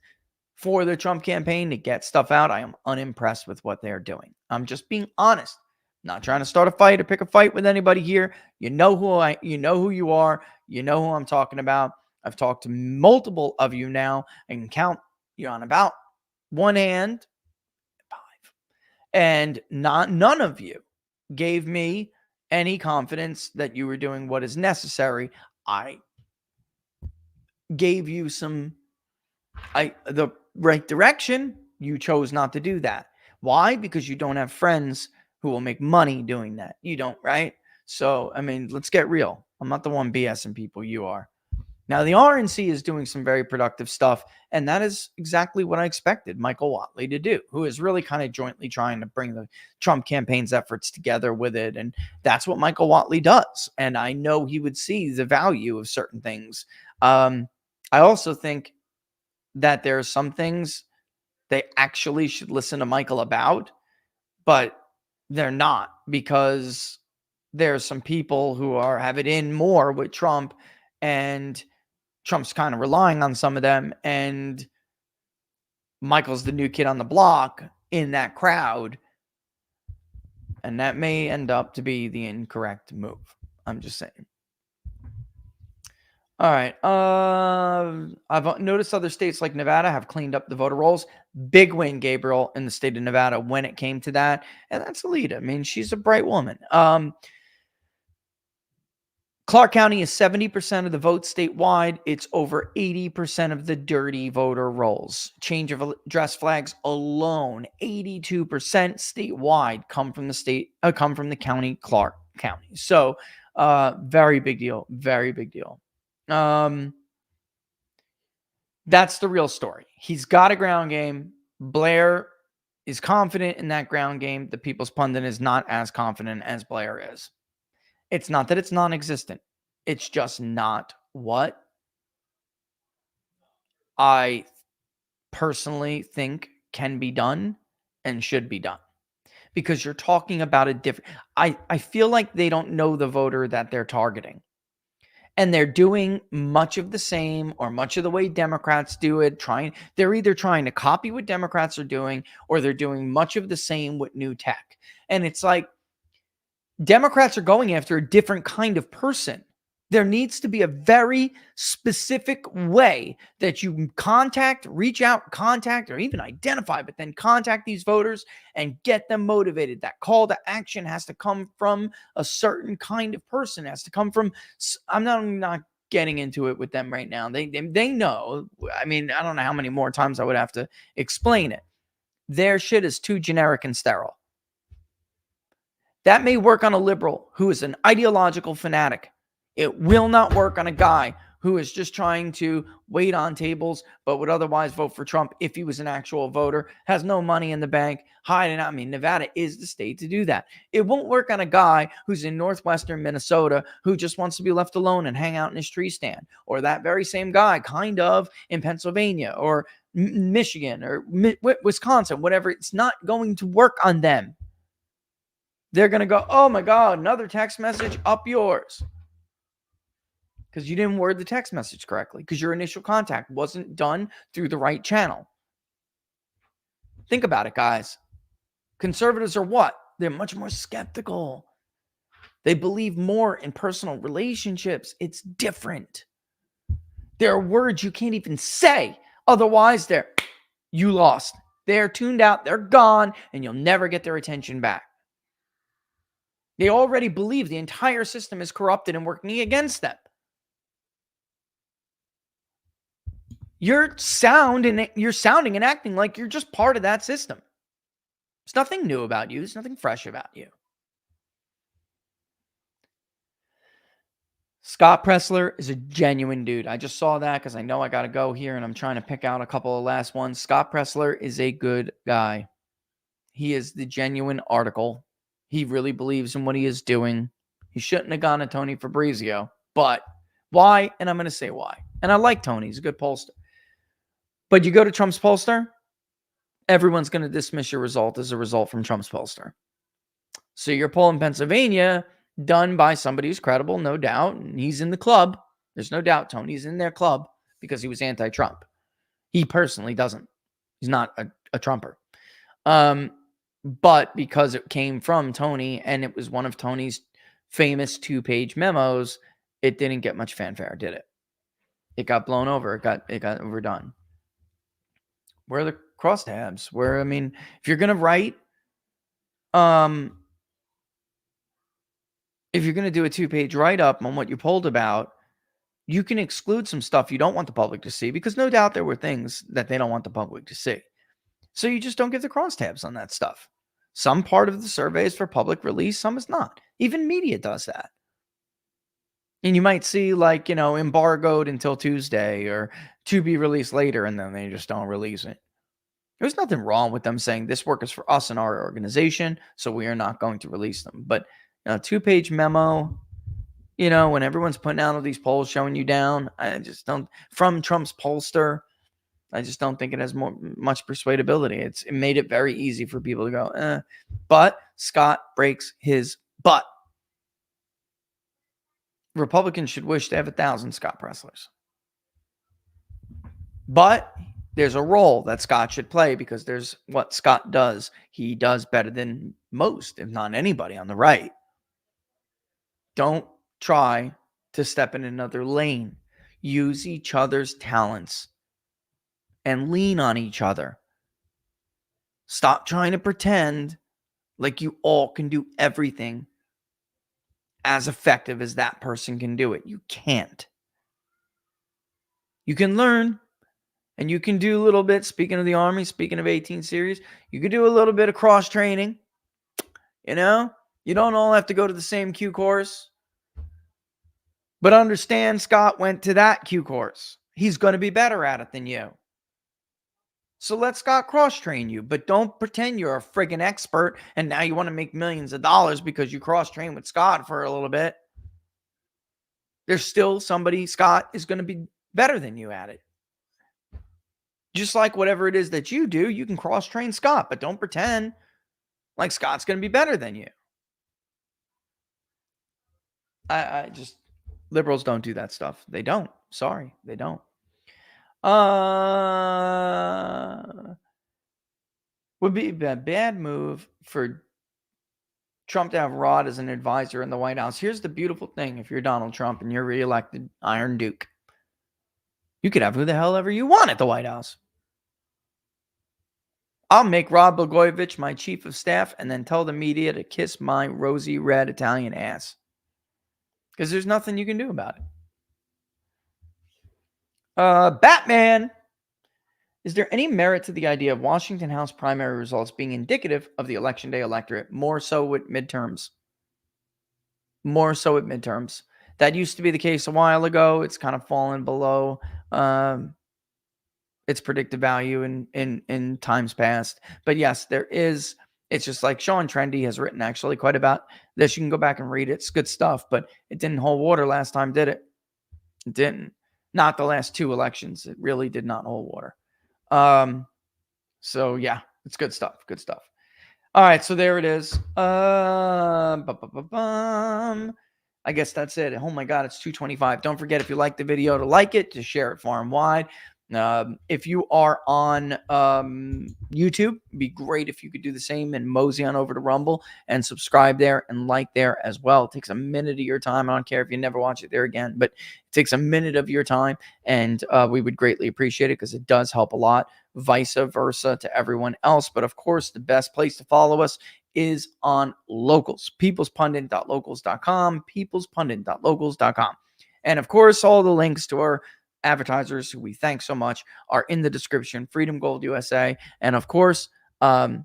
for the Trump campaign to get stuff out. I am unimpressed with what they're doing. I'm just being honest. Not trying to start a fight or pick a fight with anybody here. You know who you are. You know who I'm talking about. I've talked to multiple of you now. I can count you on about one hand, 5. And none of you gave me any confidence that you were doing what is necessary. I gave you the right direction. You chose not to do that. Why? Because you don't have friends who will make money doing that. You don't, right? So, I mean, let's get real. I'm not the one BSing people. You are. Now, the RNC is doing some very productive stuff, and that is exactly what I expected Michael Whatley to do, who is really kind of jointly trying to bring the Trump campaign's efforts together with it, and that's what Michael Whatley does, and I know he would see the value of certain things. I also think that there are some things they actually should listen to Michael about, but they're not, because there's some people who have it in more with Trump, and Trump's kind of relying on some of them, and Michael's the new kid on the block in that crowd, and that may end up to be the incorrect move. I'm just saying. All right. I've noticed other states like Nevada have cleaned up the voter rolls. Big win, Gabriel, in the state of Nevada when it came to that, and that's Alita. I mean, she's a bright woman. Clark County is 70% of the vote statewide. It's over 80% of the dirty voter rolls. Change of address flags alone, 82% statewide come from the county, Clark County. So, very big deal. Very big deal. That's the real story. He's got a ground game. Blair is confident in that ground game. The People's Pundit is not as confident as Blair is. It's not that it's non-existent. It's just not what I personally think can be done and should be done. Because you're talking about a different... I feel like they don't know the voter that they're targeting. And they're doing much of the same, or much of the way Democrats do it. They're either trying to copy what Democrats are doing, or they're doing much of the same with new tech. And it's like, Democrats are going after a different kind of person. There needs to be a very specific way that you reach out, contact, or even identify, but then contact these voters and get them motivated. That call to action has to come from a certain kind of person. It has to come from, I'm not getting into it with them right now. They know. I mean, I don't know how many more times I would have to explain it. Their shit is too generic and sterile. That may work on a liberal who is an ideological fanatic. It will not work on a guy who is just trying to wait on tables, but would otherwise vote for Trump if he was an actual voter, has no money in the bank, hiding out. I mean, Nevada is the state to do that. It won't work on a guy who's in northwestern Minnesota who just wants to be left alone and hang out in his tree stand, or that very same guy kind of in Pennsylvania or Michigan or Wisconsin, whatever. It's not going to work on them. They're going to go, oh my God, another text message, up yours. Because you didn't word the text message correctly. Because your initial contact wasn't done through the right channel. Think about it, guys. Conservatives are what? They're much more skeptical. They believe more in personal relationships. It's different. There are words you can't even say. Otherwise, you lost. They're tuned out. They're gone. And you'll never get their attention back. They already believe the entire system is corrupted and working against them. You're sounding and acting like you're just part of that system. There's nothing new about you. There's nothing fresh about you. Scott Pressler is a genuine dude. I just saw that because I know I got to go here, and I'm trying to pick out a couple of last ones. Scott Pressler is a good guy. He is the genuine article. He really believes in what he is doing. He shouldn't have gone to Tony Fabrizio. But why? And I'm going to say why. And I like Tony. He's a good pollster. But you go to Trump's pollster, everyone's going to dismiss your result as a result from Trump's pollster. So your poll in Pennsylvania, done by somebody who's credible, no doubt. And he's in the club. There's no doubt Tony's in their club because he was anti-Trump. He personally doesn't. He's not a Trumper. But because it came from Tony and it was one of Tony's famous 2-page memos, it didn't get much fanfare, did it? It got blown over. It got overdone. Where are the crosstabs? Where, I mean, if you're gonna write, if you're gonna do a 2-page write-up on what you polled about, you can exclude some stuff you don't want the public to see, because no doubt there were things that they don't want the public to see. So you just don't give the crosstabs on that stuff. Some part of the survey is for public release, some is not. Even media does that. And you might see, like, you know, embargoed until Tuesday or to be released later, and then they just don't release it. There's nothing wrong with them saying this work is for us and our organization, so we are not going to release them. But a 2-page memo, you know, when everyone's putting out all these polls showing you down, I just don't, from Trump's pollster, I just don't think it has much persuadability. It made it very easy for people to go, But Scott breaks his butt. Republicans should wish to have 1,000 Scott Presslers. But there's a role that Scott should play, because there's what Scott does. He does better than most, if not anybody on the right. Don't try to step in another lane. Use each other's talents and lean on each other. Stop trying to pretend like you all can do everything as effective as that person can do it. You can't. You can learn, and you can do a little bit. Speaking of the Army, speaking of 18 series, you can do a little bit of cross training. You know, you don't all have to go to the same Q course. But understand, Scott went to that Q course. He's going to be better at it than you. So let Scott cross-train you, but don't pretend you're a friggin' expert and now you want to make millions of dollars because you cross-train with Scott for a little bit. There's still somebody, Scott is going to be better than you at it. Just like whatever it is that you do, you can cross-train Scott, but don't pretend like Scott's going to be better than you. I just, liberals don't do that stuff. They don't. Sorry, they don't. Would be a bad move for Trump to have Rod as an advisor in the White House. Here's the beautiful thing. If you're Donald Trump and you're reelected Iron Duke, you could have who the hell ever you want at the White House. I'll make Rod Blagojevich my chief of staff and then tell the media to kiss my rosy red Italian ass. Because there's nothing you can do about it. Batman. Is there any merit to the idea of Washington House primary results being indicative of the election day electorate? More so with midterms. More so with midterms. That used to be the case a while ago. It's kind of fallen below its predictive value in times past. But yes, there is. It's just like Sean Trendy has written actually quite about this. You can go back and read it. It's good stuff, but it didn't hold water last time, did it? It didn't. Not the last two elections. It really did not hold water. So yeah, it's good stuff. Good stuff. All right. So there it is. I guess that's it. Oh my God, it's 2:25. Don't forget, if you like the video, to like it, to share it far and wide. If you are on YouTube, it'd be great if you could do the same and mosey on over to Rumble and subscribe there and like there as well. It takes a minute of your time. I don't care if you never watch it there again, but it takes a minute of your time, and we would greatly appreciate it because it does help a lot. Vice versa to everyone else. But of course, the best place to follow us is on Locals, peoplespundit.locals.com, peoplespundit.locals.com. And of course, all the links to our advertisers, who we thank so much, are in the description. Freedom Gold USA, and of course, the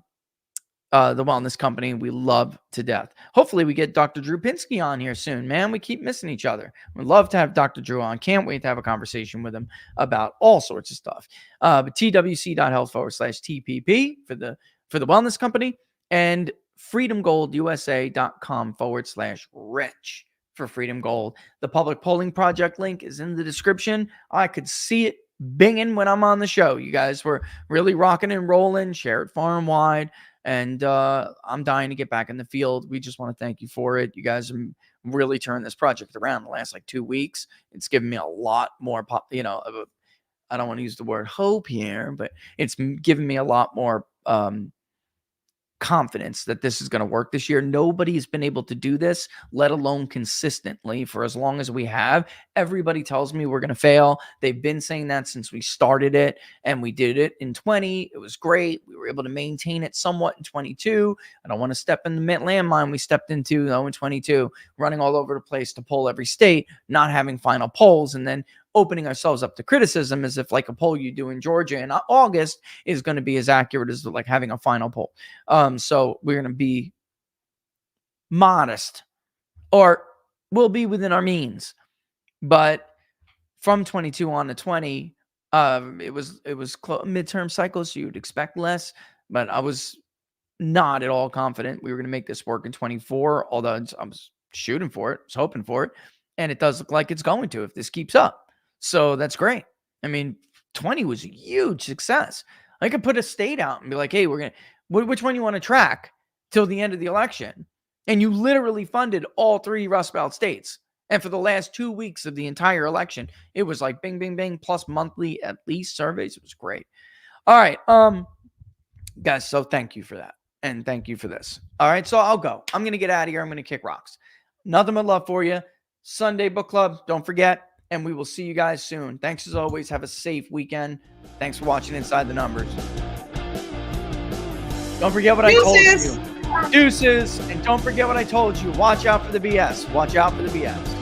wellness company we love to death. Hopefully we get Dr. Drew Pinsky on here soon, man. We keep missing each other. We'd love to have Dr. Drew on. Can't wait to have a conversation with him about all sorts of stuff. But twc.health/TPP for the wellness company, and freedomgoldusa.com/rich for Freedom Gold. The public polling project link is in the description. I could see it binging when I'm on the show. You guys were really rocking and rolling. Share it far and wide. And I'm dying to get back in the field. We just want to thank you for it. You guys have really turned this project around the last 2 weeks. It's given me a lot more I don't want to use the word hope here, but it's given me a lot more confidence that this is going to work this year. Nobody's been able to do this, let alone consistently, for as long as we have. Everybody tells me we're going to fail. They've been saying that since we started it, and we did it in 20. It was great. We were able to maintain it somewhat in 22. I don't want to step in the landmine we stepped into, though, in 22, running all over the place to poll every state, not having final polls, and then opening ourselves up to criticism as if like a poll you do in Georgia in August is going to be as accurate as like having a final poll. So we're going to be modest, or we'll be within our means. But from 22 on to 20, it was midterm cycles, so you'd expect less, but I was not at all confident we were going to make this work in 24, although I was shooting for it, was hoping for it, and it does look like it's going to if this keeps up. So that's great. I mean, 20 was a huge success. I could put a state out and be like, hey, which one you want to track till the end of the election? And you literally funded all 3 Rust Belt states. And for the last 2 weeks of the entire election, it was like bing, bing, bing, plus monthly at least surveys. It was great. All right. Guys, so thank you for that. And thank you for this. All right. So I'll go. I'm going to get out of here. I'm going to kick rocks. Nothing but love for you. Sunday book club. Don't forget. And we will see you guys soon. Thanks as always. Have a safe weekend. Thanks for watching Inside the Numbers. Don't forget what I told you. Deuces. And don't forget what I told you. Watch out for the BS. Watch out for the BS.